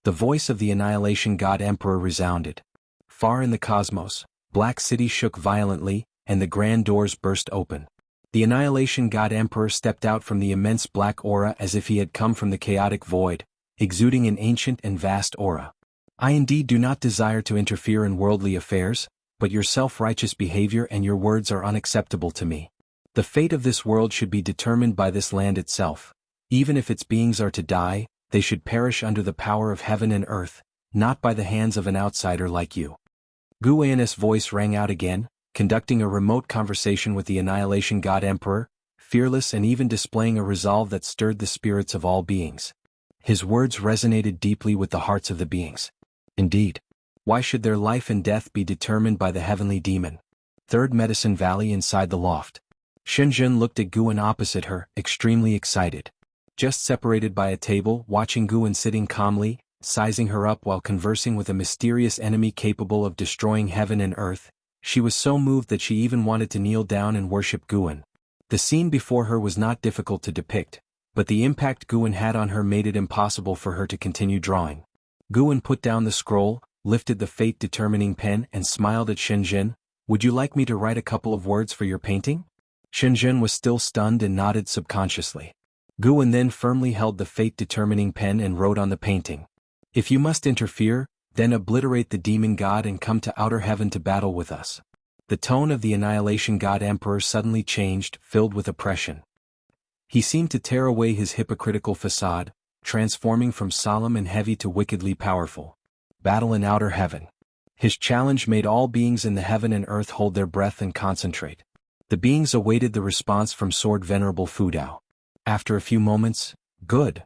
Speaker 1: The voice of the Annihilation God Emperor resounded. Far in the cosmos, Black City shook violently, and the grand doors burst open. The Annihilation God Emperor stepped out from the immense black aura as if he had come from the chaotic void, exuding an ancient and vast aura. I indeed do not desire to interfere in worldly affairs, but your self-righteous behavior and your words are unacceptable to me. The fate of this world should be determined by this land itself. Even if its beings are to die, they should perish under the power of heaven and earth, not by the hands of an outsider like you. Guianus' voice rang out again, conducting a remote conversation with the Annihilation God Emperor, fearless and even displaying a resolve that stirred the spirits of all beings. His words resonated deeply with the hearts of the beings. Indeed, why should their life and death be determined by the heavenly demon? Third Medicine Valley inside the loft. Shenzhen looked at Guan opposite her, extremely excited. Just separated by a table, watching Guan sitting calmly, sizing her up while conversing with a mysterious enemy capable of destroying heaven and earth, she was so moved that she even wanted to kneel down and worship Guan. The scene before her was not difficult to depict, but the impact Guan had on her made it impossible for her to continue drawing. Guan put down the scroll, lifted the fate-determining pen and smiled at Shenzhen. "Would you like me to write a couple of words for your painting?" Shenzhen was still stunned and nodded subconsciously. Guan then firmly held the fate-determining pen and wrote on the painting. "If you must interfere, then obliterate the demon god and come to outer heaven to battle with us." The tone of the Annihilation God Emperor suddenly changed, filled with oppression. He seemed to tear away his hypocritical facade, transforming from solemn and heavy to wickedly powerful. Battle in outer heaven. His challenge made all beings in the heaven and earth hold their breath and concentrate. The beings awaited the response from Sword Venerable Fudao. After a few moments, "Good."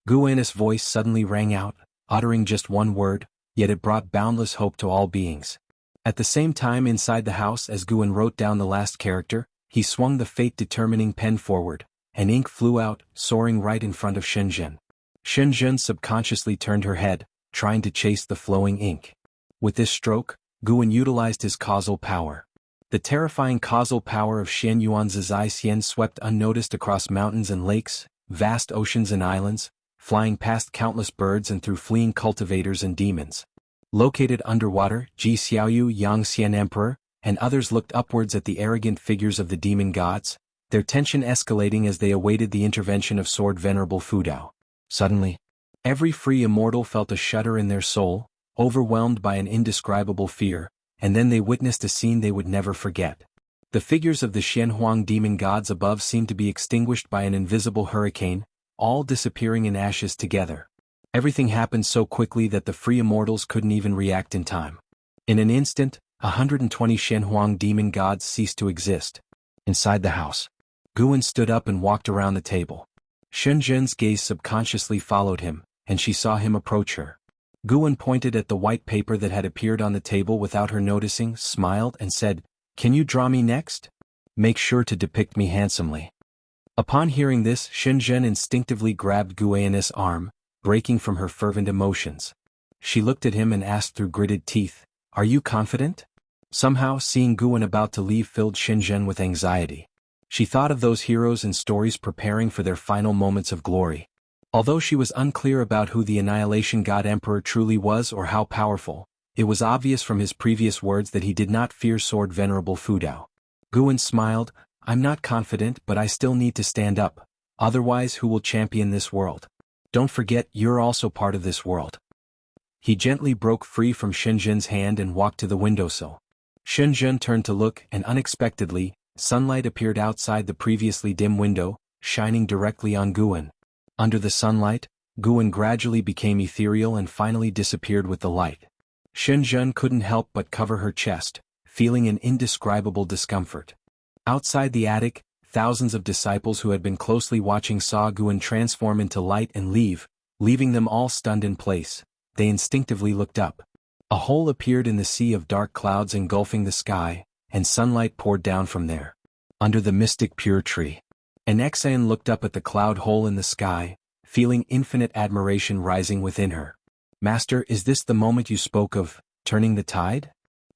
Speaker 1: Guanus' voice suddenly rang out, uttering just one word, yet it brought boundless hope to all beings. At the same time inside the house as Guan wrote down the last character, he swung the fate-determining pen forward, and ink flew out, soaring right in front of Shenzhen. Shenzhen subconsciously turned her head, trying to chase the flowing ink. With this stroke, Guan utilized his causal power. The terrifying causal power of Xian Yuan's Zai Xian swept unnoticed across mountains and lakes, vast oceans and islands, flying past countless birds and through fleeing cultivators and demons. Located underwater, Ji Xiaoyu Yang Xian Emperor, and others looked upwards at the arrogant figures of the demon gods, their tension escalating as they awaited the intervention of Sword Venerable Fudao. Suddenly, every free immortal felt a shudder in their soul, overwhelmed by an indescribable fear, and then they witnessed a scene they would never forget. The figures of the Xianhuang demon gods above seemed to be extinguished by an invisible hurricane, all disappearing in ashes together. Everything happened so quickly that the free immortals couldn't even react in time. In an instant, 120 Xianhuang demon gods ceased to exist. Inside the house, Guan stood up and walked around the table. Shenzhen's gaze subconsciously followed him, and she saw him approach her. Guan pointed at the white paper that had appeared on the table without her noticing, smiled and said, "Can you draw me next? Make sure to depict me handsomely." Upon hearing this, Shenzhen instinctively grabbed Guan's arm, breaking from her fervent emotions. She looked at him and asked through gritted teeth, "Are you confident?" Somehow, seeing Guan about to leave filled Shenzhen with anxiety. She thought of those heroes and stories preparing for their final moments of glory. Although she was unclear about who the Annihilation God Emperor truly was or how powerful, it was obvious from his previous words that he did not fear Sword Venerable Fudao. Guan smiled, "I'm not confident, but I still need to stand up. Otherwise, who will champion this world? Don't forget, you're also part of this world." He gently broke free from Shenzhen's hand and walked to the windowsill. Shenzhen turned to look, and unexpectedly, sunlight appeared outside the previously dim window, shining directly on Guan. Under the sunlight, Guan gradually became ethereal and finally disappeared with the light. Shenzhen couldn't help but cover her chest, feeling an indescribable discomfort. Outside the attic, thousands of disciples who had been closely watching saw Guan transform into light and leave, leaving them all stunned in place. They instinctively looked up. A hole appeared in the sea of dark clouds engulfing the sky, and sunlight poured down from there. Under the mystic pure tree. An Exian looked up at the cloud hole in the sky, feeling infinite admiration rising within her. "Master, is this the moment you spoke of, turning the tide?"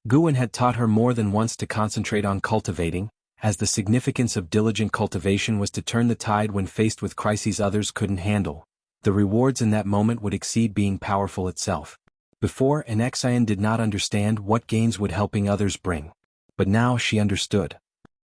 Speaker 1: Guan had taught her more than once to concentrate on cultivating, as the significance of diligent cultivation was to turn the tide when faced with crises others couldn't handle. The rewards in that moment would exceed being powerful itself. Before, an Exian did not understand what gains would helping others bring. But now she understood.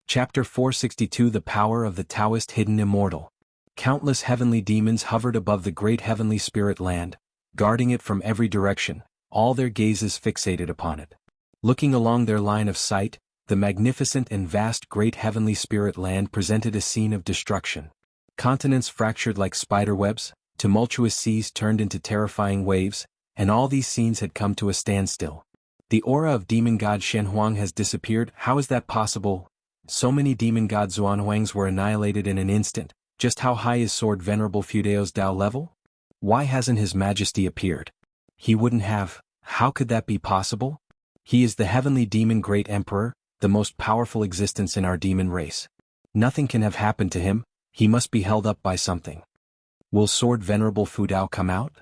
Speaker 1: Chapter 462 The Power of the Taoist Hidden Immortal. Countless heavenly demons hovered above the great heavenly spirit land, guarding it from every direction, all their gazes fixated upon it. Looking along their line of sight, the magnificent and vast great heavenly spirit land presented a scene of destruction. Continents fractured like spiderwebs, tumultuous seas turned into terrifying waves, and all these scenes had come to a standstill. The aura of demon god Shen Huang has disappeared. How is that possible? So many demon god Xuanhuangs were annihilated in an instant. Just how high is Sword Venerable Fudeo's Dao level? Why hasn't His Majesty appeared? He wouldn't have. How could that be possible? He is the heavenly demon great emperor, the most powerful existence in our demon race. Nothing can have happened to him. He must be held up by something. Will Sword Venerable Fudao come out?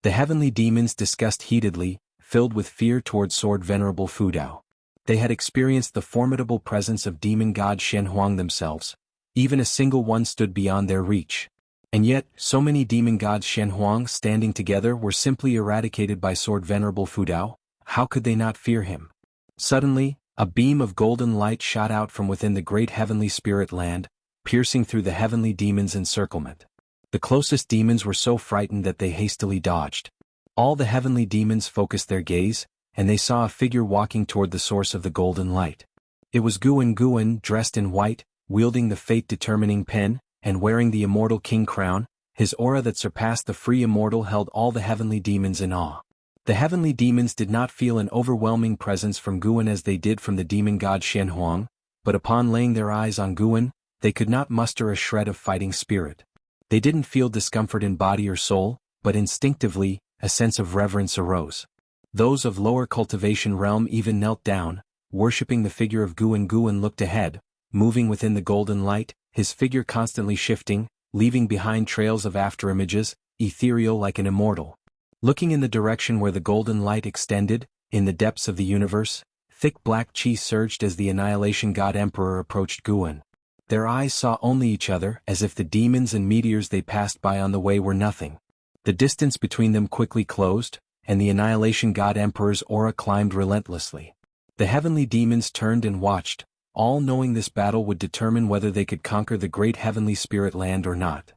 Speaker 1: The heavenly demons discussed heatedly, filled with fear toward Sword Venerable Fudao. They had experienced the formidable presence of demon god Shen Huang themselves. Even a single one stood beyond their reach. And yet, so many demon gods Shen Huang standing together were simply eradicated by Sword Venerable Fudao. How could they not fear him? Suddenly, a beam of golden light shot out from within the great heavenly spirit land, piercing through the heavenly demons' encirclement. The closest demons were so frightened that they hastily dodged. All the heavenly demons focused their gaze, and they saw a figure walking toward the source of the golden light. It was Guan, dressed in white, wielding the fate-determining pen, and wearing the immortal king crown. His aura that surpassed the free immortal held all the heavenly demons in awe. The heavenly demons did not feel an overwhelming presence from Guan as they did from the demon god Shen Huang, but upon laying their eyes on Guan, they could not muster a shred of fighting spirit. They didn't feel discomfort in body or soul, but instinctively, a sense of reverence arose. Those of lower cultivation realm even knelt down, worshipping the figure of Guan. Guan looked ahead, moving within the golden light, his figure constantly shifting, leaving behind trails of afterimages, ethereal like an immortal. Looking in the direction where the golden light extended, in the depths of the universe, thick black chi surged as the annihilation god emperor approached Guan. Their eyes saw only each other, as if the demons and meteors they passed by on the way were nothing. The distance between them quickly closed, and the annihilation god emperor's aura climbed relentlessly. The heavenly demons turned and watched, all knowing this battle would determine whether they could conquer the great heavenly spirit land or not.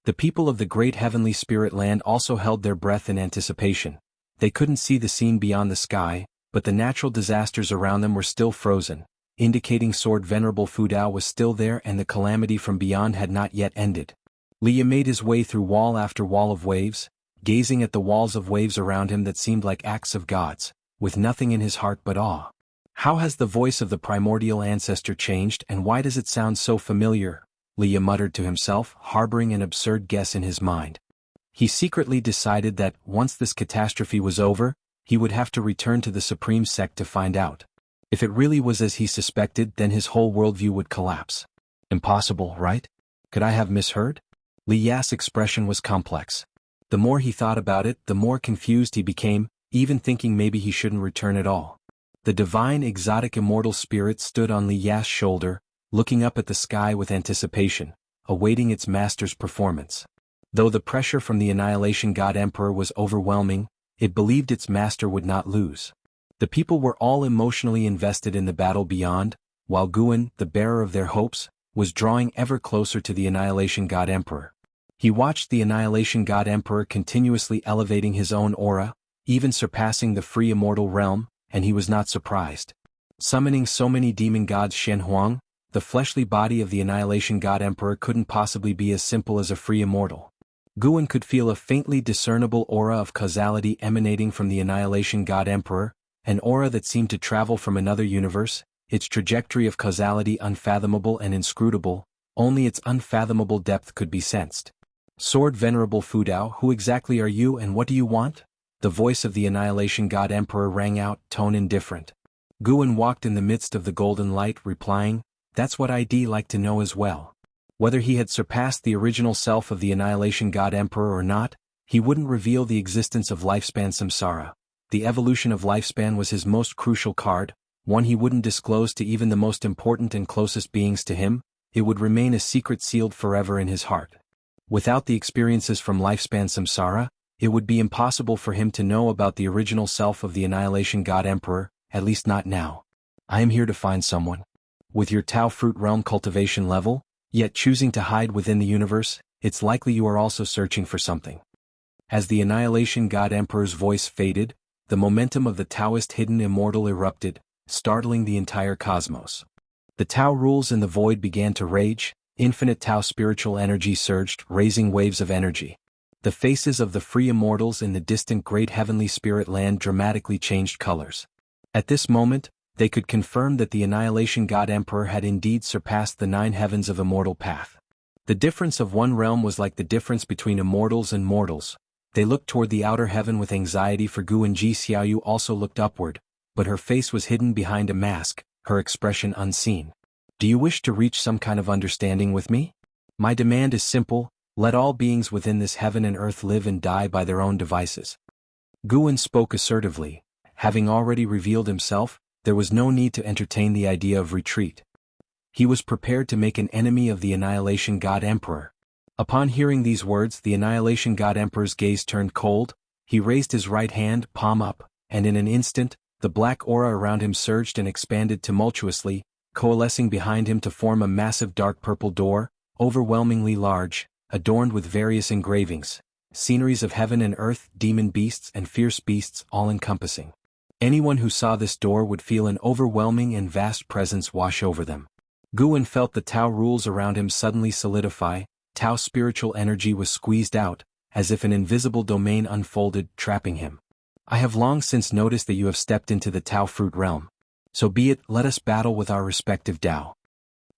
Speaker 1: The people of the great heavenly spirit land also held their breath in anticipation. They couldn't see the scene beyond the sky, but the natural disasters around them were still frozen, indicating Sword Venerable Fudao was still there and the calamity from beyond had not yet ended. Liya made his way through wall after wall of waves, gazing at the walls of waves around him that seemed like acts of gods, with nothing in his heart but awe. How has the voice of the primordial ancestor changed, and why does it sound so familiar? Liya muttered to himself, harboring an absurd guess in his mind. He secretly decided that, once this catastrophe was over, he would have to return to the supreme sect to find out. If it really was as he suspected, then his whole worldview would collapse. Impossible, right? Could I have misheard? Liya's expression was complex. The more he thought about it, the more confused he became, even thinking maybe he shouldn't return at all. The divine exotic immortal spirit stood on Liya's shoulder, looking up at the sky with anticipation, awaiting its master's performance. Though the pressure from the annihilation god emperor was overwhelming, it believed its master would not lose. The people were all emotionally invested in the battle beyond, while Guan, the bearer of their hopes, was drawing ever closer to the annihilation god emperor. He watched the annihilation god emperor continuously elevating his own aura, even surpassing the free immortal realm, and he was not surprised. Summoning so many demon gods Shen Huang, the fleshly body of the annihilation god emperor couldn't possibly be as simple as a free immortal. Guan could feel a faintly discernible aura of causality emanating from the annihilation god emperor, an aura that seemed to travel from another universe, its trajectory of causality unfathomable and inscrutable, only its unfathomable depth could be sensed. Sword Venerable Fudao, who exactly are you and what do you want? The voice of the annihilation god emperor rang out, tone indifferent. Guan walked in the midst of the golden light, replying, "That's what I'd like to know as well." Whether he had surpassed the original self of the annihilation god emperor or not, he wouldn't reveal the existence of lifespan samsara. The evolution of lifespan was his most crucial card, one he wouldn't disclose to even the most important and closest beings to him. It would remain a secret sealed forever in his heart. Without the experiences from lifespan samsara, it would be impossible for him to know about the original self of the annihilation god emperor, at least not now. I am here to find someone. With your Tao fruit realm cultivation level, yet choosing to hide within the universe, it's likely you are also searching for something. As the annihilation god emperor's voice faded, the momentum of the Taoist hidden immortal erupted, startling the entire cosmos. The Tao rules in the void began to rage, infinite Tao spiritual energy surged, raising waves of energy. The faces of the free immortals in the distant great heavenly spirit land dramatically changed colors. At this moment, they could confirm that the Annihilation God Emperor had indeed surpassed the 9 heavens of immortal path. The difference of one realm was like the difference between immortals and mortals. They looked toward the outer heaven with anxiety, for Gu and Ji Xiaoyu also looked upward, but her face was hidden behind a mask, her expression unseen. Do you wish to reach some kind of understanding with me? My demand is simple: let all beings within this heaven and earth live and die by their own devices. Guan spoke assertively. Having already revealed himself, there was no need to entertain the idea of retreat. He was prepared to make an enemy of the Annihilation God Emperor. Upon hearing these words, the Annihilation God Emperor's gaze turned cold. He raised his right hand, palm up, and in an instant, the black aura around him surged and expanded tumultuously, coalescing behind him to form a massive dark purple door, overwhelmingly large, adorned with various engravings, sceneries of heaven and earth, demon beasts and fierce beasts, all-encompassing. Anyone who saw this door would feel an overwhelming and vast presence wash over them. Guan felt the Tao rules around him suddenly solidify. Tao spiritual energy was squeezed out, as if an invisible domain unfolded, trapping him. I have long since noticed that you have stepped into the Tao fruit realm. So be it, let us battle with our respective Tao.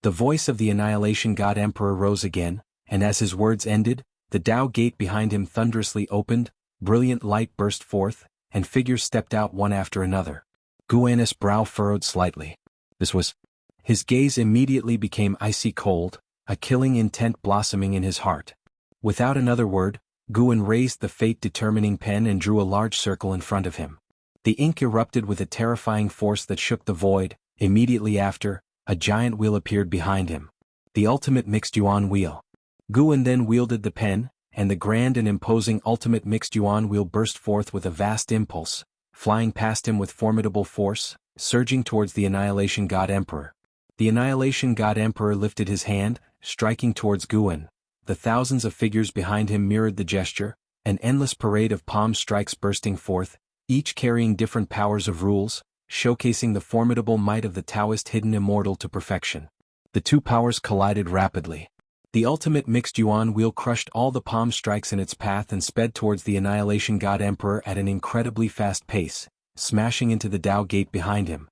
Speaker 1: The voice of the Annihilation God Emperor rose again, and as his words ended, the Tao gate behind him thunderously opened, brilliant light burst forth, and figures stepped out one after another. Guan's brow furrowed slightly. This was. His gaze immediately became icy cold, a killing intent blossoming in his heart. Without another word, Guan raised the fate-determining pen and drew a large circle in front of him. The ink erupted with a terrifying force that shook the void. Immediately after, a giant wheel appeared behind him. The ultimate mixed yuan wheel. Guan then wielded the pen, and the grand and imposing ultimate mixed yuan wheel burst forth with a vast impulse, flying past him with formidable force, surging towards the Annihilation God Emperor. The Annihilation God Emperor lifted his hand, striking towards Guan. The thousands of figures behind him mirrored the gesture, an endless parade of palm strikes bursting forth, each carrying different powers of rules, showcasing the formidable might of the Taoist hidden immortal to perfection. The two powers collided rapidly. The ultimate mixed yuan wheel crushed all the palm strikes in its path and sped towards the Annihilation God Emperor at an incredibly fast pace, smashing into the Tao gate behind him.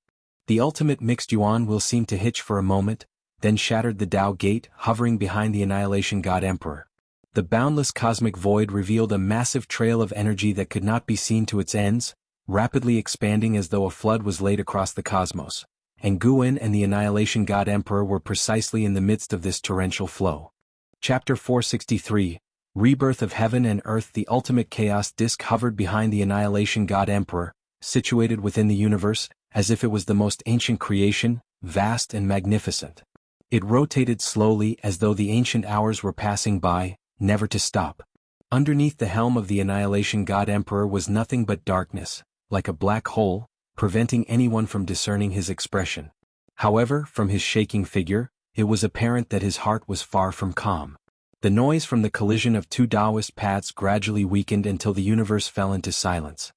Speaker 1: The ultimate mixed yuan wheel seemed to hitch for a moment, then shattered the Tao gate, hovering behind the Annihilation God Emperor. The boundless cosmic void revealed a massive trail of energy that could not be seen to its ends, rapidly expanding as though a flood was laid across the cosmos. And Guan and the Annihilation God Emperor were precisely in the midst of this torrential flow. Chapter 463, Rebirth of Heaven and Earth. The ultimate chaos disk hovered behind the Annihilation God Emperor, situated within the universe, as if it was the most ancient creation, vast and magnificent. It rotated slowly as though the ancient hours were passing by, never to stop. Underneath the helm of the Annihilation God Emperor was nothing but darkness, like a black hole, preventing anyone from discerning his expression. However, from his shaking figure, it was apparent that his heart was far from calm. The noise from the collision of two Taoist paths gradually weakened until the universe fell into silence.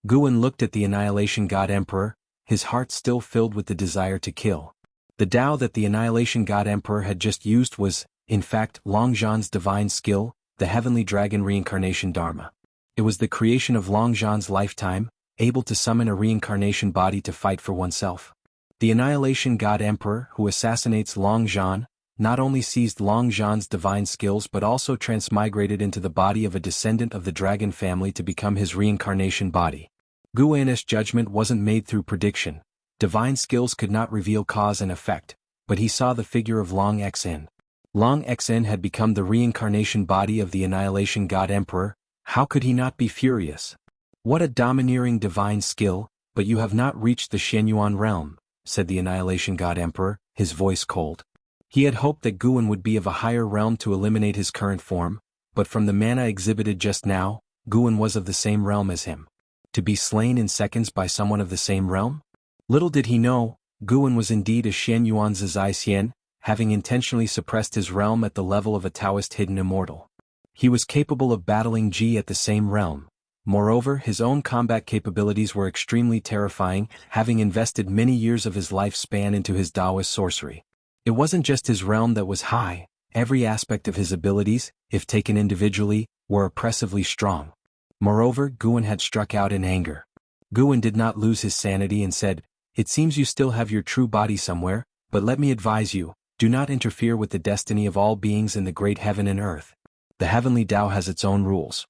Speaker 1: Guan looked at the Annihilation God Emperor, his heart still filled with the desire to kill. The Tao that the Annihilation God Emperor had just used was, in fact, Longzhan's divine skill, the heavenly dragon reincarnation Dharma. It was the creation of Longzhan's lifetime, able to summon a reincarnation body to fight for oneself. The Annihilation God Emperor, who assassinates Longzhan, not only seized Longzhan's divine skills but also transmigrated into the body of a descendant of the dragon family to become his reincarnation body. Guan's judgment wasn't made through prediction. Divine skills could not reveal cause and effect, but he saw the figure of Long Xn. Long Xn had become the reincarnation body of the Annihilation God Emperor. How could he not be furious? What a domineering divine skill, but you have not reached the Shenyuan realm, said the Annihilation God Emperor, his voice cold. He had hoped that Guan would be of a higher realm to eliminate his current form, but from the manner exhibited just now, Guan was of the same realm as him. To be slain in seconds by someone of the same realm? Little did he know, Guan was indeed a Shenyuan Zizai Xian, having intentionally suppressed his realm at the level of a Taoist hidden immortal. He was capable of battling Ji at the same realm. Moreover, his own combat capabilities were extremely terrifying, having invested many years of his lifespan into his Taoist sorcery. It wasn't just his realm that was high, every aspect of his abilities, if taken individually, were oppressively strong. Moreover, Guan had struck out in anger. Guan did not lose his sanity and said, "It seems you still have your true body somewhere, but let me advise you, do not interfere with the destiny of all beings in the great heaven and earth. The heavenly Tao has its own rules."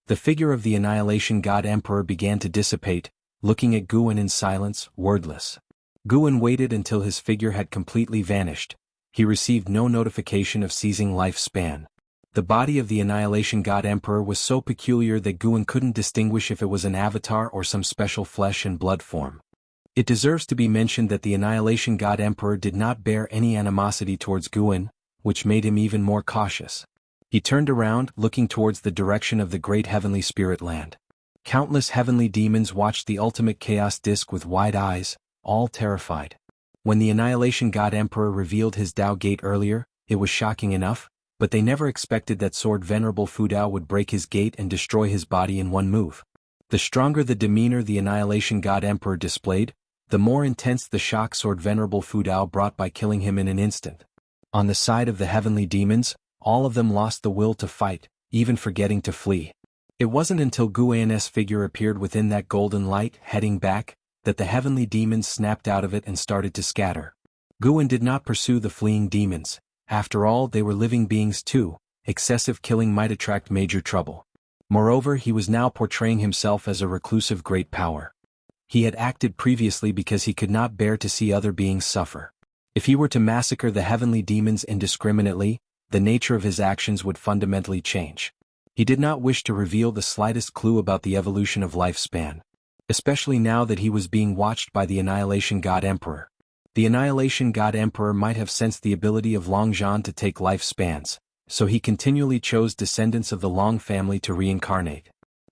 Speaker 1: The figure of the Annihilation God Emperor began to dissipate, looking at Guan in silence, wordless. Guan waited until his figure had completely vanished. He received no notification of ceasing lifespan. The body of the Annihilation God Emperor was so peculiar that Guan couldn't distinguish if it was an avatar or some special flesh and blood form. It deserves to be mentioned that the Annihilation God Emperor did not bear any animosity towards Guan, which made him even more cautious. He turned around, looking towards the direction of the great heavenly spirit land. Countless heavenly demons watched the ultimate chaos disk with wide eyes, all terrified. When the Annihilation God Emperor revealed his Tao Gate earlier, it was shocking enough, but they never expected that Sword Venerable Fu Dao would break his gate and destroy his body in one move. The stronger the demeanor the Annihilation God Emperor displayed, the more intense the shock Sword Venerable Fu Dao brought by killing him in an instant. On the side of the heavenly demons, all of them lost the will to fight, even forgetting to flee. It wasn't until Guan's figure appeared within that golden light, heading back, that the heavenly demons snapped out of it and started to scatter. Guan did not pursue the fleeing demons. After all, they were living beings too. Excessive killing might attract major trouble. Moreover, he was now portraying himself as a reclusive great power. He had acted previously because he could not bear to see other beings suffer. If he were to massacre the heavenly demons indiscriminately, the nature of his actions would fundamentally change. He did not wish to reveal the slightest clue about the evolution of lifespan, especially now that he was being watched by the Annihilation God Emperor. The Annihilation God Emperor might have sensed the ability of Long Zhan to take lifespans, so he continually chose descendants of the Long family to reincarnate.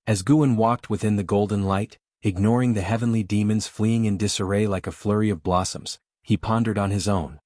Speaker 1: As Guan walked within the golden light, ignoring the heavenly demons fleeing in disarray like a flurry of blossoms, he pondered on his own.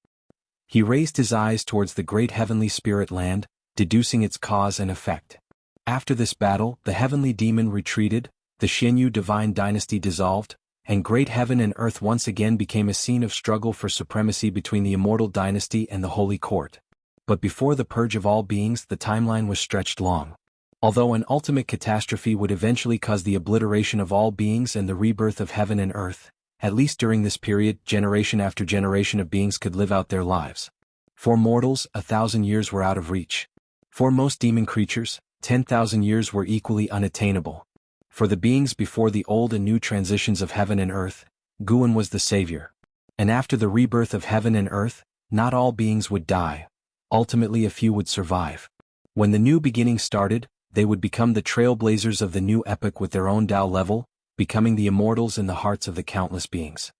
Speaker 1: He raised his eyes towards the great heavenly spirit land, deducing its cause and effect. After this battle, the heavenly demon retreated, the Xianyu divine dynasty dissolved, and great heaven and earth once again became a scene of struggle for supremacy between the immortal dynasty and the holy court. But before the purge of all beings, the timeline was stretched long. Although an ultimate catastrophe would eventually cause the obliteration of all beings and the rebirth of heaven and earth, at least during this period, generation after generation of beings could live out their lives. For mortals, 1,000 years were out of reach. For most demon creatures, 10,000 years were equally unattainable. For the beings before the old and new transitions of heaven and earth, Guan was the savior. And after the rebirth of heaven and earth, not all beings would die. Ultimately, a few would survive. When the new beginning started, they would become the trailblazers of the new epoch with their own Tao level, becoming the immortals in the hearts of the countless beings.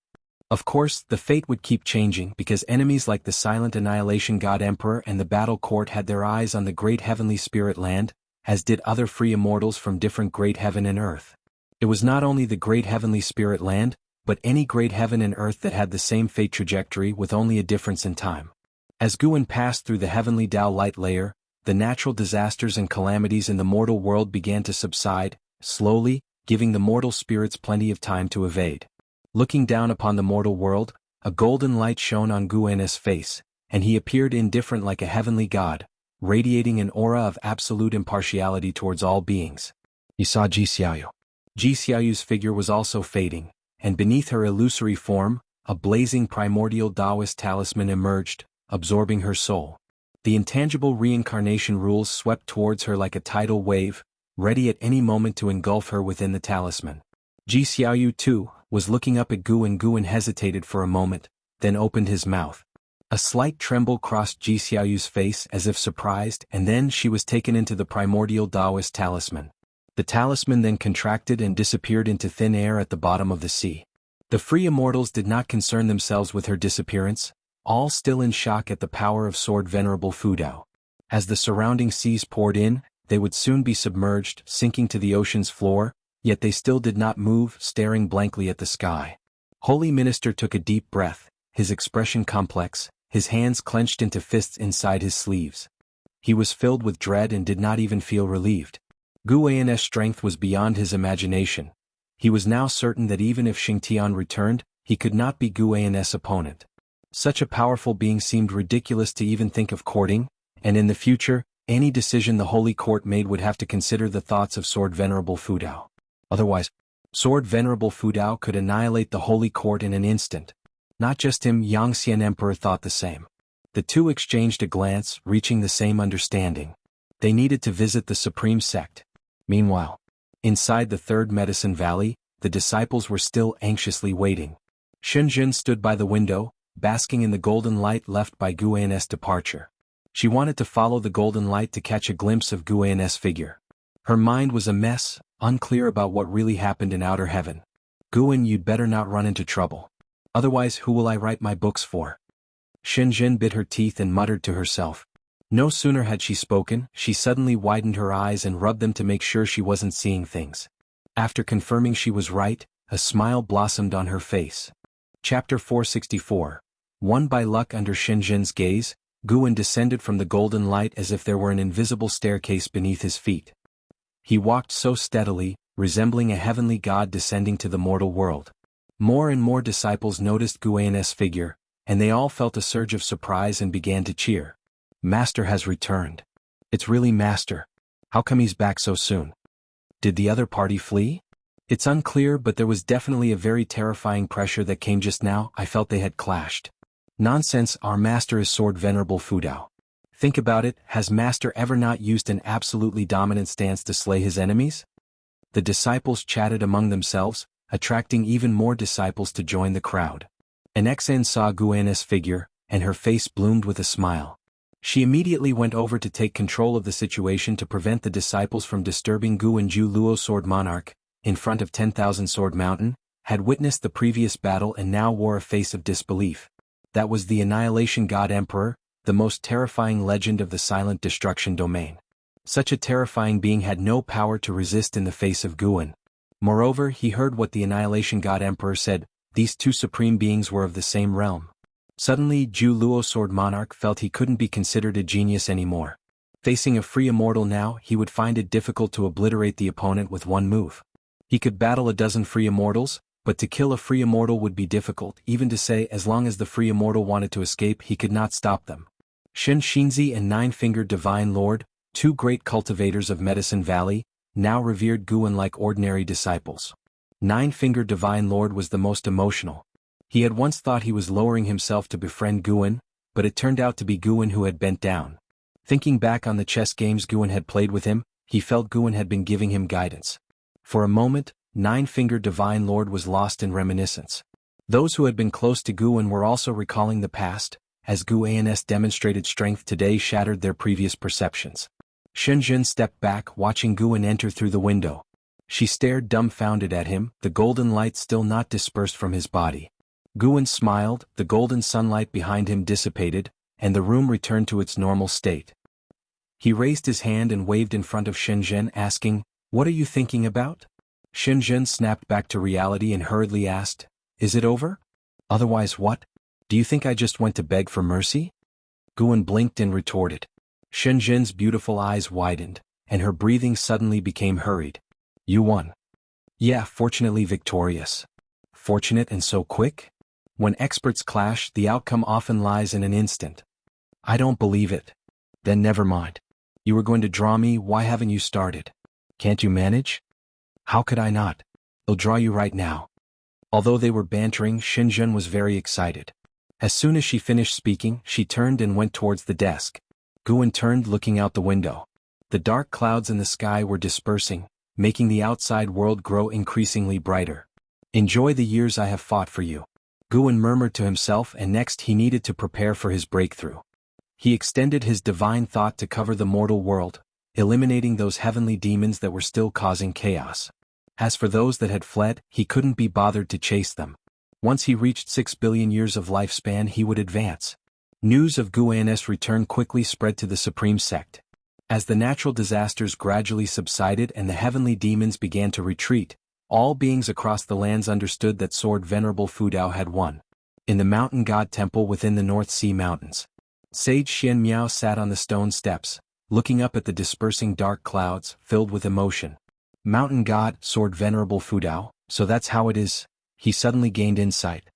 Speaker 1: Of course, the fate would keep changing because enemies like the silent Annihilation God Emperor and the Battle Court had their eyes on the great heavenly spirit land, as did other free immortals from different great heaven and earth. It was not only the great heavenly spirit land, but any great heaven and earth that had the same fate trajectory with only a difference in time. As Guan passed through the heavenly Tao light layer, the natural disasters and calamities in the mortal world began to subside, slowly, giving the mortal spirits plenty of time to evade. Looking down upon the mortal world, a golden light shone on Guan's face, and he appeared indifferent like a heavenly god, radiating an aura of absolute impartiality towards all beings. He saw Ji Xiaoyu. Ji Xiaoyu's figure was also fading, and beneath her illusory form, a blazing primordial Taoist talisman emerged, absorbing her soul. The intangible reincarnation rules swept towards her like a tidal wave, ready at any moment to engulf her within the talisman. Ji Xiaoyu, too, was looking up at Guan. Guan hesitated for a moment, then opened his mouth. A slight tremble crossed Ji Xiaoyu's face as if surprised, and then she was taken into the primordial Taoist talisman. The talisman then contracted and disappeared into thin air at the bottom of the sea. The free immortals did not concern themselves with her disappearance, all still in shock at the power of Sword Venerable Fu Dao. As the surrounding seas poured in, they would soon be submerged, sinking to the ocean's floor, yet they still did not move, staring blankly at the sky. Holy Minister took a deep breath, his expression complex, his hands clenched into fists inside his sleeves. He was filled with dread and did not even feel relieved. Guan's strength was beyond his imagination. He was now certain that even if Xingtian returned, he could not be Guan's opponent. Such a powerful being seemed ridiculous to even think of courting, and in the future, Any decision the Holy Court made would have to consider the thoughts of Sword Venerable Fudao. Otherwise, Sword Venerable Fudao could annihilate the Holy Court in an instant. Not just him, Yangxian Emperor thought the same. The two exchanged a glance, reaching the same understanding. They needed to visit the Supreme Sect. Meanwhile, inside the Third Medicine Valley, the disciples were still anxiously waiting. Shenzhen stood by the window, basking in the golden light left by Guan's departure. She wanted to follow the golden light to catch a glimpse of Guan's figure. Her mind was a mess, unclear about what really happened in outer heaven. Guan, you'd better not run into trouble. Otherwise, who will I write my books for? Shenzhen bit her teeth and muttered to herself. No sooner had she spoken, she suddenly widened her eyes and rubbed them to make sure she wasn't seeing things. After confirming she was right, a smile blossomed on her face. Chapter 464. Won by luck. Under Shenzhen's gaze, Guan descended from the golden light as if there were an invisible staircase beneath his feet. He walked so steadily, resembling a heavenly god descending to the mortal world. More and more disciples noticed Guan's figure, and they all felt a surge of surprise and began to cheer. Master has returned. It's really Master. How come he's back so soon? Did the other party flee? It's unclear, but there was definitely a very terrifying pressure that came just now. I felt they had clashed. Nonsense, our Master is Sword Venerable Fudao. Think about it, has Master ever not used an absolutely dominant stance to slay his enemies? The disciples chatted among themselves, attracting even more disciples to join the crowd. An XN saw Guan's figure, and her face bloomed with a smile. She immediately went over to take control of the situation to prevent the disciples from disturbing Guan. Ju Luo, Sword Monarch, in front of 10,000 Sword Mountain, had witnessed the previous battle and now wore a face of disbelief. That was the Annihilation God Emperor, the most terrifying legend of the Silent Destruction domain. Such a terrifying being had no power to resist in the face of Guan. Moreover, he heard what the Annihilation God Emperor said. These two supreme beings were of the same realm. Suddenly, Ju Luo, Sword Monarch, felt he couldn't be considered a genius anymore. Facing a free immortal now, he would find it difficult to obliterate the opponent with one move. He could battle a dozen free immortals, but to kill a free immortal would be difficult, even to say as long as the free immortal wanted to escape he could not stop them. Shen Shinzi and Nine-Fingered Divine Lord, two great cultivators of Medicine Valley, now revered Guan like ordinary disciples. Nine-Fingered Divine Lord was the most emotional. He had once thought he was lowering himself to befriend Guan, but it turned out to be Guan who had bent down. Thinking back on the chess games Guan had played with him, he felt Guan had been giving him guidance. For a moment, Nine-Fingered Divine Lord was lost in reminiscence. Those who had been close to Guan were also recalling the past, as Guan's demonstrated strength today shattered their previous perceptions. Shenzhen stepped back, watching Guan enter through the window. She stared dumbfounded at him, the golden light still not dispersed from his body. Guan smiled, the golden sunlight behind him dissipated, and the room returned to its normal state. He raised his hand and waved in front of Shenzhen, asking, "What are you thinking about?" Shenzhen snapped back to reality and hurriedly asked, "Is it over? Otherwise what? Do you think I just went to beg for mercy?" Guan blinked and retorted. Shenzhen's beautiful eyes widened, and her breathing suddenly became hurried. "You won." "Yeah, fortunately victorious." "Fortunate and so quick?" "When experts clash, the outcome often lies in an instant." "I don't believe it." "Then never mind. You were going to draw me, why haven't you started? Can't you manage?" "How could I not? I'll draw you right now." Although they were bantering, Shenzhen was very excited. As soon as she finished speaking, she turned and went towards the desk. Guan turned, looking out the window. The dark clouds in the sky were dispersing, making the outside world grow increasingly brighter. "Enjoy the years I have fought for you," Guan murmured to himself, and next he needed to prepare for his breakthrough. He extended his divine thought to cover the mortal world, eliminating those heavenly demons that were still causing chaos. As for those that had fled, he couldn't be bothered to chase them. Once he reached 6 billion years of lifespan, he would advance. News of Guan's return quickly spread to the Supreme Sect. As the natural disasters gradually subsided and the heavenly demons began to retreat, all beings across the lands understood that Sword Venerable Fudao had won. In the mountain god temple within the North Sea Mountains, Sage Xian Miao sat on the stone steps, looking up at the dispersing dark clouds, filled with emotion. "Mountain god, Sword Venerable Fudao, so that's how it is." He suddenly gained insight.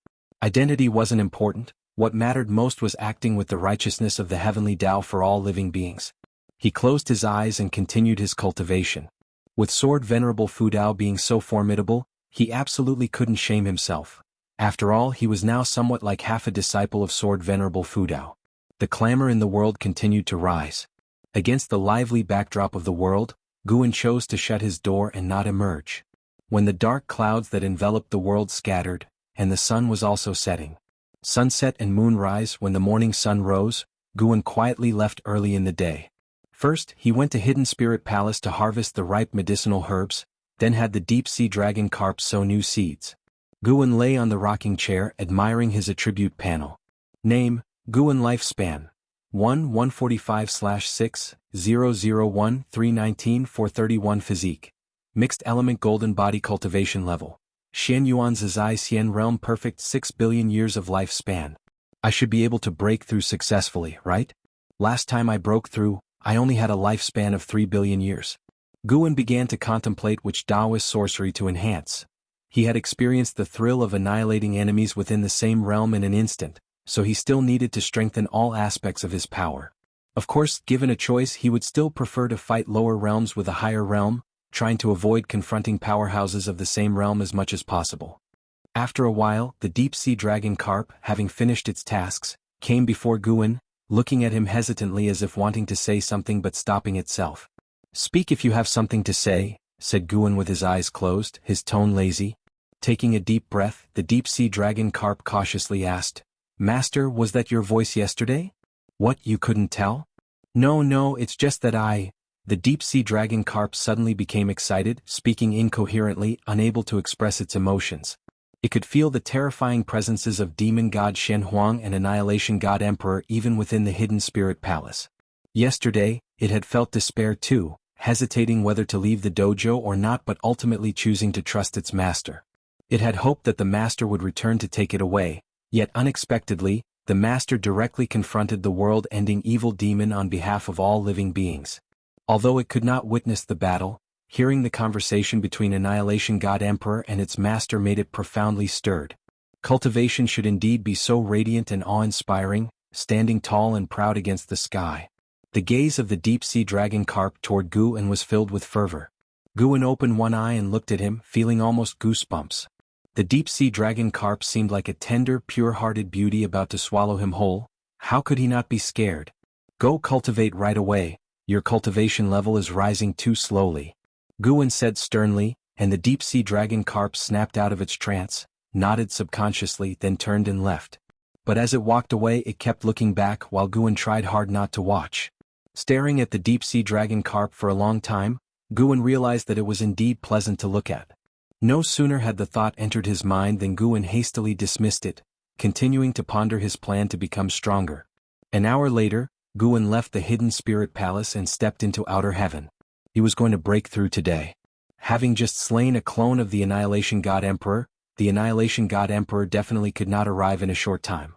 Speaker 1: Identity wasn't important, what mattered most was acting with the righteousness of the heavenly Tao for all living beings. He closed his eyes and continued his cultivation. With Sword Venerable Fudao being so formidable, he absolutely couldn't shame himself. After all, he was now somewhat like half a disciple of Sword Venerable Fudao. The clamor in the world continued to rise. Against the lively backdrop of the world, Guan chose to shut his door and not emerge. When the dark clouds that enveloped the world scattered, and the sun was also setting. Sunset and moonrise. When the morning sun rose, Guan quietly left early in the day. First, he went to Hidden Spirit Palace to harvest the ripe medicinal herbs, then had the deep-sea dragon carp sow new seeds. Guan lay on the rocking chair admiring his attribute panel. Name, Guan Lifespan. 1-145/6, 001, 319, 431 Physique. Mixed Element Golden Body Cultivation Level. Xian Yuan Zizai Xian Realm Perfect 6 billion years of lifespan. I should be able to break through successfully, right? Last time I broke through, I only had a lifespan of 3 billion years. Guan began to contemplate which Taoist sorcery to enhance. He had experienced the thrill of annihilating enemies within the same realm in an instant, so he still needed to strengthen all aspects of his power. Of course, given a choice, he would still prefer to fight lower realms with a higher realm, trying to avoid confronting powerhouses of the same realm as much as possible. After a while, the deep-sea dragon carp, having finished its tasks, came before Guan, looking at him hesitantly as if wanting to say something but stopping itself. Speak if you have something to say, said Guan with his eyes closed, his tone lazy. Taking a deep breath, the deep-sea dragon carp cautiously asked, Master, was that your voice yesterday? What, you couldn't tell? No, it's just that The deep-sea dragon carp suddenly became excited, speaking incoherently, unable to express its emotions. It could feel the terrifying presences of demon god Shen Huang and annihilation god Emperor even within the Hidden Spirit Palace. Yesterday, it had felt despair too, hesitating whether to leave the dojo or not but ultimately choosing to trust its master. It had hoped that the master would return to take it away, yet unexpectedly, the master directly confronted the world-ending evil demon on behalf of all living beings. Although it could not witness the battle, hearing the conversation between Annihilation God Emperor and its master made it profoundly stirred. Cultivation should indeed be so radiant and awe-inspiring, standing tall and proud against the sky. The gaze of the deep-sea dragon carp toward Guan was filled with fervor. Guan opened one eye and looked at him, feeling almost goosebumps. The deep-sea dragon carp seemed like a tender, pure-hearted beauty about to swallow him whole. How could he not be scared? Go cultivate right away, your cultivation level is rising too slowly. Guan said sternly, and the deep-sea dragon carp snapped out of its trance, nodded subconsciously, then turned and left. But as it walked away it kept looking back while Guan tried hard not to watch. Staring at the deep-sea dragon carp for a long time, Guan realized that it was indeed pleasant to look at. No sooner had the thought entered his mind than Guan hastily dismissed it, continuing to ponder his plan to become stronger. An hour later, Guan left the Hidden Spirit Palace and stepped into outer heaven. He was going to break through today. Having just slain a clone of the Annihilation God Emperor, the Annihilation God Emperor definitely could not arrive in a short time.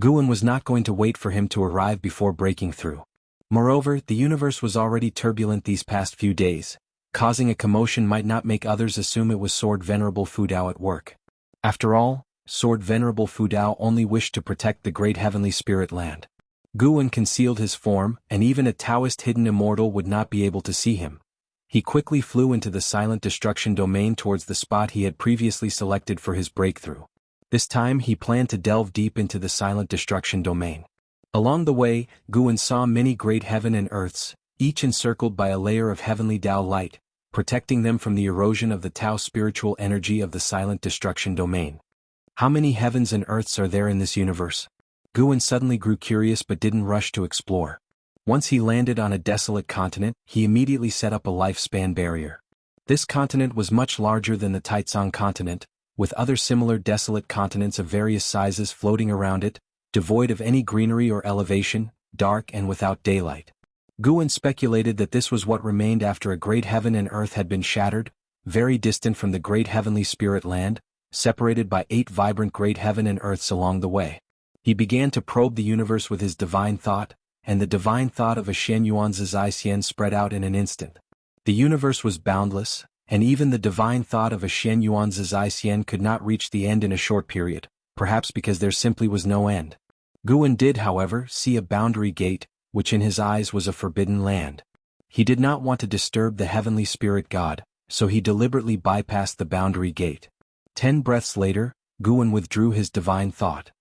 Speaker 1: Guan was not going to wait for him to arrive before breaking through. Moreover, the universe was already turbulent these past few days. Causing a commotion might not make others assume it was Sword Venerable Fudao at work. After all, Sword Venerable Fudao only wished to protect the great heavenly spirit land. Guan concealed his form, and even a Taoist hidden immortal would not be able to see him. He quickly flew into the silent destruction domain towards the spot he had previously selected for his breakthrough. This time he planned to delve deep into the silent destruction domain. Along the way, Guan saw many great heaven and earths, each encircled by a layer of heavenly Tao light, protecting them from the erosion of the Tao spiritual energy of the silent destruction domain. How many heavens and earths are there in this universe? Guan suddenly grew curious but didn't rush to explore. Once he landed on a desolate continent, he immediately set up a lifespan barrier. This continent was much larger than the Taizong continent, with other similar desolate continents of various sizes floating around it, devoid of any greenery or elevation, dark and without daylight. Guan speculated that this was what remained after a great heaven and earth had been shattered, very distant from the great heavenly spirit land, separated by 8 vibrant great heaven and earths along the way. He began to probe the universe with his divine thought, and the divine thought of a Shen Yuan Zizai Xian spread out in an instant. The universe was boundless, and even the divine thought of a Shen Yuan Zizai Xian could not reach the end in a short period, perhaps because there simply was no end. Guan did, however, see a boundary gate, which in his eyes was a forbidden land. He did not want to disturb the heavenly spirit god, so he deliberately bypassed the boundary gate. 10 breaths later, Guan withdrew his divine thought.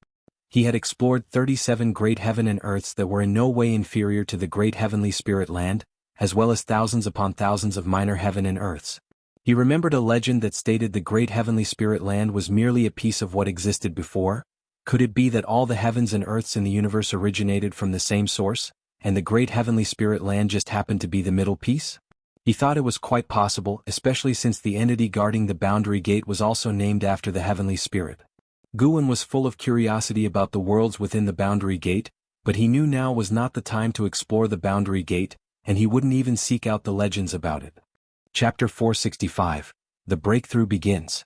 Speaker 1: He had explored 37 great heaven and earths that were in no way inferior to the great heavenly spirit land, as well as thousands upon thousands of minor heaven and earths. He remembered a legend that stated the great heavenly spirit land was merely a piece of what existed before. Could it be that all the heavens and earths in the universe originated from the same source, and the great heavenly spirit land just happened to be the middle piece? He thought it was quite possible, especially since the entity guarding the boundary gate was also named after the heavenly spirit. Guan was full of curiosity about the worlds within the boundary gate, but he knew now was not the time to explore the boundary gate, and he wouldn't even seek out the legends about it. Chapter 465. The Breakthrough Begins.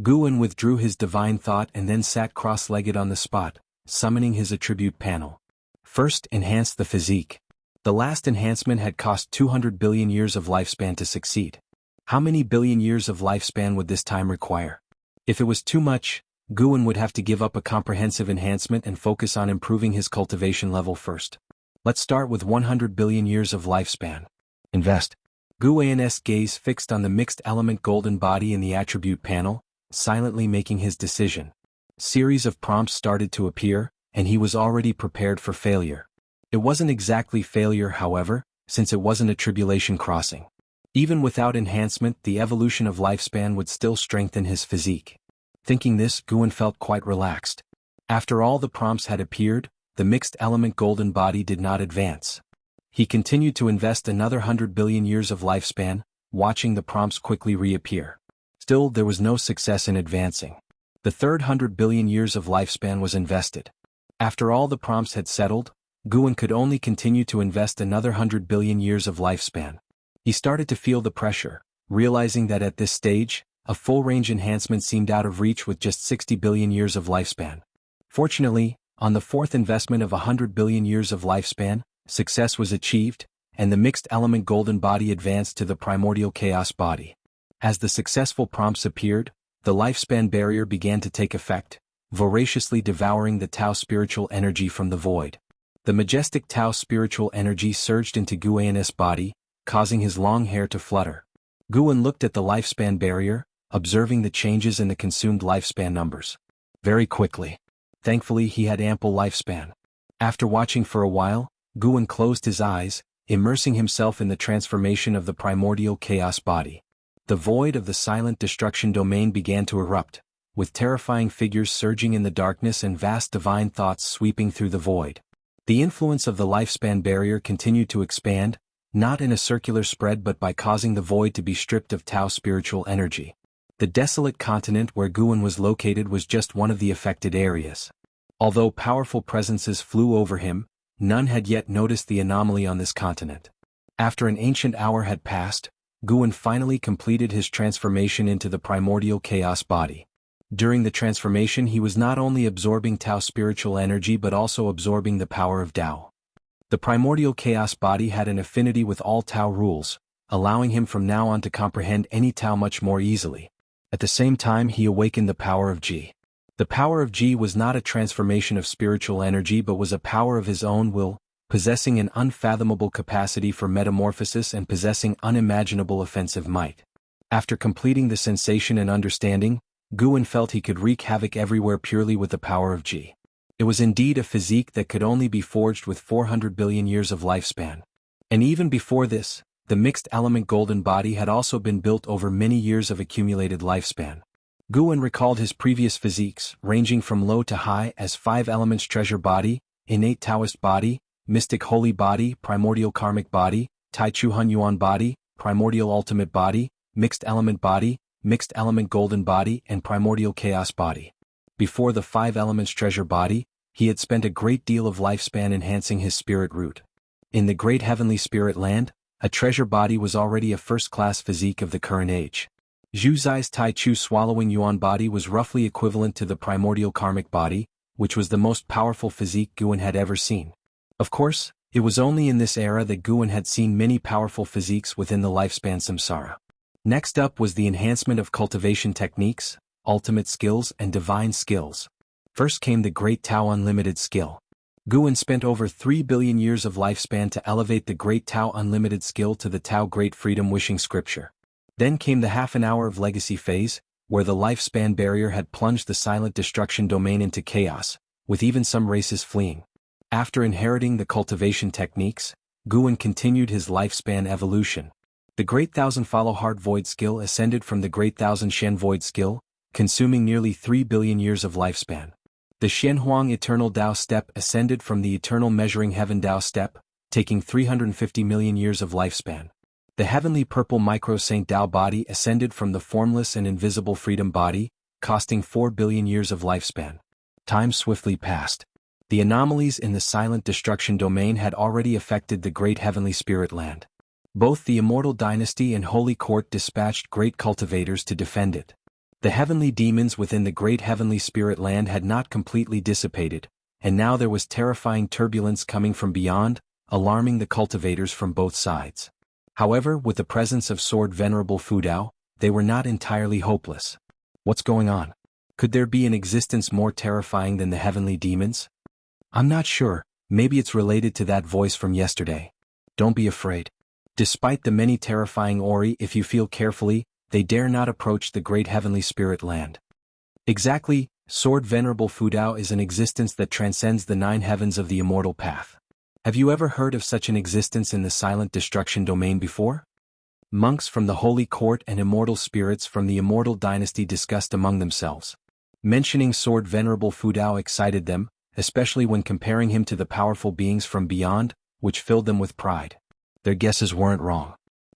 Speaker 1: Guan withdrew his divine thought and then sat cross-legged on the spot, summoning his attribute panel. First, enhance the physique. The last enhancement had cost 200 billion years of lifespan to succeed. How many billion years of lifespan would this time require? If it was too much, Guan would have to give up a comprehensive enhancement and focus on improving his cultivation level first. Let's start with 100 billion years of lifespan. Invest. Guan's gaze fixed on the mixed element golden body in the attribute panel, silently making his decision. Series of prompts started to appear, and he was already prepared for failure. It wasn't exactly failure, however, since it wasn't a tribulation crossing. Even without enhancement, the evolution of lifespan would still strengthen his physique. Thinking this, Guan felt quite relaxed. After all the prompts had appeared, the mixed element golden body did not advance. He continued to invest another 100 billion years of lifespan, watching the prompts quickly reappear. Still, there was no success in advancing. The third 100 billion years of lifespan was invested. After all the prompts had settled, Guan could only continue to invest another 100 billion years of lifespan. He started to feel the pressure, realizing that at this stage, a full-range enhancement seemed out of reach with just 60 billion years of lifespan. Fortunately, on the fourth investment of 100 billion years of lifespan, success was achieved, and the mixed element golden body advanced to the primordial chaos body. As the successful prompts appeared, the lifespan barrier began to take effect, voraciously devouring the Tao spiritual energy from the void. The majestic Tao spiritual energy surged into Guan's body, causing his long hair to flutter. Guan looked at the lifespan barrier, observing the changes in the consumed lifespan numbers. Very quickly. Thankfully, he had ample lifespan. After watching for a while, Guan closed his eyes, immersing himself in the transformation of the primordial chaos body. The void of the silent destruction domain began to erupt, with terrifying figures surging in the darkness and vast divine thoughts sweeping through the void. The influence of the lifespan barrier continued to expand, not in a circular spread but by causing the void to be stripped of Tao spiritual energy. The desolate continent where Guan was located was just one of the affected areas. Although powerful presences flew over him, none had yet noticed the anomaly on this continent. After an ancient hour had passed, Guan finally completed his transformation into the primordial chaos body. During the transformation, he was not only absorbing Tao spiritual energy but also absorbing the power of Tao. The primordial chaos body had an affinity with all Tao rules, allowing him from now on to comprehend any Tao much more easily. At the same time, he awakened the power of Ji. The power of Ji was not a transformation of spiritual energy but was a power of his own will, possessing an unfathomable capacity for metamorphosis and possessing unimaginable offensive might. After completing the sensation and understanding, Guan felt he could wreak havoc everywhere purely with the power of Ji. It was indeed a physique that could only be forged with 400 billion years of lifespan. And even before this, the mixed element golden body had also been built over many years of accumulated lifespan. Guan recalled his previous physiques, ranging from low to high, as 5 elements treasure body, innate Taoist body, mystic holy body, primordial karmic body, Tai Chu Hun Yuan body, primordial ultimate body, mixed element body, mixed element golden body, and primordial chaos body. Before the 5 elements treasure body, he had spent a great deal of lifespan enhancing his spirit root. In the great heavenly spirit land, a treasure body was already a first-class physique of the current age. Zhu Zai's Tai Chu swallowing yuan body was roughly equivalent to the primordial karmic body, which was the most powerful physique Guan had ever seen. Of course, it was only in this era that Guan had seen many powerful physiques within the lifespan samsara. Next up was the enhancement of cultivation techniques, ultimate skills and divine skills. First came the Great Tao Unlimited skill. Guan spent over 3 billion years of lifespan to elevate the Great Tao Unlimited skill to the Tao Great Freedom Wishing Scripture. Then came the half an hour of legacy phase, where the lifespan barrier had plunged the silent destruction domain into chaos, with even some races fleeing. After inheriting the cultivation techniques, Guan continued his lifespan evolution. The Great Thousand Follow Heart Void skill ascended from the Great Thousand Shen Void skill, consuming nearly 3 billion years of lifespan. The Shenhuang Eternal Tao step ascended from the Eternal Measuring Heaven Tao step, taking 350 million years of lifespan. The Heavenly Purple Micro Saint Tao body ascended from the Formless and Invisible Freedom body, costing 4 billion years of lifespan. Time swiftly passed. The anomalies in the Silent Destruction domain had already affected the Great Heavenly Spirit Land. Both the Immortal Dynasty and Holy Court dispatched great cultivators to defend it. The heavenly demons within the Great Heavenly Spirit Land had not completely dissipated, and now there was terrifying turbulence coming from beyond, alarming the cultivators from both sides. However, with the presence of Sword Venerable Fudao, they were not entirely hopeless. What's going on? Could there be an existence more terrifying than the heavenly demons? I'm not sure, maybe it's related to that voice from yesterday. Don't be afraid. Despite the many terrifying Ori, if you feel carefully, they dare not approach the Great Heavenly Spirit Land. Exactly, Sword Venerable Fudao is an existence that transcends the 9 heavens of the immortal path. Have you ever heard of such an existence in the Silent Destruction domain before? Monks from the Holy Court and immortal spirits from the Immortal Dynasty discussed among themselves. Mentioning Sword Venerable Fudao excited them, especially when comparing him to the powerful beings from beyond, which filled them with pride. Their guesses weren't wrong.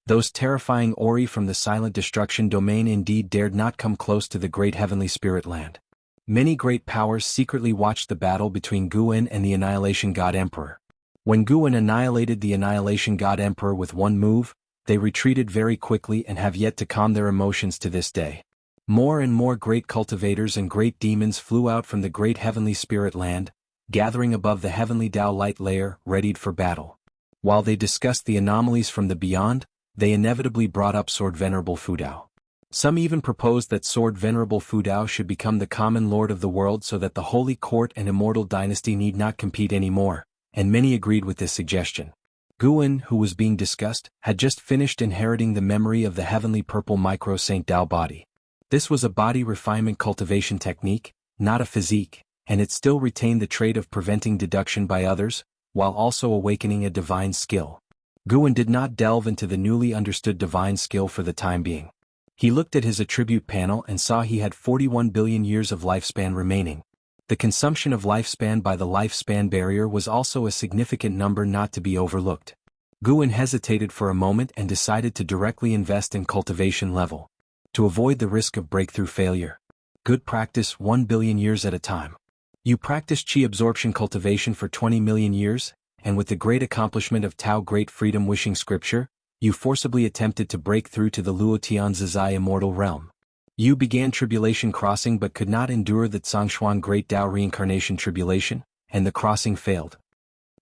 Speaker 1: Those terrifying Ori from the Silent Destruction domain indeed dared not come close to the Great Heavenly Spirit Land. Many great powers secretly watched the battle between Guan and the Annihilation God Emperor. When Guan annihilated the Annihilation God Emperor with one move, they retreated very quickly and have yet to calm their emotions to this day. More and more great cultivators and great demons flew out from the Great Heavenly Spirit Land, gathering above the Heavenly Tao light layer, readied for battle. While they discussed the anomalies from the beyond, they inevitably brought up Sword Venerable Fudao. Some even proposed that Sword Venerable Fudao should become the common lord of the world so that the Holy Court and Immortal Dynasty need not compete anymore, and many agreed with this suggestion. Guan, who was being discussed, had just finished inheriting the memory of the Heavenly Purple Micro Saint Tao body. This was a body refinement cultivation technique, not a physique, and it still retained the trait of preventing deduction by others, while also awakening a divine skill. Guan did not delve into the newly understood divine skill for the time being. He looked at his attribute panel and saw he had 41 billion years of lifespan remaining. The consumption of lifespan by the lifespan barrier was also a significant number not to be overlooked. Guan hesitated for a moment and decided to directly invest in cultivation level. To avoid the risk of breakthrough failure. Good practice 1 billion years at a time. You practice Qi absorption cultivation for 20 million years, and with the great accomplishment of Tao Great Freedom Wishing Scripture, you forcibly attempted to break through to the Luo Tian Zizai immortal realm. You began tribulation crossing but could not endure the Zhongshuan Great Tao Reincarnation Tribulation, and the crossing failed.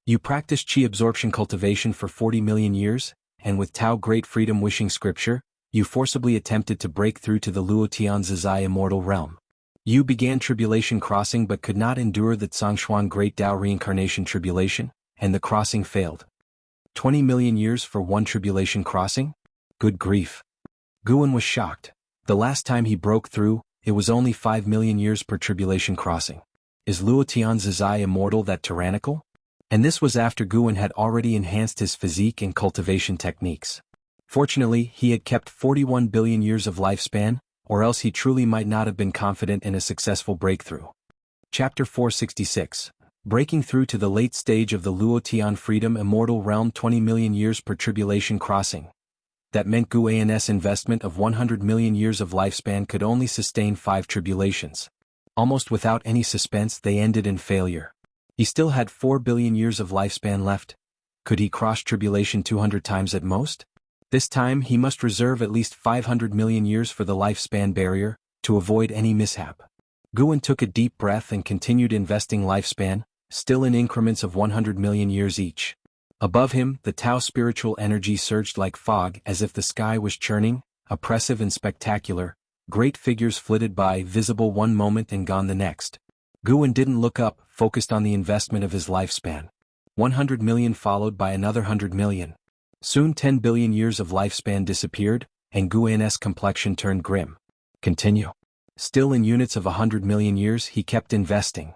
Speaker 1: You practiced Qi absorption cultivation for 40 million years, and with Tao Great Freedom Wishing Scripture, you forcibly attempted to break through to the Luo Tian Zizai immortal realm. You began tribulation crossing but could not endure the Zhongshuan Great Tao Reincarnation Tribulation, and the crossing failed. 20 million years for one tribulation crossing? Good grief. Guan was shocked. The last time he broke through, it was only 5 million years per tribulation crossing. Is Luo Tian Zizai immortal that tyrannical? And this was after Guan had already enhanced his physique and cultivation techniques. Fortunately, he had kept 41 billion years of lifespan, or else he truly might not have been confident in a successful breakthrough. Chapter 466. Breaking through to the late stage of the Luo Tian Freedom Immortal Realm 20 million years per tribulation crossing. That meant Guan's investment of 100 million years of lifespan could only sustain 5 tribulations. Almost without any suspense they ended in failure. He still had 4 billion years of lifespan left. Could he cross tribulation 200 times at most? This time he must reserve at least 500 million years for the lifespan barrier, to avoid any mishap. Guan took a deep breath and continued investing lifespan, still in increments of 100 million years each. Above him, the Tao spiritual energy surged like fog as if the sky was churning, oppressive and spectacular. Great figures flitted by, visible one moment and gone the next. Guwen didn't look up, focused on the investment of his lifespan. 100 million followed by another 100 million. Soon 10 billion years of lifespan disappeared, and Guwen's complexion turned grim. Continue. Still in units of 100 million years, he kept investing.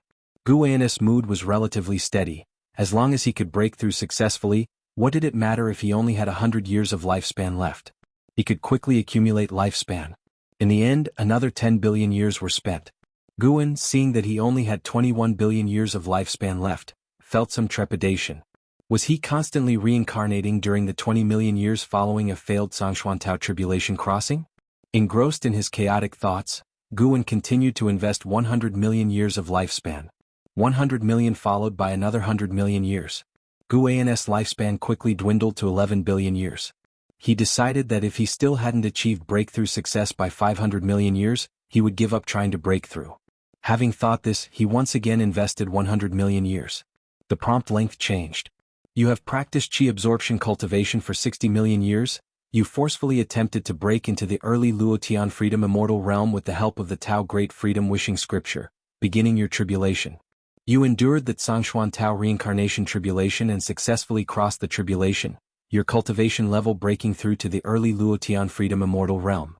Speaker 1: Guwen's mood was relatively steady. As long as he could break through successfully, what did it matter if he only had 100 years of lifespan left? He could quickly accumulate lifespan. In the end, another 10 billion years were spent. Guwen, seeing that he only had 21 billion years of lifespan left, felt some trepidation. Was he constantly reincarnating during the 20 million years following a failed Sangshuantao tribulation crossing? Engrossed in his chaotic thoughts, Guwen continued to invest 100 million years of lifespan. 100 million followed by another 100 million years. Guwen's lifespan quickly dwindled to 11 billion years. He decided that if he still hadn't achieved breakthrough success by 500 million years, he would give up trying to break through. Having thought this, he once again invested 100 million years. The prompt length changed. You have practiced chi absorption cultivation for 60 million years. You forcefully attempted to break into the early Luotian freedom immortal realm with the help of the Tao Great Freedom Wishing Scripture, beginning your tribulation. You endured the Sangshuan Tao reincarnation tribulation and successfully crossed the tribulation, your cultivation level breaking through to the early Luotian freedom immortal realm.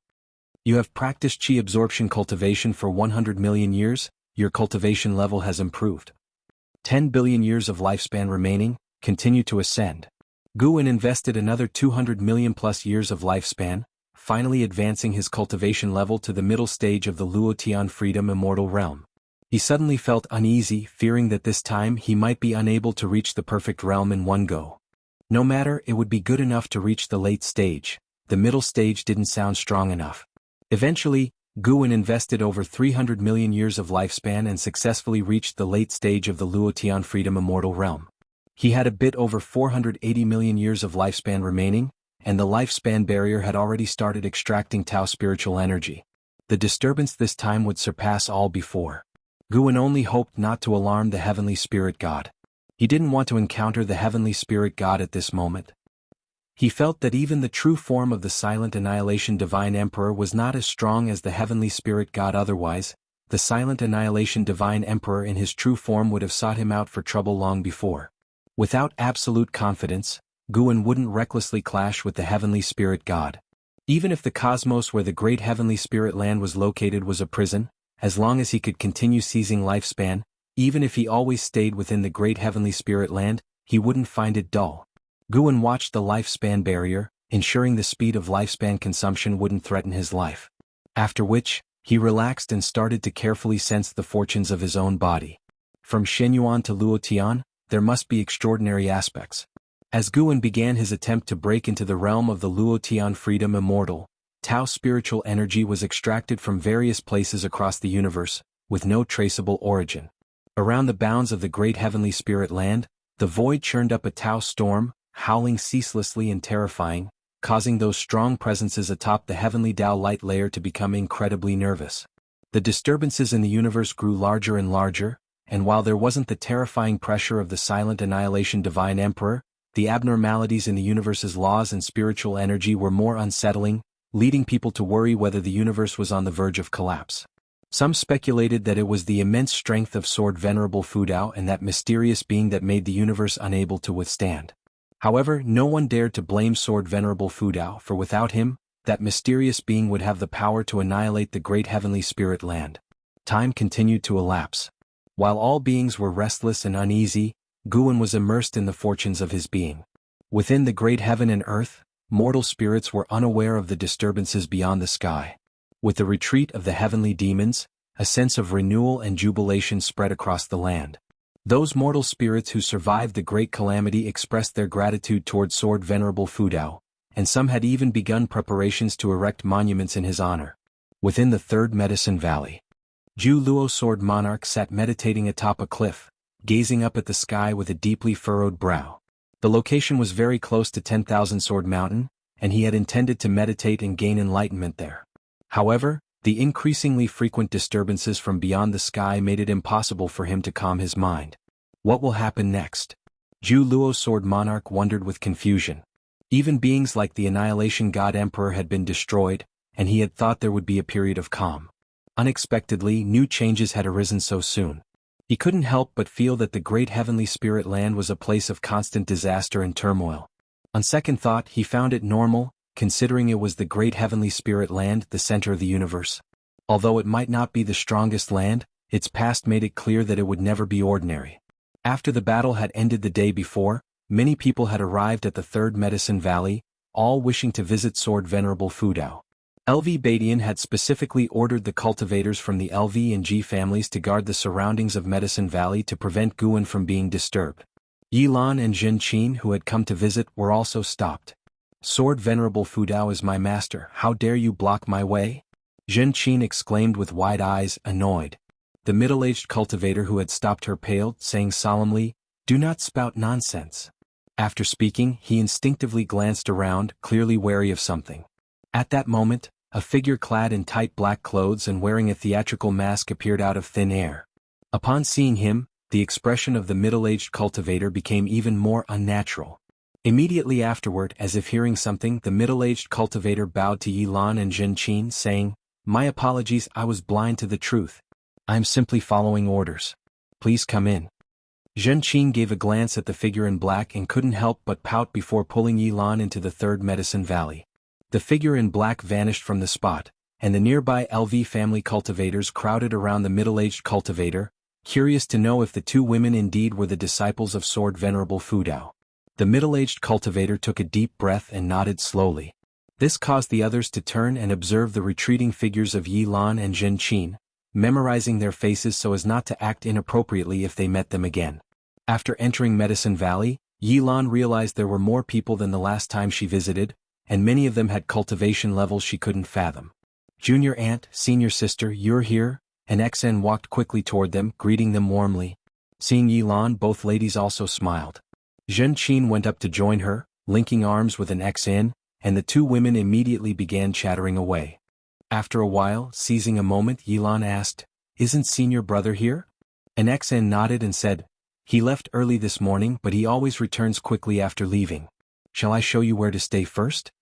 Speaker 1: You have practiced chi absorption cultivation for 100 million years, your cultivation level has improved. 10 billion years of lifespan remaining, continue to ascend. Guwen invested another 200 million plus years of lifespan, finally advancing his cultivation level to the middle stage of the Luotian freedom immortal realm. He suddenly felt uneasy, fearing that this time he might be unable to reach the perfect realm in one go. No matter, it would be good enough to reach the late stage. The middle stage didn't sound strong enough. Eventually, Guwen invested over 300 million years of lifespan and successfully reached the late stage of the Luotian freedom immortal realm. He had a bit over 480 million years of lifespan remaining, and the lifespan barrier had already started extracting Tao spiritual energy. The disturbance this time would surpass all before. Guwen only hoped not to alarm the heavenly spirit god. He didn't want to encounter the heavenly spirit god at this moment. He felt that even the true form of the silent annihilation divine emperor was not as strong as the heavenly spirit god otherwise. The silent annihilation divine emperor in his true form would have sought him out for trouble long before. Without absolute confidence, Guwen wouldn't recklessly clash with the heavenly spirit god. Even if the cosmos where the great heavenly spirit land was located was a prison, as long as he could continue seizing lifespan, even if he always stayed within the great heavenly spirit land, he wouldn't find it dull. Guwen watched the lifespan barrier, ensuring the speed of lifespan consumption wouldn't threaten his life. After which, he relaxed and started to carefully sense the fortunes of his own body. From Shenyuan to Luotian, there must be extraordinary aspects. As Guwen began his attempt to break into the realm of the Luotian freedom immortal, Tao spiritual energy was extracted from various places across the universe, with no traceable origin. Around the bounds of the great heavenly spirit land, the void churned up a Tao storm, howling ceaselessly and terrifying, causing those strong presences atop the heavenly Tao light layer to become incredibly nervous. The disturbances in the universe grew larger and larger, and while there wasn't the terrifying pressure of the silent annihilation divine emperor, the abnormalities in the universe's laws and spiritual energy were more unsettling, leading people to worry whether the universe was on the verge of collapse. Some speculated that it was the immense strength of Sword Venerable Fudao and that mysterious being that made the universe unable to withstand. However, no one dared to blame Sword Venerable Fudao, for without him, that mysterious being would have the power to annihilate the great heavenly spirit land. Time continued to elapse. While all beings were restless and uneasy, Guwen was immersed in the fortunes of his being. Within the great heaven and earth, mortal spirits were unaware of the disturbances beyond the sky. With the retreat of the heavenly demons, a sense of renewal and jubilation spread across the land. Those mortal spirits who survived the great calamity expressed their gratitude toward Sword Venerable Fudao, and some had even begun preparations to erect monuments in his honor. Within the third Medicine Valley, Ju Luo Sword Monarch sat meditating atop a cliff, gazing up at the sky with a deeply furrowed brow. The location was very close to 10,000 Sword Mountain, and he had intended to meditate and gain enlightenment there. However, the increasingly frequent disturbances from beyond the sky made it impossible for him to calm his mind. What will happen next? Ju Luo Sword Monarch wondered with confusion. Even beings like the Annihilation God Emperor had been destroyed, and he had thought there would be a period of calm. Unexpectedly, new changes had arisen so soon. He couldn't help but feel that the great heavenly spirit land was a place of constant disaster and turmoil. On second thought, he found it normal, considering it was the great heavenly spirit land, the center of the universe. Although it might not be the strongest land, its past made it clear that it would never be ordinary. After the battle had ended the day before, many people had arrived at the third Medicine Valley, all wishing to visit Sword Venerable Fudao. LV Badian had specifically ordered the cultivators from the LV and G families to guard the surroundings of Medicine Valley to prevent Guan from being disturbed. Yilan and Jin Qin, who had come to visit, were also stopped. "Sword Venerable Fudao is my master, how dare you block my way?" Jin Qin exclaimed with wide eyes, annoyed. The middle-aged cultivator who had stopped her paled, saying solemnly, "Do not spout nonsense." After speaking, he instinctively glanced around, clearly wary of something. At that moment, a figure clad in tight black clothes and wearing a theatrical mask appeared out of thin air. Upon seeing him, the expression of the middle-aged cultivator became even more unnatural. Immediately afterward, as if hearing something, the middle-aged cultivator bowed to Yilan and Jin Qin, saying, "My apologies, I was blind to the truth. I am simply following orders. Please come in." Jin Qin gave a glance at the figure in black and couldn't help but pout before pulling Yilan into the third Medicine Valley. The figure in black vanished from the spot, and the nearby LV family cultivators crowded around the middle-aged cultivator, curious to know if the two women indeed were the disciples of Sword Venerable Fudao. The middle-aged cultivator took a deep breath and nodded slowly. This caused the others to turn and observe the retreating figures of Yilan and Jin Qin, memorizing their faces so as not to act inappropriately if they met them again. After entering Medicine Valley, Yilan realized there were more people than the last time she visited, and many of them had cultivation levels she couldn't fathom. "Junior aunt, senior sister, you're here?" An XN walked quickly toward them, greeting them warmly. Seeing Yilan, both ladies also smiled. Jin Qin went up to join her, linking arms with an XN, and the two women immediately began chattering away. After a while, seizing a moment, Yilan asked, "Isn't senior brother here?" An XN nodded and said, "He left early this morning, but he always returns quickly after leaving. Shall I show you where to stay first?"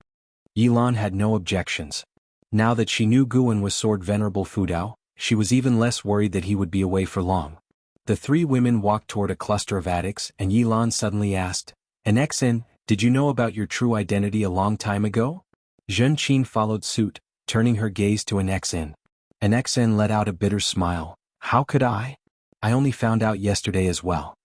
Speaker 1: Yilan had no objections. Now that she knew Guan was Sword Venerable Fudao, she was even less worried that he would be away for long. The three women walked toward a cluster of attics, and Yilan suddenly asked, "An XN, did you know about your true identity a long time ago?" Jin Qin followed suit, turning her gaze to an XN. An XN let out a bitter smile. "How could I? I only found out yesterday as well."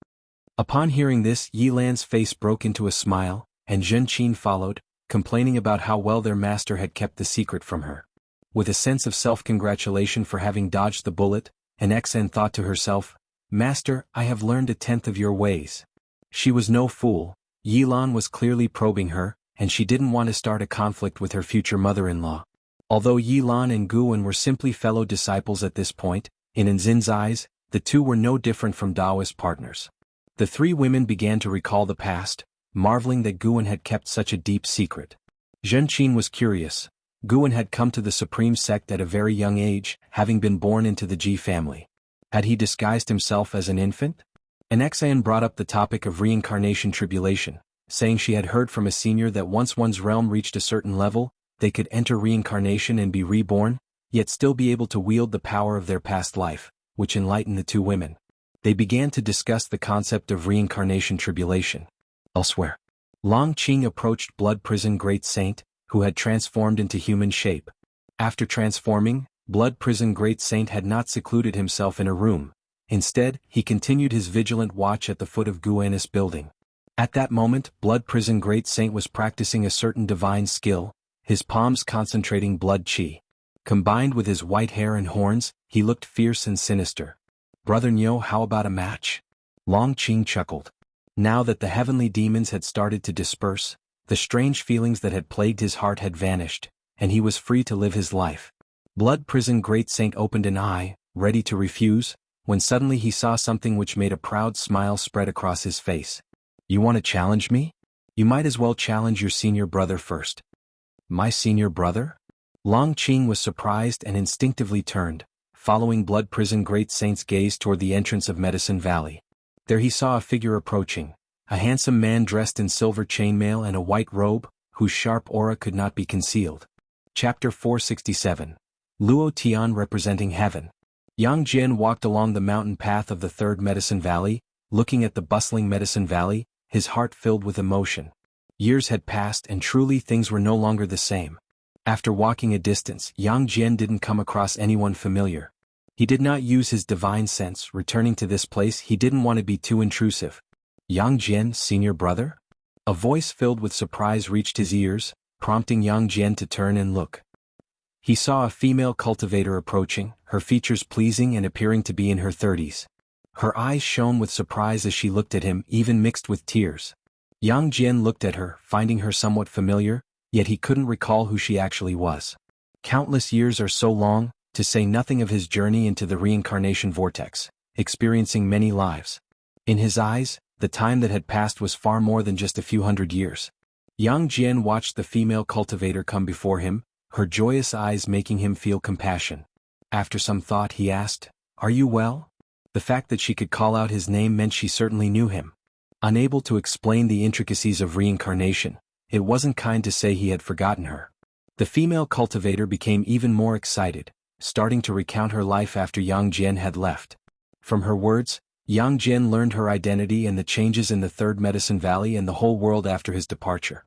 Speaker 1: Upon hearing this, Yilan's face broke into a smile, and Jin Qin followed, complaining about how well their master had kept the secret from her. With a sense of self-congratulation for having dodged the bullet, an XN thought to herself, "Master, I have learned a tenth of your ways." She was no fool. Yilan was clearly probing her, and she didn't want to start a conflict with her future mother-in-law. Although Yilan and Guan were simply fellow disciples at this point, in Nzin's eyes, the two were no different from Taoist partners. The three women began to recall the past, marveling that Guan had kept such a deep secret. Jin Qin was curious. Guan had come to the supreme sect at a very young age, having been born into the Ji family. Had he disguised himself as an infant? An XN brought up the topic of reincarnation tribulation, saying she had heard from a senior that once one's realm reached a certain level, they could enter reincarnation and be reborn, yet still be able to wield the power of their past life, which enlightened the two women. They began to discuss the concept of reincarnation tribulation. Elsewhere, Long Qing approached Blood Prison Great Saint, who had transformed into human shape. After transforming, Blood Prison Great Saint had not secluded himself in a room. Instead, he continued his vigilant watch at the foot of Guanis building. At that moment, Blood Prison Great Saint was practicing a certain divine skill, his palms concentrating blood qi. Combined with his white hair and horns, he looked fierce and sinister. "Brother Nyo, how about a match?" Long Qing chuckled. Now that the heavenly demons had started to disperse, the strange feelings that had plagued his heart had vanished, and he was free to live his life. Blood Prison Great Saint opened an eye, ready to refuse, when suddenly he saw something which made a proud smile spread across his face. "You want to challenge me? You might as well challenge your senior brother first." "My senior brother?" Long Qing was surprised and instinctively turned, following Blood Prison Great Saint's gaze toward the entrance of Medicine Valley. There he saw a figure approaching, a handsome man dressed in silver chainmail and a white robe, whose sharp aura could not be concealed. Chapter 467. Luo Tian representing heaven. Yang Jian walked along the mountain path of the third Medicine Valley, looking at the bustling Medicine Valley, his heart filled with emotion. Years had passed and truly things were no longer the same. After walking a distance, Yang Jian didn't come across anyone familiar. He did not use his divine sense. Returning to this place, he didn't want to be too intrusive. Yang Jian, senior brother? A voice filled with surprise reached his ears, prompting Yang Jian to turn and look. He saw a female cultivator approaching, her features pleasing and appearing to be in her 30s. Her eyes shone with surprise as she looked at him, even mixed with tears. Yang Jian looked at her, finding her somewhat familiar, yet he couldn't recall who she actually was. Countless years are so long, to say nothing of his journey into the reincarnation vortex, experiencing many lives. In his eyes, the time that had passed was far more than just a few hundred years. Yang Jian watched the female cultivator come before him, her joyous eyes making him feel compassion. After some thought he asked, "Are you well?" The fact that she could call out his name meant she certainly knew him. Unable to explain the intricacies of reincarnation, it wasn't kind to say he had forgotten her. The female cultivator became even more excited, starting to recount her life after Yang Jian had left. From her words, Yang Jian learned her identity and the changes in the Third Medicine Valley and the whole world after his departure.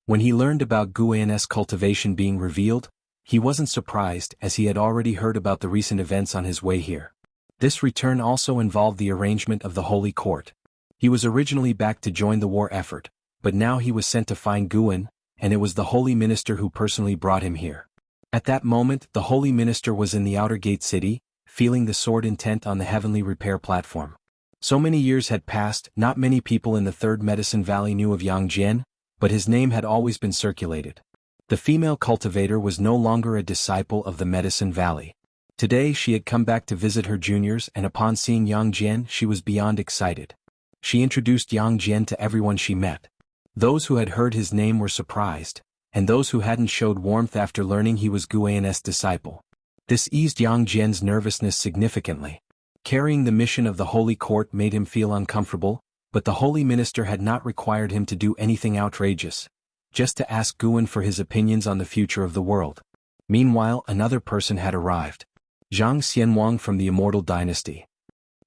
Speaker 1: When he learned about Guan's cultivation being revealed, he wasn't surprised as he had already heard about the recent events on his way here. This return also involved the arrangement of the Holy Court. He was originally back to join the war effort, but now he was sent to find Guan, and it was the Holy Minister who personally brought him here. At that moment, the Holy Minister was in the outer gate city, feeling the sword intent on the heavenly repair platform. So many years had passed, not many people in the Third Medicine Valley knew of Yang Jian, but his name had always been circulated. The female cultivator was no longer a disciple of the Medicine Valley. Today she had come back to visit her juniors, and upon seeing Yang Jian she was beyond excited. She introduced Yang Jian to everyone she met. Those who had heard his name were surprised, and those who hadn't showed warmth after learning he was Guan's disciple. This eased Yang Jian's nervousness significantly. Carrying the mission of the Holy Court made him feel uncomfortable, but the Holy Minister had not required him to do anything outrageous, just to ask Guan for his opinions on the future of the world. Meanwhile, another person had arrived. Zhang Xianwang from the Immortal Dynasty.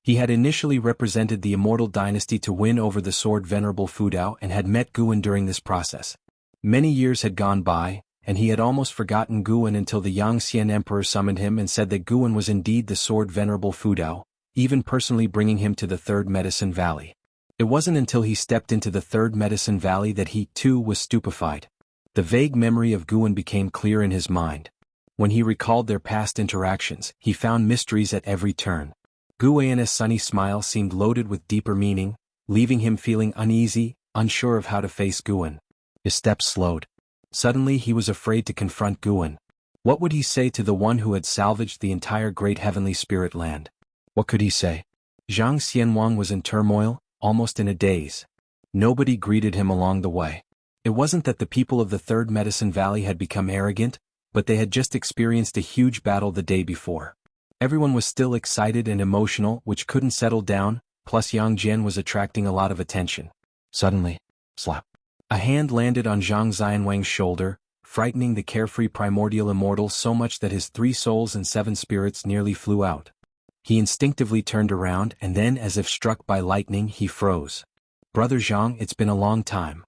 Speaker 1: He had initially represented the Immortal Dynasty to win over the sword Venerable Fudao and had met Guan during this process. Many years had gone by, and he had almost forgotten Guan until the Yangxian Emperor summoned him and said that Guan was indeed the sword Venerable Fudao, even personally bringing him to the Third Medicine Valley. It wasn't until he stepped into the Third Medicine Valley that he, too, was stupefied. The vague memory of Guan became clear in his mind. When he recalled their past interactions, he found mysteries at every turn. Guan's sunny smile seemed loaded with deeper meaning, leaving him feeling uneasy, unsure of how to face Guan. His steps slowed. Suddenly he was afraid to confront Guan. What would he say to the one who had salvaged the entire great heavenly spirit land? What could he say? Zhang Xianwang was in turmoil, almost in a daze. Nobody greeted him along the way. It wasn't that the people of the Third Medicine Valley had become arrogant, but they had just experienced a huge battle the day before. Everyone was still excited and emotional, which couldn't settle down, plus Yang Jian was attracting a lot of attention. Suddenly, slap. A hand landed on Zhang Xianwang's shoulder, frightening the carefree primordial immortal so much that his 3 souls and 7 spirits nearly flew out. He instinctively turned around and then, as if struck by lightning, he froze. "Brother Zhang, it's been a long time,"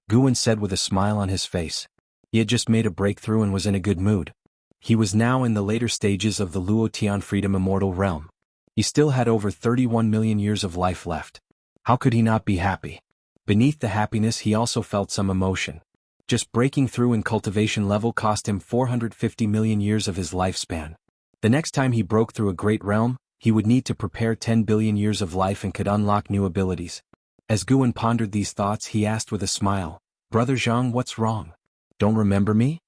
Speaker 1: Guan said with a smile on his face. He had just made a breakthrough and was in a good mood. He was now in the later stages of the Luotian Freedom Immortal Realm. He still had over 31 million years of life left. How could he not be happy? Beneath the happiness he also felt some emotion. Just breaking through in cultivation level cost him 450 million years of his lifespan. The next time he broke through a great realm, he would need to prepare 10 billion years of life and could unlock new abilities. As Guan pondered these thoughts he asked with a smile, "Brother Zhang, what's wrong? Don't remember me?"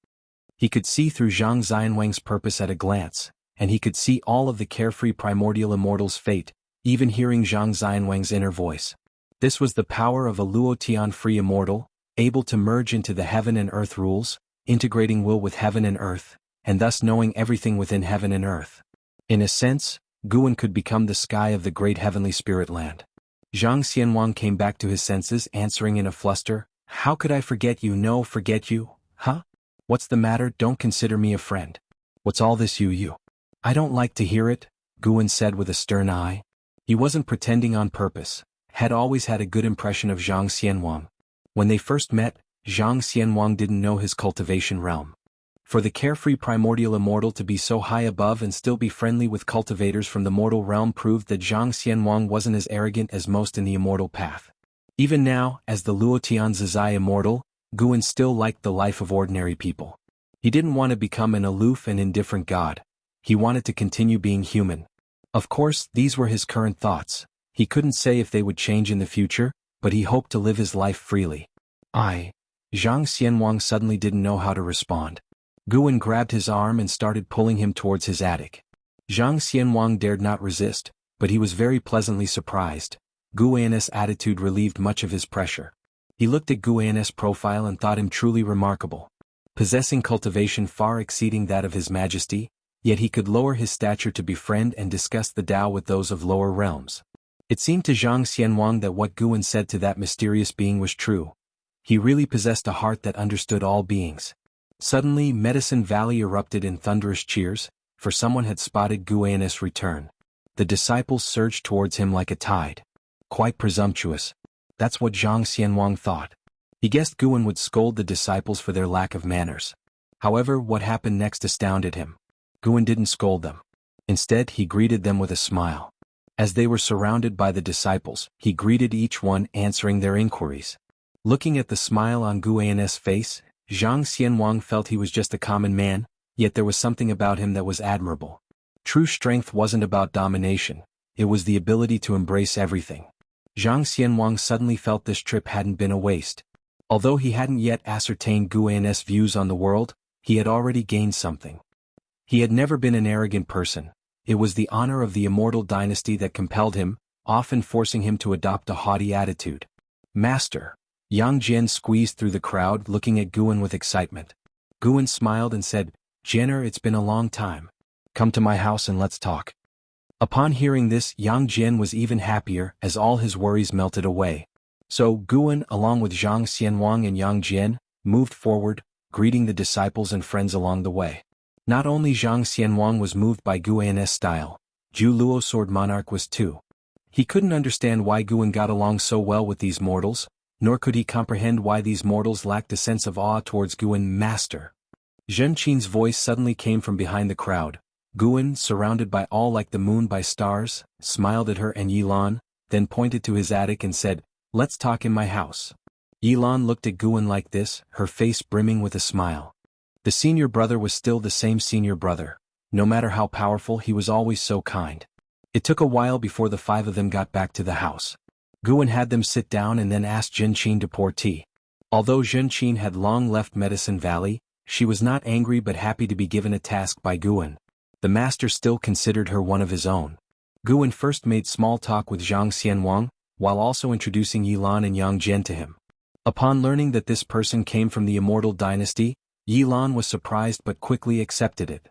Speaker 1: He could see through Zhang Xianwang's purpose at a glance, and he could see all of the carefree primordial immortal's fate, even hearing Zhang Xianwang's inner voice. This was the power of a Luotian free immortal, able to merge into the heaven and earth rules, integrating will with heaven and earth, and thus knowing everything within heaven and earth. In a sense, Guan could become the sky of the great heavenly spirit land. Zhang Xianwang came back to his senses, answering in a fluster, "How could I forget you? No, forget you, huh? What's the matter? Don't consider me a friend. What's all this you? I don't like to hear it," Guan said with a stern eye. He wasn't pretending on purpose, had always had a good impression of Zhang Xianwang. When they first met, Zhang Xianwang didn't know his cultivation realm. For the carefree primordial immortal to be so high above and still be friendly with cultivators from the mortal realm proved that Zhang Xianwang wasn't as arrogant as most in the immortal path. Even now, as the Luotian Zizai immortal, Guan still liked the life of ordinary people. He didn't want to become an aloof and indifferent god. He wanted to continue being human. Of course, these were his current thoughts. He couldn't say if they would change in the future, but he hoped to live his life freely. Zhang Xianwang suddenly didn't know how to respond. Guan grabbed his arm and started pulling him towards his attic. Zhang Xianwang dared not resist, but he was very pleasantly surprised. Guan's attitude relieved much of his pressure. He looked at Guan's profile and thought him truly remarkable. Possessing cultivation far exceeding that of His Majesty, yet he could lower his stature to befriend and discuss the Tao with those of lower realms. It seemed to Zhang Xianwang that what Guan said to that mysterious being was true. He really possessed a heart that understood all beings. Suddenly, Medicine Valley erupted in thunderous cheers, for someone had spotted Guan's return. The disciples surged towards him like a tide. Quite presumptuous. That's what Zhang Xianwang thought. He guessed Guan would scold the disciples for their lack of manners. However, what happened next astounded him. Guan didn't scold them. Instead, he greeted them with a smile. As they were surrounded by the disciples, he greeted each one, answering their inquiries. Looking at the smile on Guan's face, Zhang Xianwang felt he was just a common man, yet there was something about him that was admirable. True strength wasn't about domination, it was the ability to embrace everything. Zhang Xianwang suddenly felt this trip hadn't been a waste. Although he hadn't yet ascertained Guan's views on the world, he had already gained something. He had never been an arrogant person. It was the honor of the immortal dynasty that compelled him, often forcing him to adopt a haughty attitude. Master. Yang Jian squeezed through the crowd, looking at Guan with excitement. Guan smiled and said, "Jianer, it's been a long time. Come to my house and let's talk." Upon hearing this, Yang Jian was even happier, as all his worries melted away. So Guan, along with Zhang Xianwang and Yang Jian, moved forward, greeting the disciples and friends along the way. Not only Zhang Xianwang was moved by Guan's style, Zhu Luo Sword Monarch was too. He couldn't understand why Guan got along so well with these mortals, nor could he comprehend why these mortals lacked a sense of awe towards Guan. Master. Zhen Qin's voice suddenly came from behind the crowd. Guan, surrounded by all like the moon by stars, smiled at her and Yilan, then pointed to his attic and said, "Let's talk in my house." Yilan looked at Guan like this, her face brimming with a smile. The senior brother was still the same senior brother. No matter how powerful, he was always so kind. It took a while before the five of them got back to the house. Guan had them sit down and then asked Zhen Qin to pour tea. Although Zhen Qin had long left Medicine Valley, she was not angry but happy to be given a task by Guan. The master still considered her one of his own. Guan first made small talk with Zhang Xianwang, while also introducing Yilan and Yang Jian to him. Upon learning that this person came from the immortal dynasty, Yilan was surprised but quickly accepted it.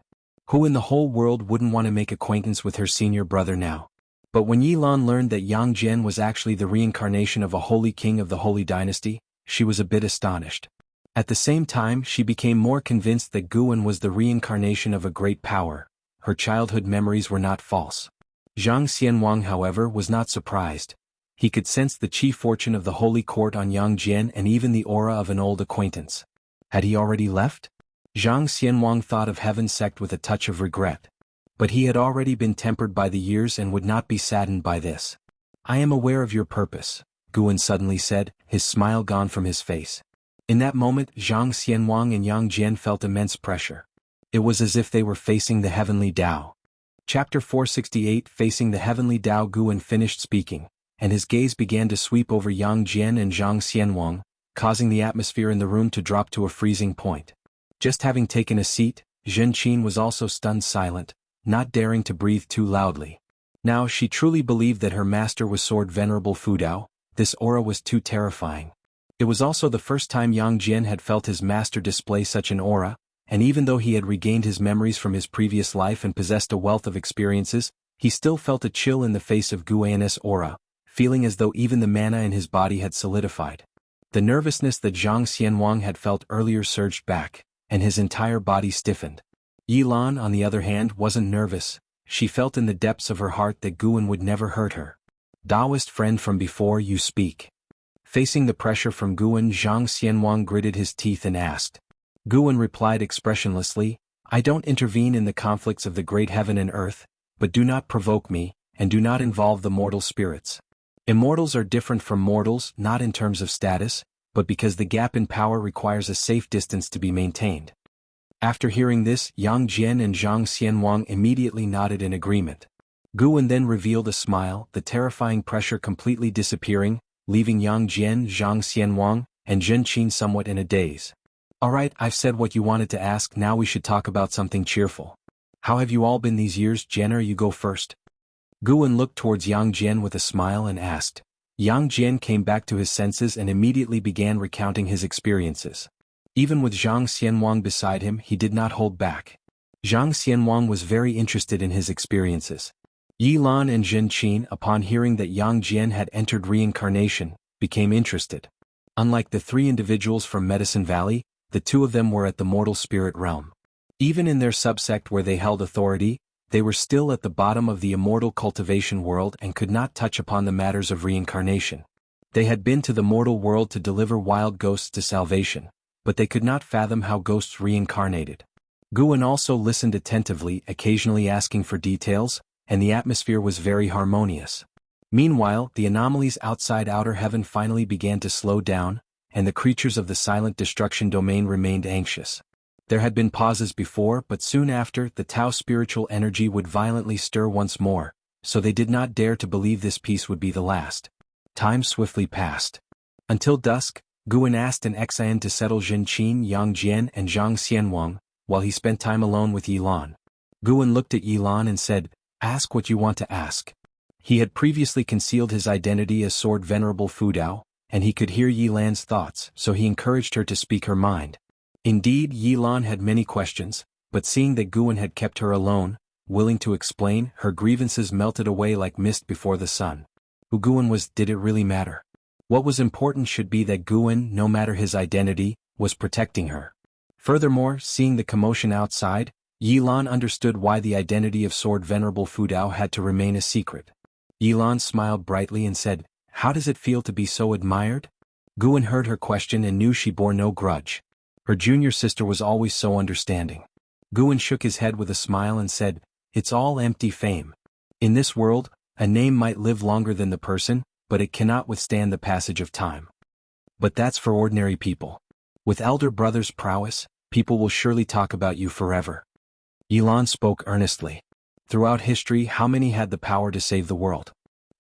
Speaker 1: Who in the whole world wouldn't want to make acquaintance with her senior brother now? But when Yilan learned that Yang Jian was actually the reincarnation of a holy king of the holy dynasty, she was a bit astonished. At the same time, she became more convinced that Guan was the reincarnation of a great power. Her childhood memories were not false. Zhang Xianwang, however, was not surprised. He could sense the chief fortune of the holy court on Yang Jian and even the aura of an old acquaintance. Had he already left? Zhang Xianwang thought of Heaven Sect with a touch of regret. But he had already been tempered by the years and would not be saddened by this. "I am aware of your purpose," Guan suddenly said, his smile gone from his face. In that moment, Zhang Xianwang and Yang Jian felt immense pressure. It was as if they were facing the heavenly Tao. Chapter 468. Facing the heavenly Tao. Guan finished speaking, and his gaze began to sweep over Yang Jian and Zhang Xianwang, causing the atmosphere in the room to drop to a freezing point. Just having taken a seat, Zhen Qin was also stunned silent, not daring to breathe too loudly. Now she truly believed that her master was Sword Venerable Fu Dao. This aura was too terrifying. It was also the first time Yang Jian had felt his master display such an aura, and even though he had regained his memories from his previous life and possessed a wealth of experiences, he still felt a chill in the face of Guan's aura, feeling as though even the mana in his body had solidified. The nervousness that Zhang Xianwang had felt earlier surged back, and his entire body stiffened. Yilan, on the other hand, wasn't nervous. She felt in the depths of her heart that Guan would never hurt her. Taoist friend from before, you speak. Facing the pressure from Guan, Zhang Xianwang gritted his teeth and asked. Guan replied expressionlessly, I don't intervene in the conflicts of the great heaven and earth, but do not provoke me, and do not involve the mortal spirits. Immortals are different from mortals, not in terms of status, but because the gap in power requires a safe distance to be maintained. After hearing this, Yang Jian and Zhang Xianwang immediately nodded in agreement. Guan then revealed a smile, the terrifying pressure completely disappearing, leaving Yang Jian, Zhang Xianwang, and Zhen Qin somewhat in a daze. Alright, I've said what you wanted to ask, now we should talk about something cheerful. How have you all been these years, Jian? You go first. Guan looked towards Yang Jian with a smile and asked. Yang Jian came back to his senses and immediately began recounting his experiences. Even with Zhang Xianwang beside him, he did not hold back. Zhang Xianwang was very interested in his experiences. Yi Lan and Zhen Qin, upon hearing that Yang Jian had entered reincarnation, became interested. Unlike the three individuals from Medicine Valley, the two of them were at the mortal spirit realm. Even in their subsect where they held authority, they were still at the bottom of the immortal cultivation world and could not touch upon the matters of reincarnation. They had been to the mortal world to deliver wild ghosts to salvation, but they could not fathom how ghosts reincarnated. Guan also listened attentively, occasionally asking for details, and the atmosphere was very harmonious. Meanwhile, the anomalies outside outer heaven finally began to slow down, and the creatures of the silent destruction domain remained anxious. There had been pauses before, but soon after, the Tao spiritual energy would violently stir once more, so they did not dare to believe this peace would be the last. Time swiftly passed. Until dusk, Guan asked an Xian to settle Zhen Qin, Yang Jian and Zhang Xianwang, while he spent time alone with Yi Lan. Guan looked at Yi Lan and said, Ask what you want to ask. He had previously concealed his identity as Sword Venerable Fudao, and he could hear Yi Lan's thoughts, so he encouraged her to speak her mind. Indeed, Yi Lan had many questions, but seeing that Guan had kept her alone, willing to explain, her grievances melted away like mist before the sun. Who Guan was, did it really matter? What was important should be that Guan, no matter his identity, was protecting her. Furthermore, seeing the commotion outside, Yi Lan understood why the identity of Sword Venerable Fudao had to remain a secret. Yi Lan smiled brightly and said, How does it feel to be so admired? Guan heard her question and knew she bore no grudge. Her junior sister was always so understanding. Guan shook his head with a smile and said, It's all empty fame. In this world, a name might live longer than the person, but it cannot withstand the passage of time. But that's for ordinary people. With elder brother's prowess, people will surely talk about you forever. Yi Lan spoke earnestly. Throughout history, how many had the power to save the world?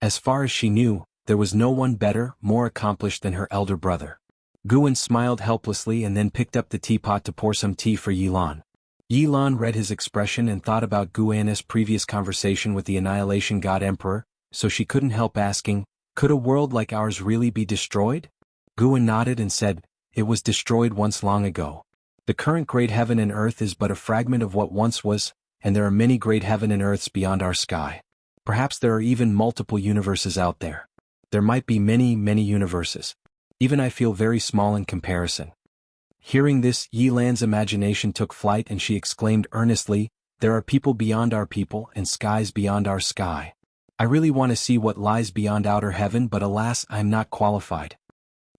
Speaker 1: As far as she knew, there was no one better, more accomplished than her elder brother. Guan smiled helplessly and then picked up the teapot to pour some tea for Yi Lan. Yi Lan read his expression and thought about Guan's previous conversation with the Annihilation God Emperor, so she couldn't help asking, Could a world like ours really be destroyed? Guan nodded and said, It was destroyed once long ago. The current great heaven and earth is but a fragment of what once was, and there are many great heaven and earths beyond our sky. Perhaps there are even multiple universes out there. There might be many, many universes. Even I feel very small in comparison. Hearing this, Yi Lan's imagination took flight and she exclaimed earnestly, There are people beyond our people and skies beyond our sky. I really want to see what lies beyond outer heaven, but alas, I am not qualified.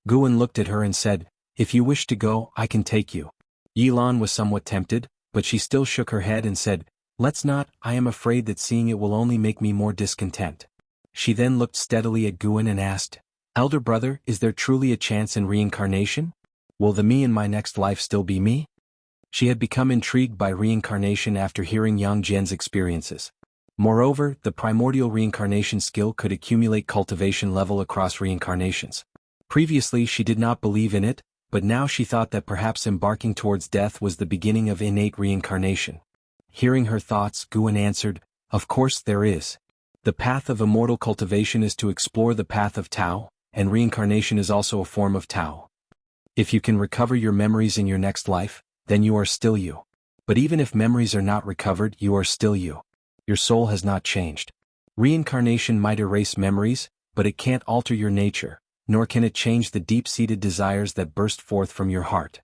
Speaker 1: Guan looked at her and said, If you wish to go, I can take you. Yi Lan was somewhat tempted, but she still shook her head and said, Let's not, I am afraid that seeing it will only make me more discontent. She then looked steadily at Guan and asked, Elder brother, is there truly a chance in reincarnation? Will the me in my next life still be me? She had become intrigued by reincarnation after hearing Yang Jian's experiences. Moreover, the primordial reincarnation skill could accumulate cultivation level across reincarnations. Previously she did not believe in it, but now she thought that perhaps embarking towards death was the beginning of innate reincarnation. Hearing her thoughts, Guan answered, Of course there is. The path of immortal cultivation is to explore the path of Tao, and reincarnation is also a form of Tao. If you can recover your memories in your next life, then you are still you. But even if memories are not recovered, you are still you. Your soul has not changed. Reincarnation might erase memories, but it can't alter your nature, nor can it change the deep-seated desires that burst forth from your heart.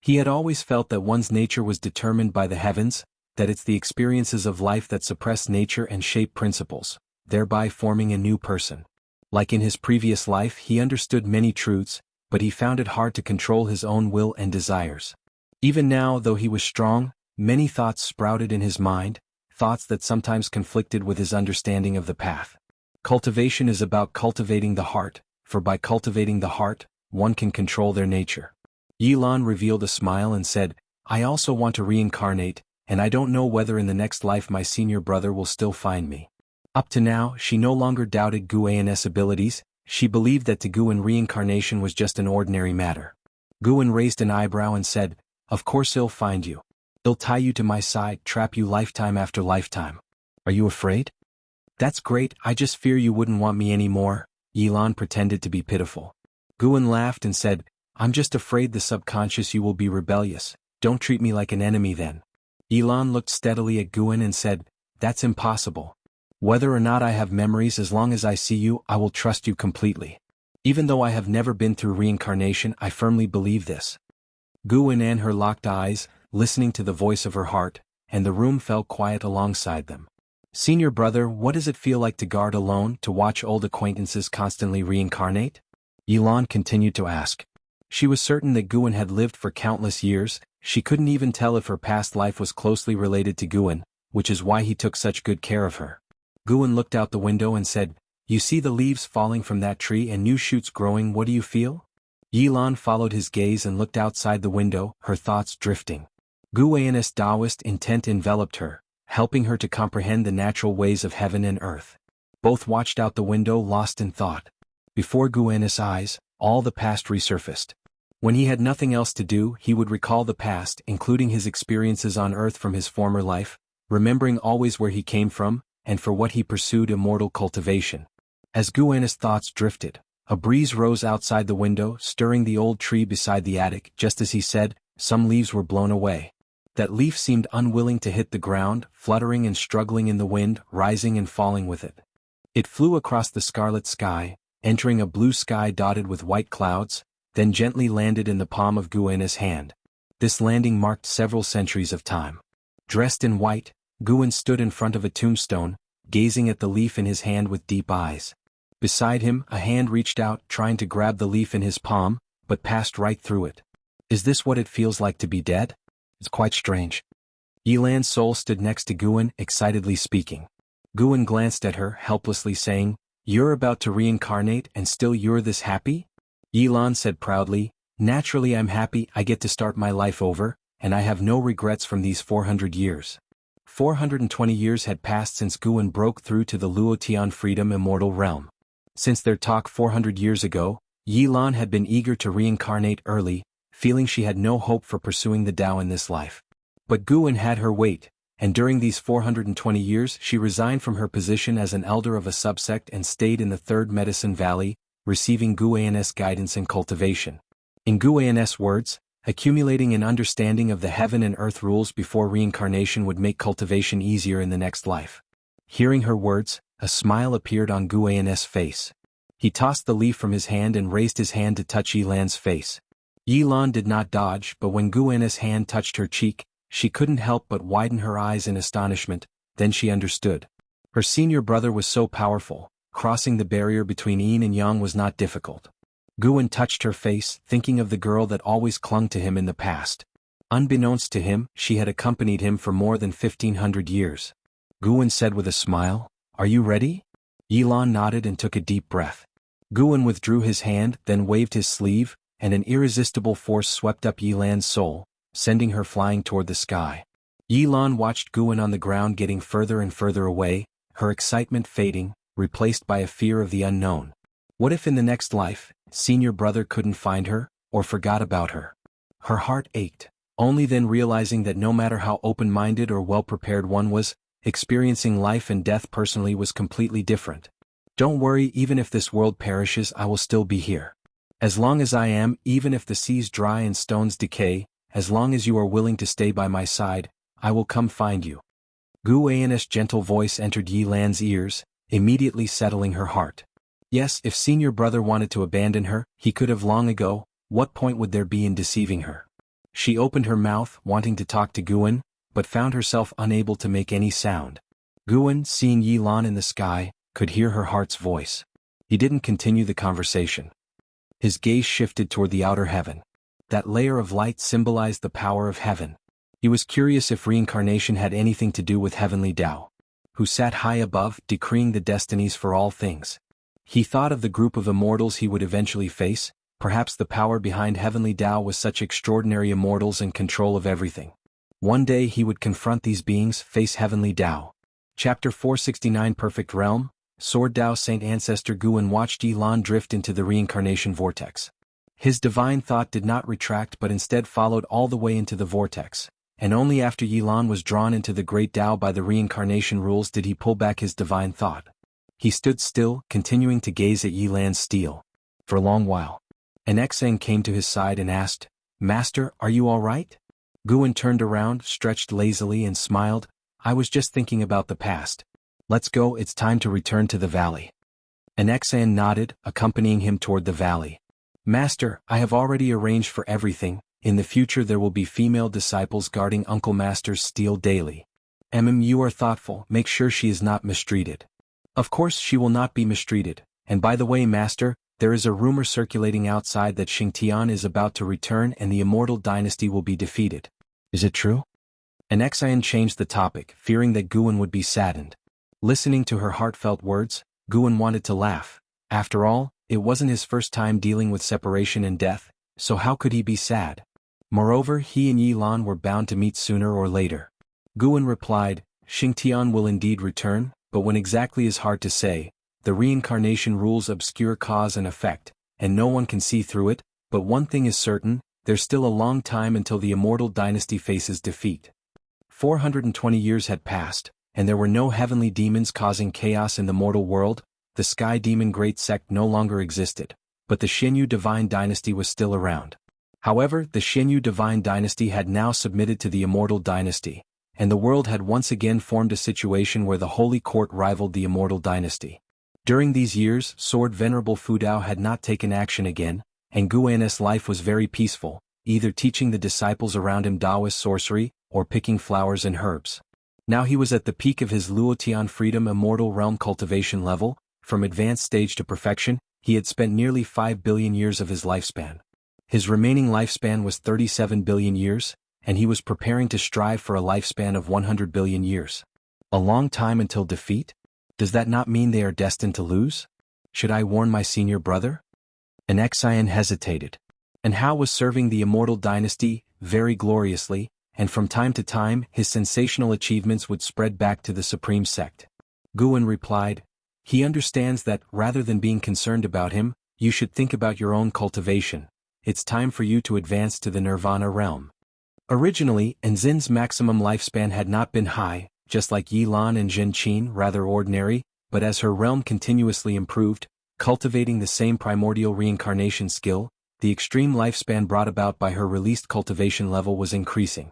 Speaker 1: He had always felt that one's nature was determined by the heavens, that it's the experiences of life that suppress nature and shape principles, thereby forming a new person. Like in his previous life, he understood many truths, but he found it hard to control his own will and desires. Even now, though he was strong, many thoughts sprouted in his mind, thoughts that sometimes conflicted with his understanding of the path. Cultivation is about cultivating the heart, for by cultivating the heart, one can control their nature. Yilan revealed a smile and said, I also want to reincarnate, and I don't know whether in the next life my senior brother will still find me. Up to now, she no longer doubted Guan's abilities, she believed that to Guan reincarnation was just an ordinary matter. Guan raised an eyebrow and said, Of course he'll find you. He'll tie you to my side, trap you lifetime after lifetime. Are you afraid? That's great, I just fear you wouldn't want me anymore. Yilan pretended to be pitiful. Guan laughed and said, I'm just afraid the subconscious you will be rebellious. Don't treat me like an enemy then. Yilan looked steadily at Guan and said, That's impossible. Whether or not I have memories, as long as I see you, I will trust you completely. Even though I have never been through reincarnation, I firmly believe this. Guan and her locked eyes, listening to the voice of her heart, and the room fell quiet alongside them. Senior brother, what does it feel like to guard alone, to watch old acquaintances constantly reincarnate? Yilan continued to ask. She was certain that Guan had lived for countless years, she couldn't even tell if her past life was closely related to Guan, which is why he took such good care of her. Guan looked out the window and said, You see the leaves falling from that tree and new shoots growing, what do you feel? Yilan followed his gaze and looked outside the window, her thoughts drifting. Guan's Taoist intent enveloped her, helping her to comprehend the natural ways of heaven and earth. Both watched out the window, lost in thought. Before Guan's eyes, all the past resurfaced. When he had nothing else to do, he would recall the past, including his experiences on earth from his former life, remembering always where he came from, and for what he pursued immortal cultivation. As Guan's thoughts drifted, a breeze rose outside the window, stirring the old tree beside the attic. Just as he said, some leaves were blown away. That leaf seemed unwilling to hit the ground, fluttering and struggling in the wind, rising and falling with it. It flew across the scarlet sky, entering a blue sky dotted with white clouds, then gently landed in the palm of Guan's hand. This landing marked several centuries of time. Dressed in white, Guan stood in front of a tombstone, gazing at the leaf in his hand with deep eyes. Beside him, a hand reached out, trying to grab the leaf in his palm, but passed right through it. Is this what it feels like to be dead? It's quite strange. Yilan's soul stood next to Guan, excitedly speaking. Guan glanced at her, helplessly saying, You're about to reincarnate and still you're this happy? Yilan said proudly, Naturally I'm happy, I get to start my life over, and I have no regrets from these 400 years. 420 years had passed since Guan broke through to the Luotian Freedom Immortal Realm. Since their talk 400 years ago, Yilan had been eager to reincarnate early, feeling she had no hope for pursuing the Tao in this life. But Guan had her weight, and during these 420 years she resigned from her position as an elder of a subsect and stayed in the Third Medicine Valley, receiving Guan's guidance and cultivation. In Guan's words, accumulating an understanding of the heaven and earth rules before reincarnation would make cultivation easier in the next life. Hearing her words, a smile appeared on Guan's face. He tossed the leaf from his hand and raised his hand to touch Yilan's face. Yilan did not dodge, but when Guan's hand touched her cheek, she couldn't help but widen her eyes in astonishment, then she understood. Her senior brother was so powerful, crossing the barrier between yin and yang was not difficult. Guan touched her face, thinking of the girl that always clung to him in the past. Unbeknownst to him, she had accompanied him for more than 1,500 years. Guan said with a smile, Are you ready? Yilan nodded and took a deep breath. Guan withdrew his hand, then waved his sleeve, and an irresistible force swept up Yilan's soul, sending her flying toward the sky. Yilan watched Guan on the ground getting further and further away, her excitement fading, replaced by a fear of the unknown. What if in the next life, senior brother couldn't find her, or forgot about her? Her heart ached, only then realizing that no matter how open-minded or well-prepared one was, experiencing life and death personally was completely different. Don't worry, even if this world perishes, I will still be here. As long as I am, even if the seas dry and stones decay, as long as you are willing to stay by my side, I will come find you. Guan's gentle voice entered Yilan's ears, immediately settling her heart. Yes, if senior brother wanted to abandon her, he could have long ago. What point would there be in deceiving her? She opened her mouth, wanting to talk to Guan, but found herself unable to make any sound. Guan, seeing Yi Lan in the sky, could hear her heart's voice. He didn't continue the conversation. His gaze shifted toward the outer heaven. That layer of light symbolized the power of heaven. He was curious if reincarnation had anything to do with heavenly Tao, who sat high above, decreeing the destinies for all things. He thought of the group of immortals he would eventually face. Perhaps the power behind heavenly Tao was such extraordinary immortals in control of everything. One day he would confront these beings, face heavenly Tao. Chapter 469 Perfect Realm. Sword Tao. Saint Ancestor Guan watched Yi Lan drift into the reincarnation vortex. His divine thought did not retract but instead followed all the way into the vortex, and only after Yi Lan was drawn into the great Tao by the reincarnation rules did he pull back his divine thought. He stood still, continuing to gaze at Yi Lan's steel. For a long while. An Xen came to his side and asked, "Master, are you all right?" Guan turned around, stretched lazily and smiled. "I was just thinking about the past. Let's go, it's time to return to the valley." An Xen nodded, accompanying him toward the valley. "Master, I have already arranged for everything. In the future there will be female disciples guarding Uncle Master's steel daily. You are thoughtful, make sure she is not mistreated." "Of course she will not be mistreated, and by the way, Master, there is a rumor circulating outside that Xingtian is about to return and the immortal dynasty will be defeated. Is it true?" An Xian changed the topic, fearing that Guan would be saddened. Listening to her heartfelt words, Guan wanted to laugh. After all, it wasn't his first time dealing with separation and death, so how could he be sad? Moreover, he and Yi Lan were bound to meet sooner or later. Guan replied, "Xingtian will indeed return, but when exactly is hard to say. The reincarnation rules obscure cause and effect, and no one can see through it, but one thing is certain, there's still a long time until the immortal dynasty faces defeat." 420 years had passed, and there were no heavenly demons causing chaos in the mortal world. The Sky Demon Great Sect no longer existed, but the Xinyu Divine Dynasty was still around. However, the Xinyu Divine Dynasty had now submitted to the Immortal Dynasty, and the world had once again formed a situation where the Holy Court rivaled the Immortal Dynasty. During these years, Sword Venerable Fudao had not taken action again, and Guan's life was very peaceful, either teaching the disciples around him Taoist sorcery, or picking flowers and herbs. Now he was at the peak of his Luotian Freedom Immortal Realm cultivation level. From advanced stage to perfection, he had spent nearly 5 billion years of his lifespan. His remaining lifespan was 37 billion years, and he was preparing to strive for a lifespan of 100 billion years. A long time until defeat? Does that not mean they are destined to lose? Should I warn my senior brother? An Xian hesitated. And Hao was serving the Immortal Dynasty, very gloriously, and from time to time his sensational achievements would spread back to the Supreme Sect. Guan replied, "He understands that, rather than being concerned about him, you should think about your own cultivation. It's time for you to advance to the Nirvana realm." Originally, Enzin's maximum lifespan had not been high, just like Yi Lan and Zhen Qin, rather ordinary, but as her realm continuously improved, cultivating the same primordial reincarnation skill, the extreme lifespan brought about by her released cultivation level was increasing.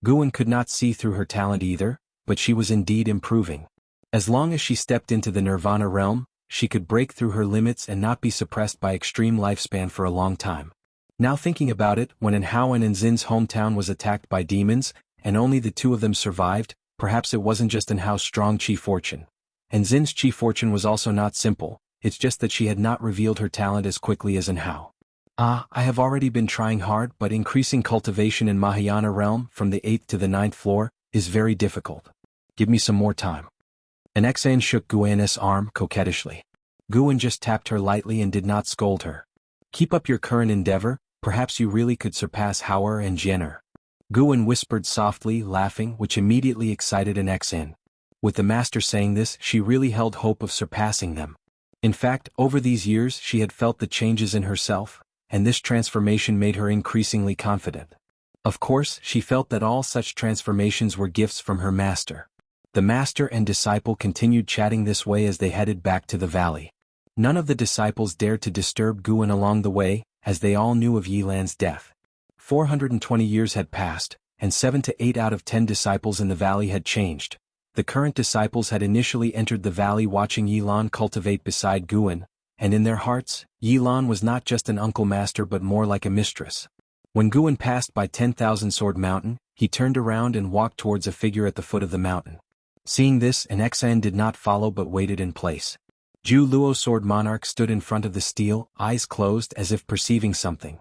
Speaker 1: Guan could not see through her talent either, but she was indeed improving. As long as she stepped into the Nirvana realm, she could break through her limits and not be suppressed by extreme lifespan for a long time. Now thinking about it, when Hao and Enzin's hometown was attacked by demons, and only the two of them survived, perhaps it wasn't just Hao's strong chi fortune. Enzin's chi fortune was also not simple, it's just that she had not revealed her talent as quickly as Hao. I have already been trying hard, but increasing cultivation in Mahayana realm, from the 8th to the 9th floor, is very difficult. Give me some more time. An Xian shook Guan's arm coquettishly. Guan just tapped her lightly and did not scold her. "Keep up your current endeavor, perhaps you really could surpass Hauer and Jenner." Guan whispered softly, laughing, which immediately excited an Xian. With the master saying this, she really held hope of surpassing them. In fact, over these years she had felt the changes in herself, and this transformation made her increasingly confident. Of course, she felt that all such transformations were gifts from her master. The master and disciple continued chatting this way as they headed back to the valley. None of the disciples dared to disturb Guan along the way, as they all knew of Yi Lan's death. 420 years had passed, and 7 to 8 out of 10 disciples in the valley had changed. The current disciples had initially entered the valley watching Yi Lan cultivate beside Guan, and in their hearts, Yi Lan was not just an uncle master but more like a mistress. When Guan passed by 10,000 Sword Mountain, he turned around and walked towards a figure at the foot of the mountain. Seeing this, an Xan did not follow but waited in place. Ju Luo Sword Monarch stood in front of the stele, eyes closed as if perceiving something.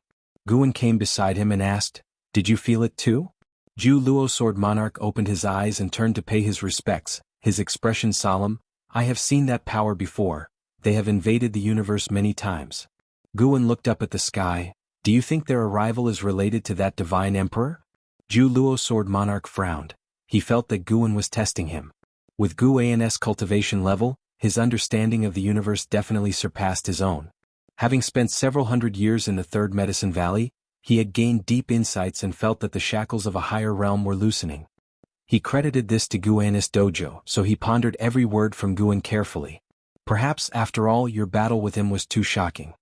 Speaker 1: Guan came beside him and asked, "Did you feel it too?" Ju Luo Sword Monarch opened his eyes and turned to pay his respects, his expression solemn. "I have seen that power before. They have invaded the universe many times." Guan looked up at the sky. "Do you think their arrival is related to that divine emperor?" Ju Luo Sword Monarch frowned. He felt that Guan was testing him. With Guan's cultivation level, his understanding of the universe definitely surpassed his own. Having spent several hundred years in the Third Medicine Valley, he had gained deep insights and felt that the shackles of a higher realm were loosening. He credited this to Guan's dojo, so he pondered every word from Guan carefully. Perhaps, after all, your battle with him was too shocking.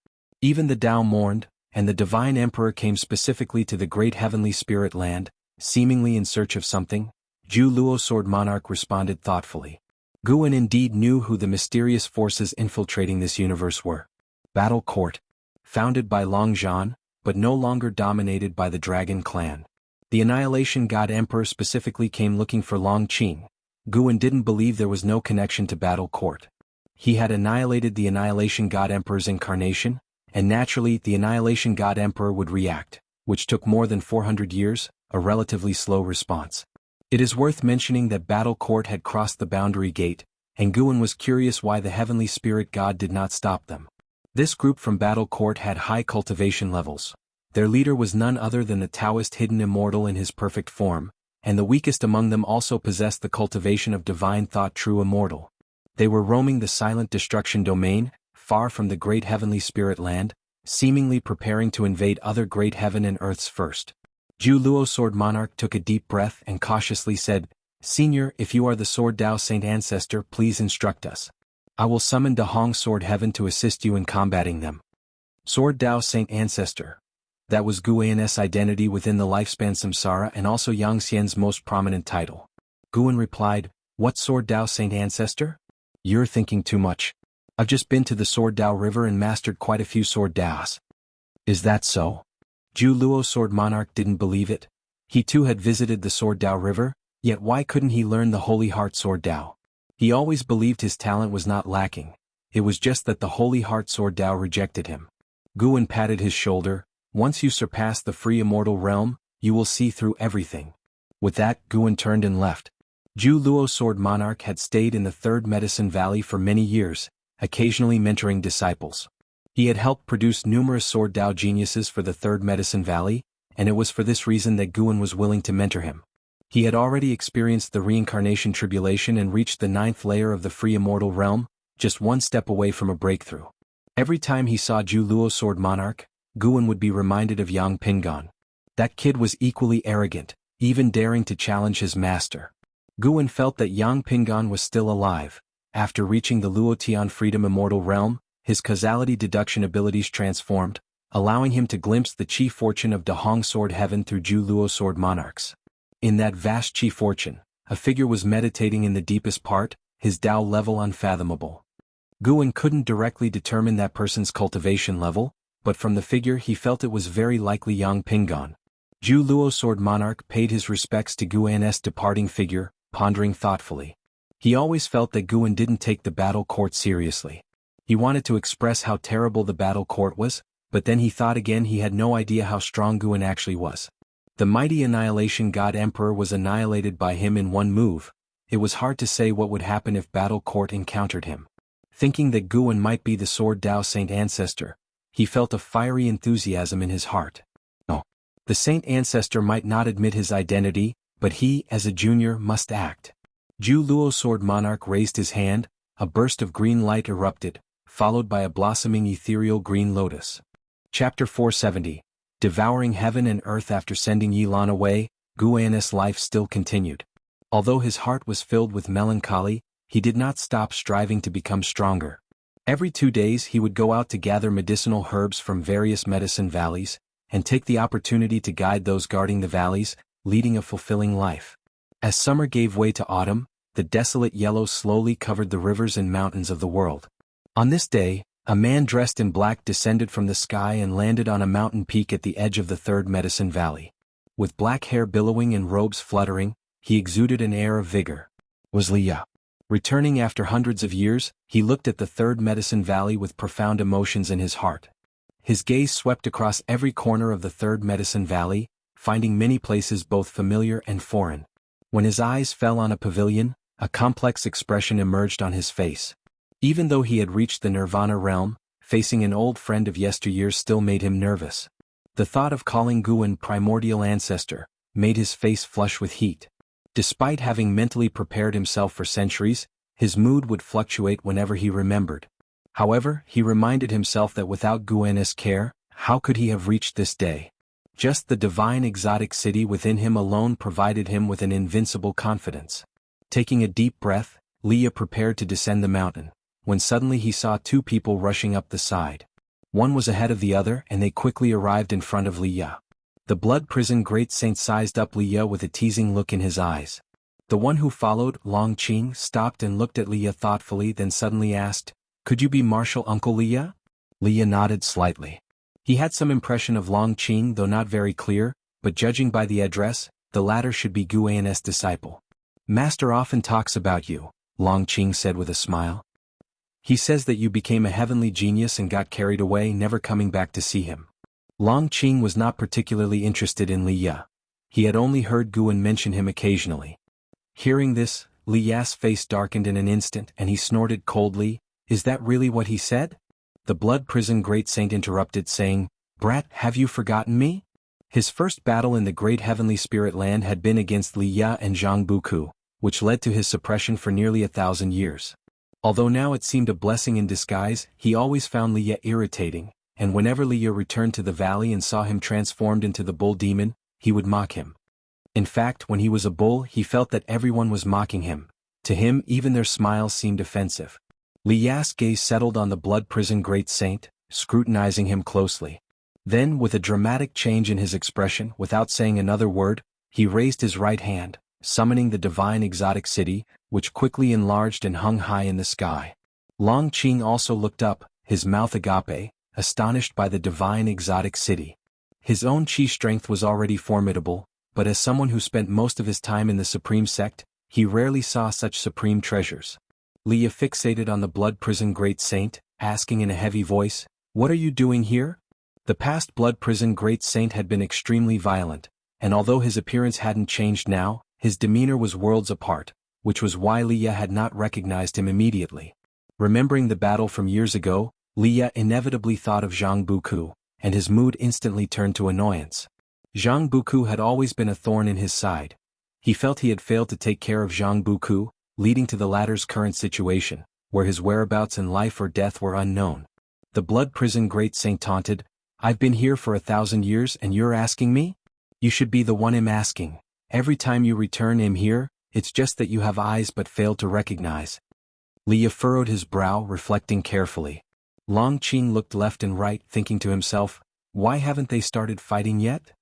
Speaker 1: Even the Tao mourned, and the Divine Emperor came specifically to the great heavenly spirit land, seemingly in search of something. Ju Luo Sword Monarch responded thoughtfully. Guan indeed knew who the mysterious forces infiltrating this universe were. Battle Court. Founded by Long Zhan, but no longer dominated by the Dragon Clan. The Annihilation God Emperor specifically came looking for Long Qing. Guan didn't believe there was no connection to Battle Court. He had annihilated the Annihilation God Emperor's incarnation, and naturally the Annihilation God Emperor would react, which took more than 400 years, a relatively slow response. It is worth mentioning that Battle Court had crossed the boundary gate, and Guan was curious why the Heavenly Spirit God did not stop them. This group from Battle Court had high cultivation levels. Their leader was none other than the Taoist hidden immortal in his perfect form, and the weakest among them also possessed the cultivation of divine thought true immortal. They were roaming the silent destruction domain, far from the great heavenly spirit land, seemingly preparing to invade other great heaven and earths first. Ju Luo Sword Monarch took a deep breath and cautiously said, "Senior, if you are the Sword Dao Saint Ancestor, please instruct us. I will summon Da Hong Sword Heaven to assist you in combating them." Sword Dao Saint Ancestor. That was Guan's identity within the lifespan samsara and also Yang Xian's most prominent title. Guan replied, "What Sword Dao Saint Ancestor? You're thinking too much. I've just been to the Sword Dao River and mastered quite a few Sword Daos." "Is that so?" Ju Luo Sword Monarch didn't believe it. He too had visited the Sword Dao River, yet why couldn't he learn the Holy Heart Sword Dao? He always believed his talent was not lacking. It was just that the Holy Heart Sword Dao rejected him. Guan patted his shoulder. "Once you surpass the free immortal realm, you will see through everything." With that, Guan turned and left. Ju Luo Sword Monarch had stayed in the Third Medicine Valley for many years, occasionally mentoring disciples. He had helped produce numerous Sword Dao geniuses for the Third Medicine Valley, and it was for this reason that Guan was willing to mentor him. He had already experienced the reincarnation tribulation and reached the 9th layer of the free immortal realm, just one step away from a breakthrough. Every time he saw Ju Luo Sword Monarch, Guan would be reminded of Yang Pingan. That kid was equally arrogant, even daring to challenge his master. Guan felt that Yang Pingan was still alive. After reaching the Luotian Freedom Immortal Realm, his causality deduction abilities transformed, allowing him to glimpse the chi fortune of Da Hong Sword Heaven through Ju Luo Sword Monarchs. In that vast chi fortune, a figure was meditating in the deepest part, his Dao level unfathomable. Guan couldn't directly determine that person's cultivation level, but from the figure he felt it was very likely Yang Pingan. Ju Luo Sword Monarch paid his respects to Guan's departing figure, pondering thoughtfully. He always felt that Guan didn't take the battle court seriously. He wanted to express how terrible the battle court was, but then he thought again he had no idea how strong Guan actually was. The mighty Annihilation God Emperor was annihilated by him in one move. It was hard to say what would happen if battle court encountered him. Thinking that Guan might be the Sword Dao Saint Ancestor, he felt a fiery enthusiasm in his heart. No. The Saint Ancestor might not admit his identity, but he, as a junior, must act. Ju Luo Sword Monarch raised his hand, a burst of green light erupted, followed by a blossoming ethereal green lotus. Chapter 470. Devouring Heaven and Earth. After sending Yilan away, Guan's life still continued. Although his heart was filled with melancholy, he did not stop striving to become stronger. Every 2 days he would go out to gather medicinal herbs from various medicine valleys, and take the opportunity to guide those guarding the valleys, leading a fulfilling life. As summer gave way to autumn, the desolate yellow slowly covered the rivers and mountains of the world. On this day, a man dressed in black descended from the sky and landed on a mountain peak at the edge of the Third Medicine Valley. With black hair billowing and robes fluttering, he exuded an air of vigor. Was Liya. Returning after hundreds of years, he looked at the third Medicine Valley with profound emotions in his heart. His gaze swept across every corner of the third Medicine Valley, finding many places both familiar and foreign. When his eyes fell on a pavilion, a complex expression emerged on his face. Even though he had reached the Nirvana realm, facing an old friend of yesteryear still made him nervous. The thought of calling Guan primordial ancestor made his face flush with heat. Despite having mentally prepared himself for centuries, his mood would fluctuate whenever he remembered. However, he reminded himself that without Guan's care, how could he have reached this day? Just the divine exotic city within him alone provided him with an invincible confidence. Taking a deep breath, Liya prepared to descend the mountain, when suddenly he saw two people rushing up the side. One was ahead of the other and they quickly arrived in front of Liya. The blood prison great saint sized up Liya with a teasing look in his eyes. The one who followed, Long Qing, stopped and looked at Liya thoughtfully, then suddenly asked, "Could you be Martial Uncle Liya?" Liya nodded slightly. He had some impression of Long Qing, though not very clear, but judging by the address, the latter should be Guan's disciple. "Master often talks about you," Long Qing said with a smile. "He says that you became a heavenly genius and got carried away, never coming back to see him." Long Qing was not particularly interested in Liya. He had only heard Guan mention him occasionally. Hearing this, Liya's face darkened in an instant and he snorted coldly, "Is that really what he said?" The blood prison great saint interrupted, saying, "Brat, have you forgotten me?" His first battle in the great heavenly spirit land had been against Liya and Zhang Buku, which led to his suppression for nearly 1,000 years. Although now it seemed a blessing in disguise, he always found Liya irritating, and whenever Liya returned to the valley and saw him transformed into the bull demon, he would mock him. In fact, when he was a bull, he felt that everyone was mocking him. To him, even their smiles seemed offensive. Liya's gaze settled on the blood prison great saint, scrutinizing him closely. Then, with a dramatic change in his expression, without saying another word, he raised his right hand, summoning the divine exotic city, which quickly enlarged and hung high in the sky. Long Qing also looked up, his mouth agape, astonished by the divine exotic city. His own chi strength was already formidable, but as someone who spent most of his time in the supreme sect, he rarely saw such supreme treasures. Liya fixated on the blood prison great saint, asking in a heavy voice, "What are you doing here?" The past blood prison great saint had been extremely violent, and although his appearance hadn't changed now, his demeanor was worlds apart, which was why Liya had not recognized him immediately. Remembering the battle from years ago, Liya inevitably thought of Zhang Buku, and his mood instantly turned to annoyance. Zhang Buku had always been a thorn in his side. He felt he had failed to take care of Zhang Buku, leading to the latter's current situation, where his whereabouts in life or death were unknown. The blood prison great saint taunted, "I've been here for 1,000 years and you're asking me? You should be the one I'm asking. Every time you return I'm here, it's just that you have eyes but fail to recognize." Liya furrowed his brow, reflecting carefully. Long Qing looked left and right, thinking to himself, why haven't they started fighting yet?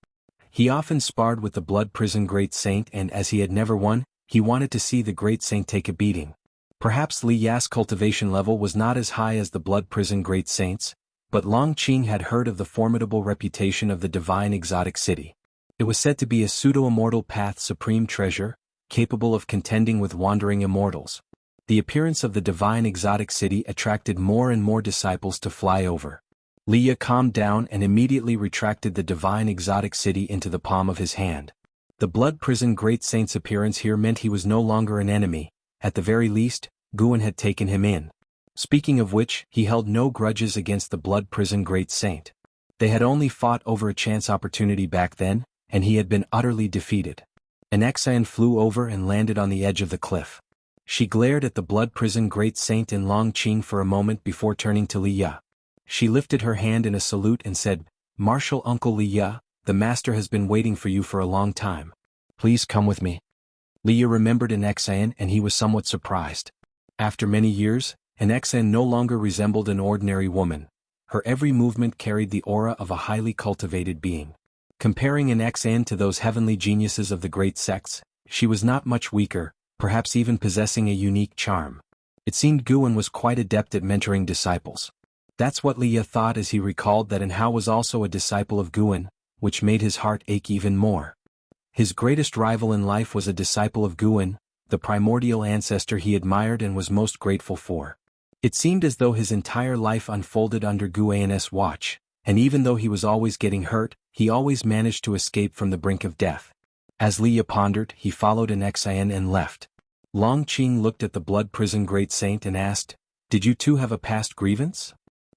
Speaker 1: He often sparred with the blood prison great saint, and as he had never won, he wanted to see the great saint take a beating. Perhaps Liya's cultivation level was not as high as the blood prison great saint's, but Long Qing had heard of the formidable reputation of the divine exotic city. It was said to be a pseudo-immortal path supreme treasure, capable of contending with wandering immortals. The appearance of the divine exotic city attracted more and more disciples to fly over. Liya calmed down and immediately retracted the divine exotic city into the palm of his hand. The blood prison great saint's appearance here meant he was no longer an enemy. At the very least, Guan had taken him in. Speaking of which, he held no grudges against the blood prison great saint. They had only fought over a chance opportunity back then, and he had been utterly defeated. An Exian flew over and landed on the edge of the cliff. She glared at the blood prison great saint and Long Qing for a moment before turning to Liya. She lifted her hand in a salute and said, "Martial Uncle Liya, the master has been waiting for you for a long time. Please come with me." Liya remembered an Exian and he was somewhat surprised. After many years, an Exian no longer resembled an ordinary woman. Her every movement carried the aura of a highly cultivated being. Comparing an Exian to those heavenly geniuses of the great sects, she was not much weaker, perhaps even possessing a unique charm. It seemed Guan was quite adept at mentoring disciples. That's what Liya thought as he recalled that An Hao was also a disciple of Guan, which made his heart ache even more. His greatest rival in life was a disciple of Guan, the primordial ancestor he admired and was most grateful for. It seemed as though his entire life unfolded under Guan's watch, and even though he was always getting hurt, he always managed to escape from the brink of death. As Liya pondered, he followed an Xian and left. Long Qing looked at the blood prison great saint and asked, "Did you too have a past grievance?"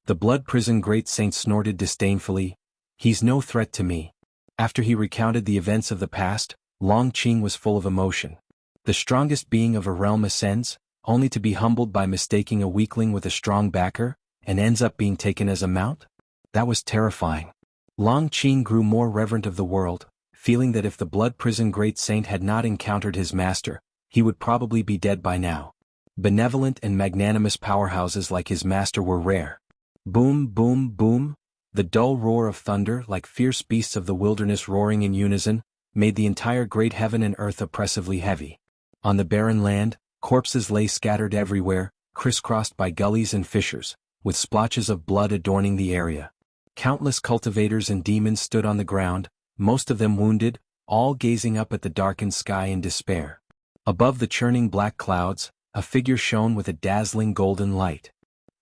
Speaker 1: The blood prison great saint snorted disdainfully, "He's no threat to me." After he recounted the events of the past, Long Qing was full of emotion. The strongest being of a realm ascends, only to be humbled by mistaking a weakling with a strong backer, and ends up being taken as a mount? That was terrifying. Long Qing grew more reverent of the world, feeling that if the blood prison great saint had not encountered his master, he would probably be dead by now. Benevolent and magnanimous powerhouses like his master were rare. Boom, boom, boom. The dull roar of thunder, like fierce beasts of the wilderness roaring in unison, made the entire great heaven and earth oppressively heavy. On the barren land, corpses lay scattered everywhere, crisscrossed by gullies and fissures, with splotches of blood adorning the area. Countless cultivators and demons stood on the ground, most of them wounded, all gazing up at the darkened sky in despair. Above the churning black clouds, a figure shone with a dazzling golden light.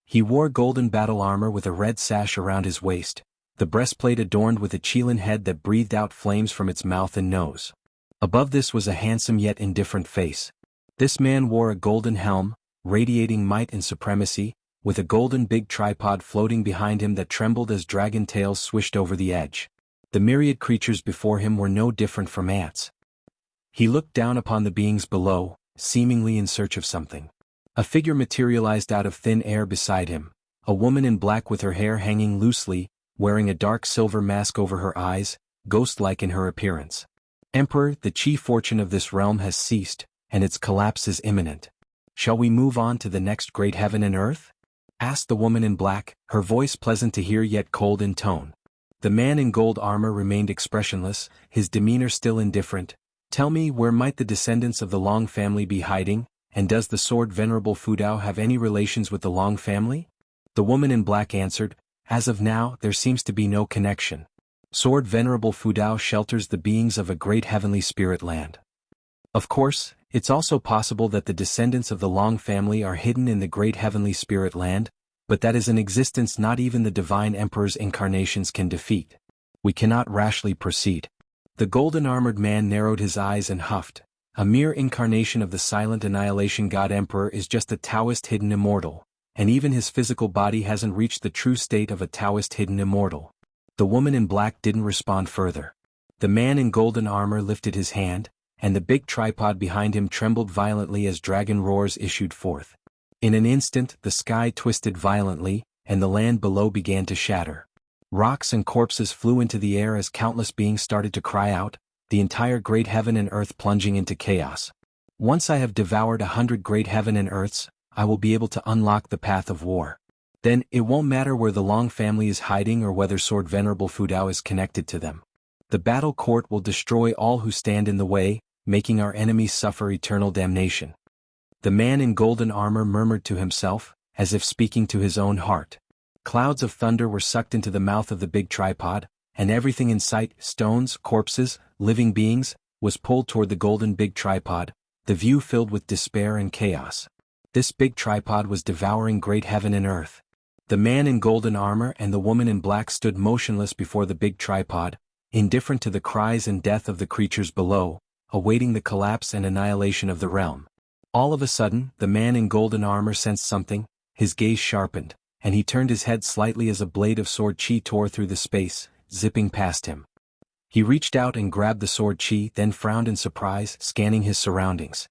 Speaker 1: He wore golden battle armor with a red sash around his waist, the breastplate adorned with a Qilin head that breathed out flames from its mouth and nose. Above this was a handsome yet indifferent face. This man wore a golden helm, radiating might and supremacy, with a golden big tripod floating behind him that trembled as dragon tails swished over the edge. The myriad creatures before him were no different from ants. He looked down upon the beings below, seemingly in search of something. A figure materialized out of thin air beside him, a woman in black with her hair hanging loosely, wearing a dark silver mask over her eyes, ghost-like in her appearance. "Emperor, the chief fortune of this realm has ceased, and its collapse is imminent. Shall we move on to the next great heaven and earth?" asked the woman in black, her voice pleasant to hear yet cold in tone. The man in gold armor remained expressionless, his demeanor still indifferent. "Tell me, where might the descendants of the Long family be hiding, and does the sword Venerable Fudao have any relations with the Long family?" The woman in black answered, "As of now, there seems to be no connection. Sword Venerable Fudao shelters the beings of a great heavenly spirit land. Of course, it's also possible that the descendants of the Long family are hidden in the great heavenly spirit land, but that is an existence not even the divine emperor's incarnations can defeat. We cannot rashly proceed." The golden-armored man narrowed his eyes and huffed. "A mere incarnation of the silent annihilation god emperor is just a Taoist hidden immortal, and even his physical body hasn't reached the true state of a Taoist hidden immortal." The woman in black didn't respond further. The man in golden armor lifted his hand, and the big tripod behind him trembled violently as dragon roars issued forth. In an instant the sky twisted violently, and the land below began to shatter. Rocks and corpses flew into the air as countless beings started to cry out, the entire great heaven and earth plunging into chaos. "Once I have devoured 100 great heaven and earths, I will be able to unlock the path of war. Then, it won't matter where the Long family is hiding or whether Sword Venerable Fudao is connected to them. The battle court will destroy all who stand in the way, making our enemies suffer eternal damnation." The man in golden armor murmured to himself, as if speaking to his own heart. Clouds of thunder were sucked into the mouth of the big tripod, and everything in sight, stones, corpses, living beings, was pulled toward the golden big tripod, the view filled with despair and chaos. This big tripod was devouring great heaven and earth. The man in golden armor and the woman in black stood motionless before the big tripod, indifferent to the cries and death of the creatures below, awaiting the collapse and annihilation of the realm. All of a sudden, the man in golden armor sensed something, his gaze sharpened, and he turned his head slightly as a blade of sword qi tore through the space, zipping past him. He reached out and grabbed the sword qi, then frowned in surprise, scanning his surroundings.